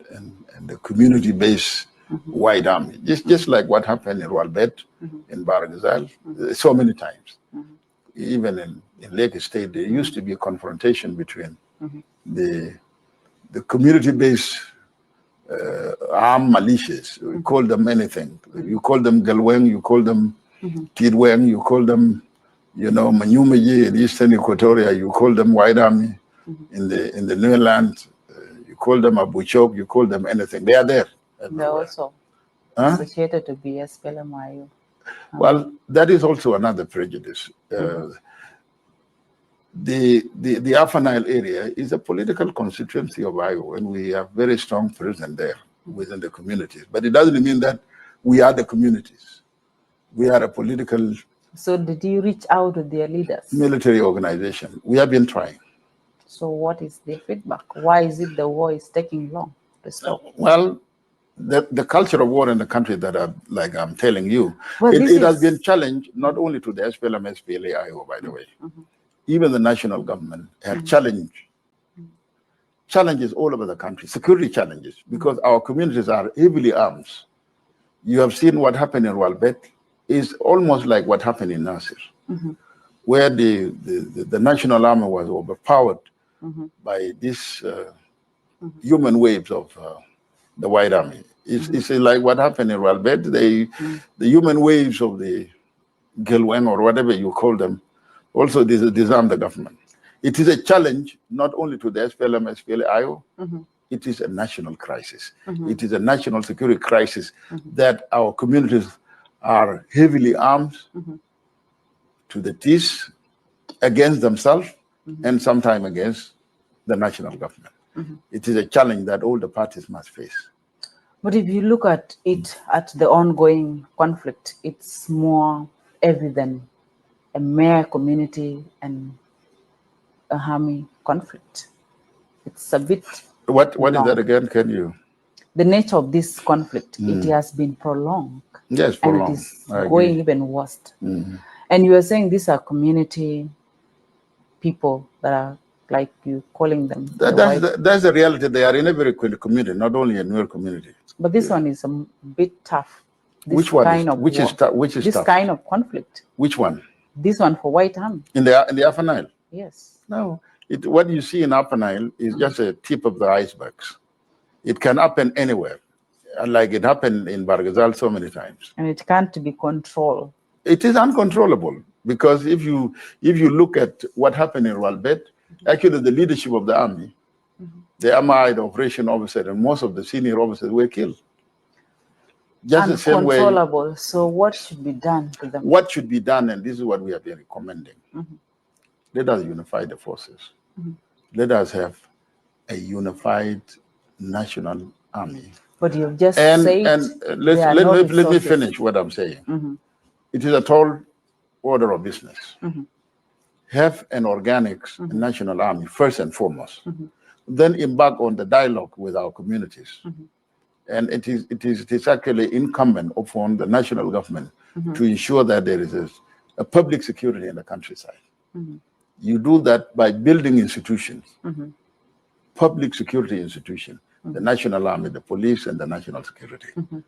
the community-based white army. Just like what happened in Walbet, in Baragazal, so many times. Even in Lake State, there used to be a confrontation between the community-based armed militias. We call them anything. You call them Galweng, you call them Tidweng, you call them, Manyumaji in Eastern Equatoria, you call them White Army in the New Land, you call them Abuchok, you call them anything. They are there. They're also associated to be SPLM-IO. Well, that is also another prejudice. The Upper Nile area is a political constituency of IO, and we have very strong presence there within the communities. But it doesn't mean that we are the communities. We are a political... So did you reach out to their leaders? Military organization. We have been trying. So what is their feedback? Why is it the war is taking long to stop? Well, the culture of war in the country that I'm telling you, it has been challenged not only to the SPLM, SPLA, IO, by the way. Even the national government have challenges all over the country, security challenges, because our communities are heavily armed. You have seen what happened in Walbet. Is almost like what happened in Nasir, where the National Army was overpowered by these human waves of the White Army. It's like what happened in Walbet. The human waves of the Gelweng, or whatever you call them, also disarmed the government. It is a challenge not only to the SPLM, SPLA-IO, it is a national crisis. It is a national security crisis that our communities are heavily armed to the teeth against themselves and sometimes against the national government. It is a challenge that all the parties must face. But if you look at it, at the ongoing conflict, it's more evident a mere community and a army conflict. It's a bit... What is that again? Can you... The nature of this conflict, it has been prolonged. Yes, prolonged. And it is going even worse. And you are saying these are community people that are like you calling them. That's the reality. They are in every community, not only in your community. But this one is a bit tough. Which one is this tough? kind of conflict. Which one? This one for White Army. In the Upper Nile? Yes. No. What you see in Upper Nile is just a tip of the icebergs. It can happen anywhere, like it happened in Barghazal so many times. And it can't be controlled. It is uncontrollable, because if you look at what happened in Rualbet, actually the leadership of the army, the Armoured Operation Officer and most of the senior officers were killed. Just the same way. Uncontrollable. So what should be done to them? What should be done, and this is what we have been recommending. Let us unify the forces. Let us have a unified national army. But you've just said let me finish what I'm saying. It is a tall order of business. Have an organic national army first and foremost. Then embark on the dialogue with our communities. And it is actually incumbent upon the national government to ensure that there is a public security in the countryside. You do that by building institutions, public security institutions, the national army, the police, and the national security. The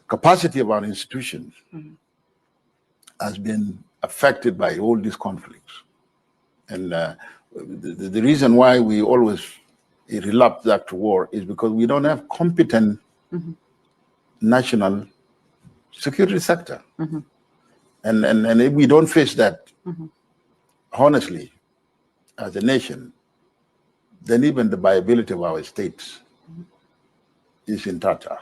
capacity of our institutions has been affected by all these conflicts. And the reason why we always relapse back to war is because we don't have competent national security sector. And if we don't face that honestly as a nation, then even the viability of our states is in tatter.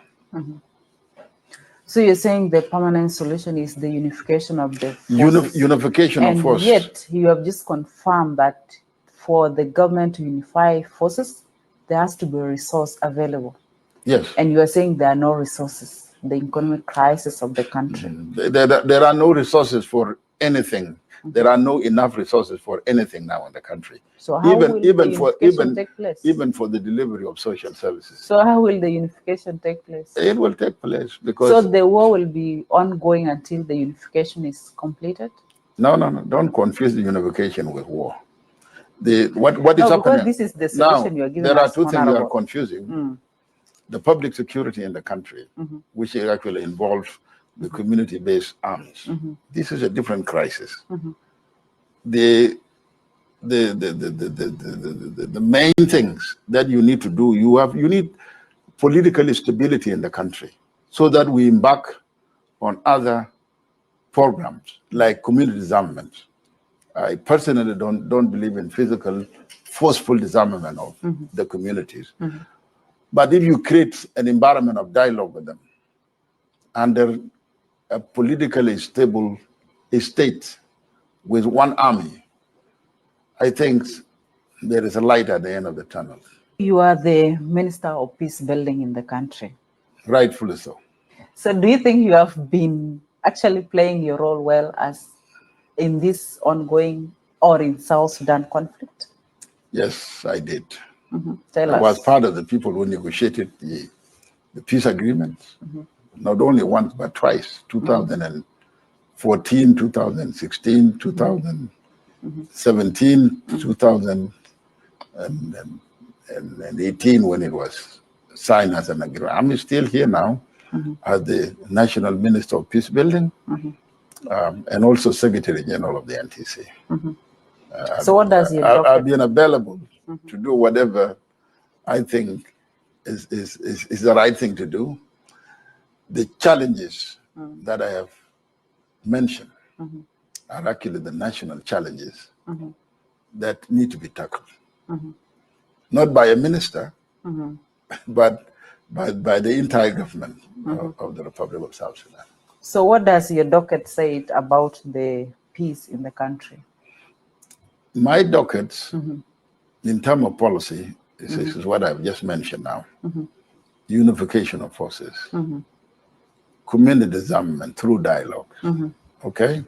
So you're saying the permanent solution is the unification of the forces. Unification of forces. And yet you have just confirmed that for the government to unify forces, there has to be a resource available. Yes. And you are saying there are no resources, the economic crisis of the country. There are no resources for anything. There are no enough resources for anything now in the country. So how will the unification take place? Even for the delivery of social services. So how will the unification take place? It will take place because... So the war will be ongoing until the unification is completed? No. Don't confuse the unification with war. What is happening? Because this is the solution you are giving us. There are two things you are confusing. The public security in the country, which actually involves the community-based armies. This is a different crisis. The main things that you need to do, you need political stability in the country so that we embark on other programs like community disarmament. I personally don't believe in physical, forceful disarmament of the communities. But if you create an environment of dialogue with them under a politically stable state with one army, I think there is a light at the end of the tunnel. You are the Minister of Peace Building in the country. Rightfully so. So do you think you have been actually playing your role well as in this ongoing or in South Sudan conflict? Yes, I did. Tell us. I was part of the people who negotiated the peace agreements, not only once, but twice, 2014, 2016, 2017, 2018, when it was signed as an agreement. I'm still here now as the National Minister of Peace Building and also Secretary General of the NTC. So what does your I've been available to do whatever I think is the right thing to do. The challenges that I have mentioned are actually the national challenges that need to be tackled. Not by a minister, but by the entire government of the Republic of South Sudan. So what does your docket say about the peace in the country? My dockets, in terms of policy, is what I've just mentioned now. Unification of forces, community disarmament through dialogue, okay?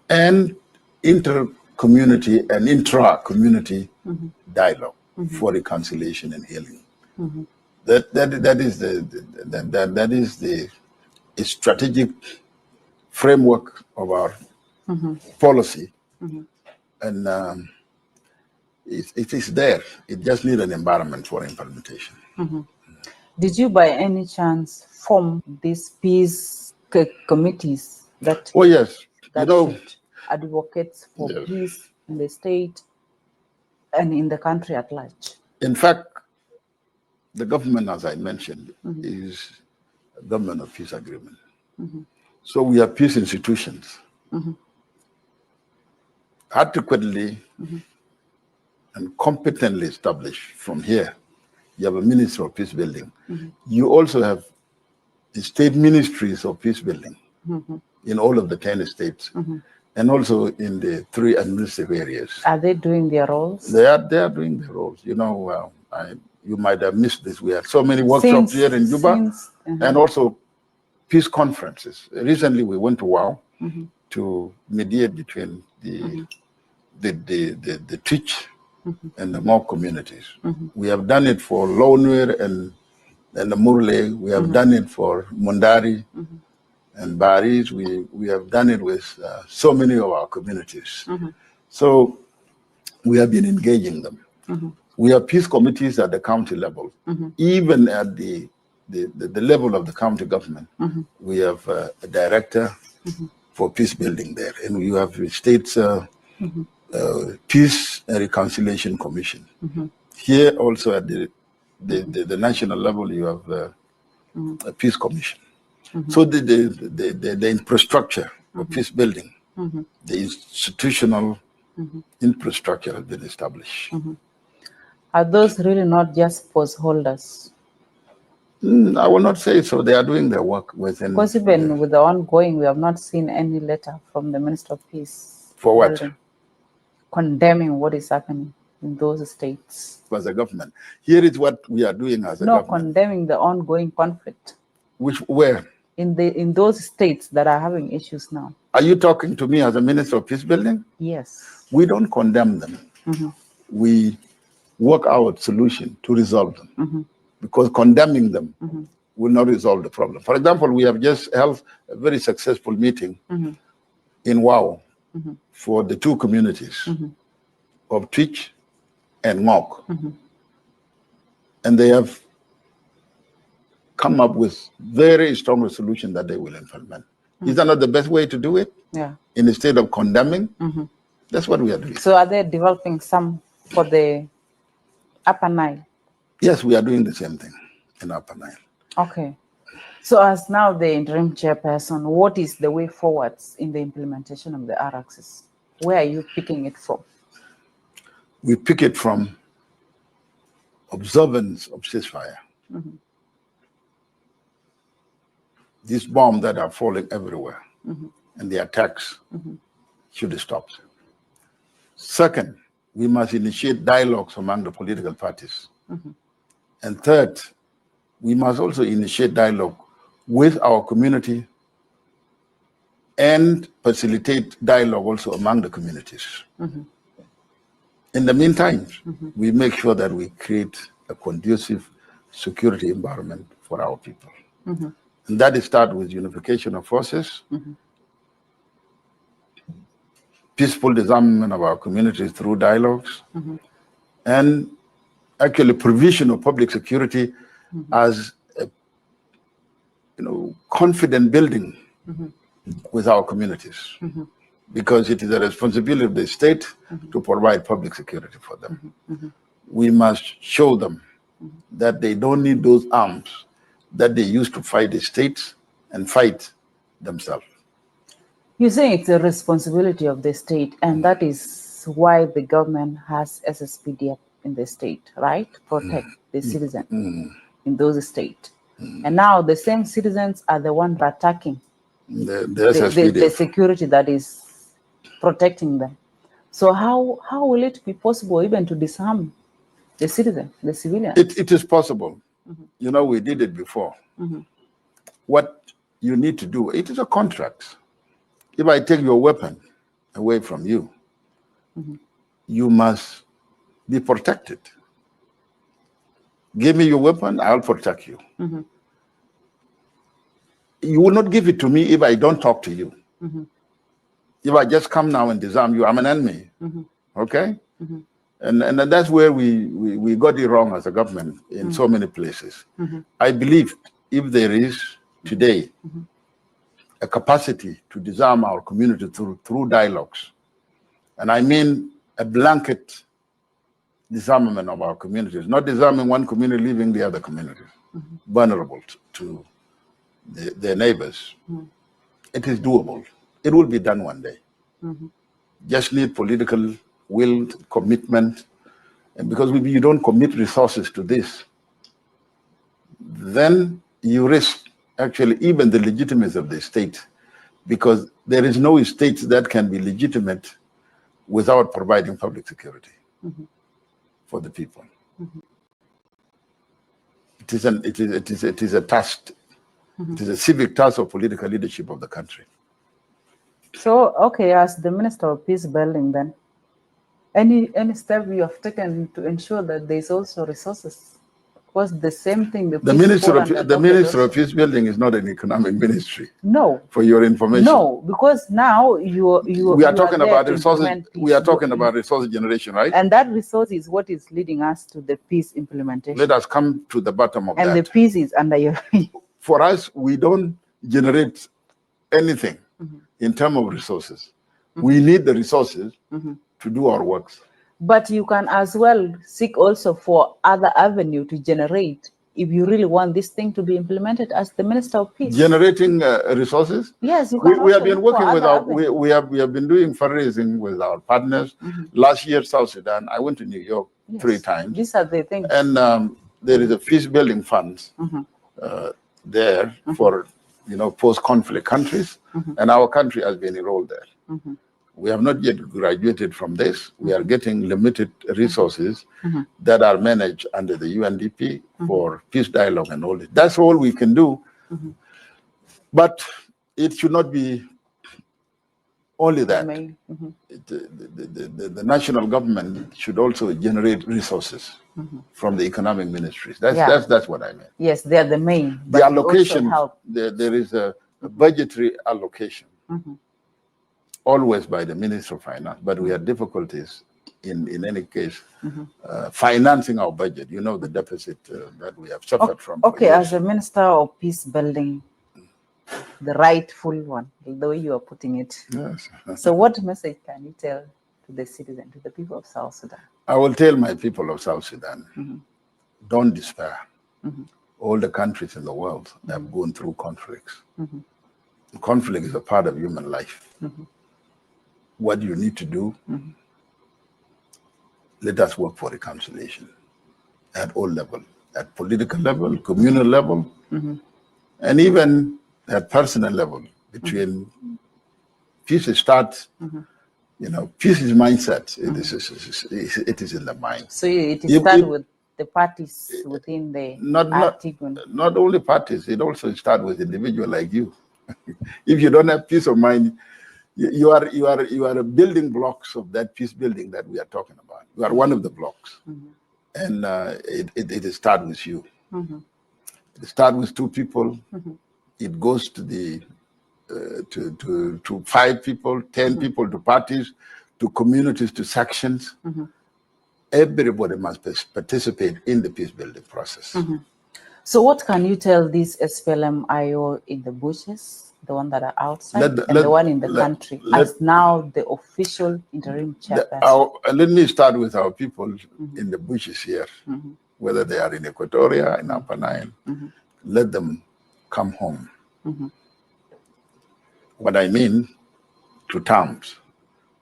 And inter-community and intra-community dialogue for reconciliation and healing. That is the strategic framework of our policy. And it is there. It just needs an environment for implementation. Did you by any chance form these peace committees that, Oh, yes. that should advocate for yes. peace in the state and in the country at large? In fact, the government, as I mentioned, is a government of peace agreement. So we have peace institutions. Adequately and competently established from here. You have a Ministry of Peace Building. You also have the state ministries of peace building in all of the 10 states, and also in the 3 administrative areas. Are they doing their roles? They are doing their roles. You know, you might have missed this. We had so many workshops here in Juba, and also peace conferences. Recently, we went to WOW to mediate between the Twitch and the Mob communities. We have done it for Lownwer and the Murle. We have done it for Mundari and Baris. We have done it with so many of our communities. So we have been engaging them. We have peace committees at the county level, even at the level of the county government. We have a director for peace building there, and we have the state's Peace and Reconciliation Commission. Here also at the national level, you have a peace commission. So the infrastructure of peace building, the institutional infrastructure has been established. Are those really not just post holders? I will not say so. They are doing their work within. Because even with the ongoing, we have not seen any letter from the Minister of Peace. For what? Condemning what is happening in those states. As a government. Here is what we are doing as a government. No, condemning the ongoing conflict. Where? In those states that are having issues now. Are you talking to me as a Minister of Peace Building? Yes. We don't condemn them. We work out solution to resolve them. Because condemning them will not resolve the problem. For example, we have just held a very successful meeting in WOW for the 2 communities of Twitch and Ngok. And they have come up with very strong solution that they will implement. Is that not the best way to do it? Yeah. Instead of condemning? That's what we are doing. So are they developing some for the Upper Nile? Yes, we are doing the same thing in Upper Nile. Okay. So as now the interim chairperson, what is the way forwards in the implementation of the R-axis? Where are you picking it from? We pick it from observance of ceasefire. These bombs that are falling everywhere and the attacks should stop. Second, we must initiate dialogues among the political parties. And third, we must also initiate dialogue with our community and facilitate dialogue also among the communities. In the meantime, we make sure that we create a conducive security environment for our people. And that starts with unification of forces, peaceful disarmament of our communities through dialogues, and actually provision of public security as a, confident building with our communities, because it is a responsibility of the state to provide public security for them. We must show them that they don't need those arms that they use to fight the states and fight themselves. You say it's a responsibility of the state, and that is why the government has SSPDF in the state, right? Protect the citizens in those states. And now the same citizens are the ones attacking the security that is protecting them. So how will it be possible even to disarm the citizen, the civilians? It is possible. We did it before. What you need to do, it is a contract. If I take your weapon away from you, you must be protected. Give me your weapon, I'll protect you. You will not give it to me if I don't talk to you. If I just come now and disarm you, I'm an enemy. Okay? And that's where we got it wrong as a government in so many places. I believe if there is today a capacity to disarm our community through dialogues, and I mean a blanket disarmament of our communities, not disarming one community, leaving the other community vulnerable to their neighbors. It is doable. It will be done one day. Just need political will, commitment, and because if you don't commit resources to this, then you risk actually even the legitimacy of the state, because there is no state that can be legitimate without providing public security for the people. It is a task. It is a civic task of political leadership of the country. So, okay, as the Minister of Peace Building, then, any step you have taken to ensure that there is also resources? Was the same thing the Minister of Peace Building is not an economic ministry. No. For your information. No, because now we are talking about resources. We are talking about resource generation, right? And that resource is what is leading us to the peace implementation. Let us come to the bottom of that. And the peace is under your feet. For us, we don't generate anything in terms of resources. We need the resources to do our works. But you can as well seek also for other avenue to generate if you really want this thing to be implemented as the Minister of Peace. Generating resources? Yes, you we have been working with we have been doing fundraising with our partners. Last year, South Sudan, I went to New York 3 times. These are the things. And there is a peace building fund there for post-conflict countries, and our country has been enrolled there. We have not yet graduated from this. We are getting limited resources that are managed under the UNDP for peace dialogue and all this. That's all we can do. But it should not be only that. The national government should also generate resources from the economic ministries. That's what I mean. Yes, they are the main. The allocation, there is a budgetary allocation. Always by the Minister of Finance, but we have difficulties in any case financing our budget. You know the deficit that we have suffered from. Okay, as a Minister of Peace Building, the rightful one, the way you are putting it. Yes. So what message can you tell to the citizen, to the people of South Sudan? I will tell my people of South Sudan, don't despair. All the countries in the world have gone through conflicts. Conflict is a part of human life. What you need to do, let us work for reconciliation at all levels, at political level, communal level, and even at personal level. Between peace starts, peace is mindset. It is in the mind. So it starts with the parties within the not only parties. It also starts with individuals like you. If you don't have peace of mind, you are building blocks of that peace building that we are talking about. You are one of the blocks, and it starts with you. It starts with 2 people. It goes to the to 5 people, 10 people, to parties, to communities, to sections. Everybody must participate in the peace building process. So what can you tell this SPLM IO in the bushes? The one that are outside and the one in the country, as now the official interim chairperson. Let me start with our people in the bushes here, whether they are in Equatoria, in Upper Nile. Let them come home. What I mean, to terms.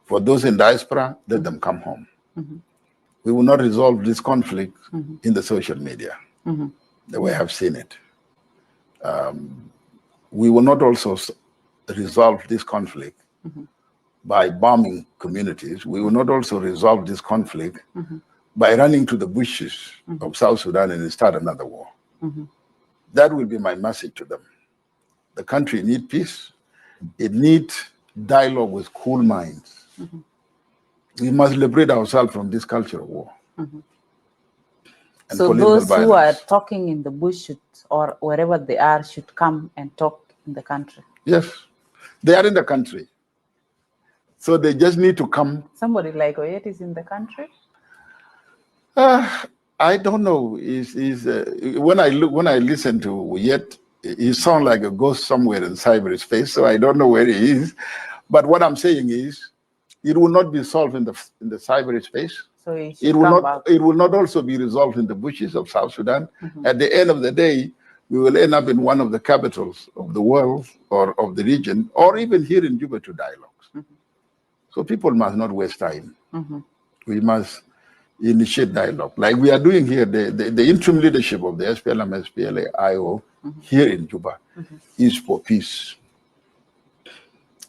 For those in diaspora, let them come home. We will not resolve this conflict in the social media, the way I've seen it. We will not also resolve this conflict by bombing communities. We will not also resolve this conflict by running to the bushes of South Sudan and start another war. That will be my message to them. The country needs peace. It needs dialogue with cool minds. We must liberate ourselves from this culture of war. So those who are talking in the bush or wherever they are should come and talk in the country. Yes, they are in the country. So they just need to come. Somebody like Oyet is in the country? I don't know. When I listen to Oyet, he sounds like a ghost somewhere in cyberspace. So I don't know where he is. But what I'm saying is, it will not be solved in the cyberspace. So it will not also be resolved in the bushes of South Sudan. At the end of the day, we will end up in one of the capitals of the world or of the region, or even here in Juba to dialogues. So people must not waste time. We must initiate dialogue, like we are doing here. The interim leadership of the SPLM SPLA here in Juba is for peace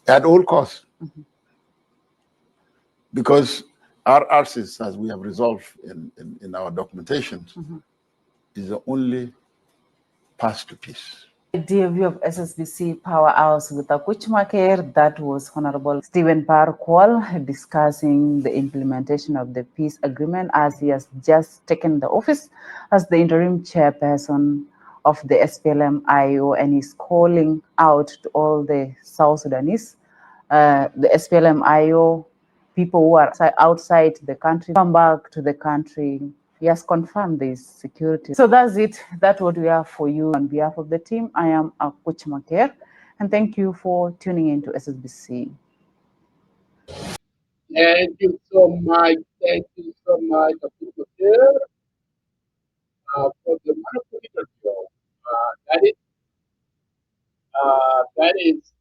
at all costs, because our arses, as we have resolved in our documentation, is the only path to peace. Dear view of SSBC Power Hours with Akuchmaker, that was Honorable Stephen Par Kuol discussing the implementation of the peace agreement as he has just taken the office as the interim chairperson of the SPLM-IO, and is calling out to all the South Sudanese, the SPLM-IO people who are outside the country, come back to the country. He has confirmed this security. So that's it. That's what we have for you. On behalf of the team, I am Akuchmaker, and thank you for tuning in to SSBC. Thank you so much. Thank you so much, for the wonderful interview.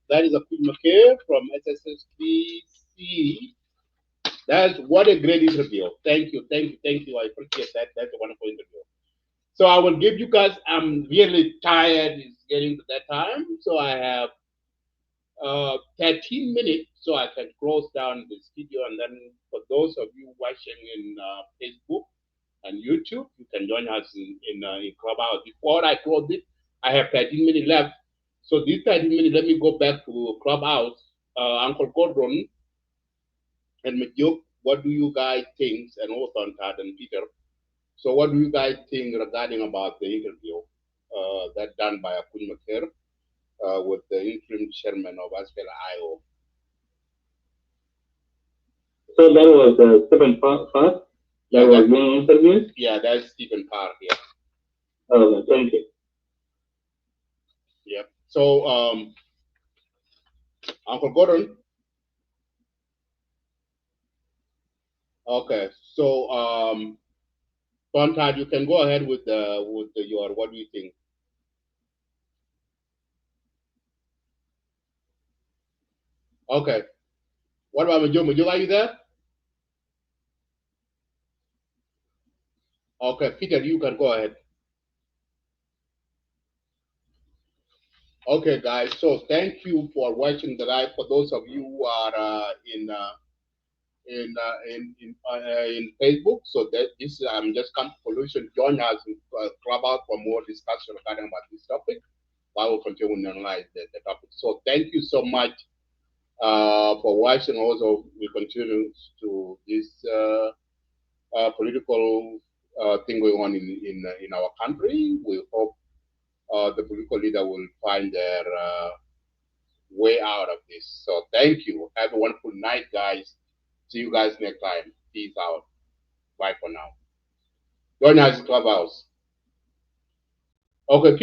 That is Akuchmaker from SSBC. That's what a great interview. Thank you. I appreciate that. That's a wonderful interview. So I will give you guys, I'm really tired. It's getting to that time. So I have 13 minutes so I can close down this video. And then for those of you watching in Facebook and YouTube, you can join us in Clubhouse. Before I close it, I have 13 minutes left. So these 13 minutes, let me go back to Clubhouse. Uncle Gordon and Majuk, what do you guys think? And also Tad and Peter. So what do you guys think regarding about the interview that done by Akuchmaker with the interim chairman of SPLM-IO? So that was Stephen Parr? That was one interview? Yeah, that's Stephen Parr here. Oh, thank you. Yeah. So, Uncle Gordon. Okay. So, Tontad, you can go ahead with your, what do you think? Okay. What about Majuk? Majuk, are you there? Okay, Peter, you can go ahead. Okay, guys. So thank you for watching the live. For those of you who are in Facebook, so that this just come to conclusion. Join us in Clubhouse for more discussion regarding about this topic. I will continue to analyze the topic. So thank you so much for watching. Also, we continue to this political thing going on in our country. We hope the political leader will find their way out of this. So thank you. Have a wonderful night, guys. See you guys next time. Peace out. Bye for now. Join us in Clubhouse. Okay.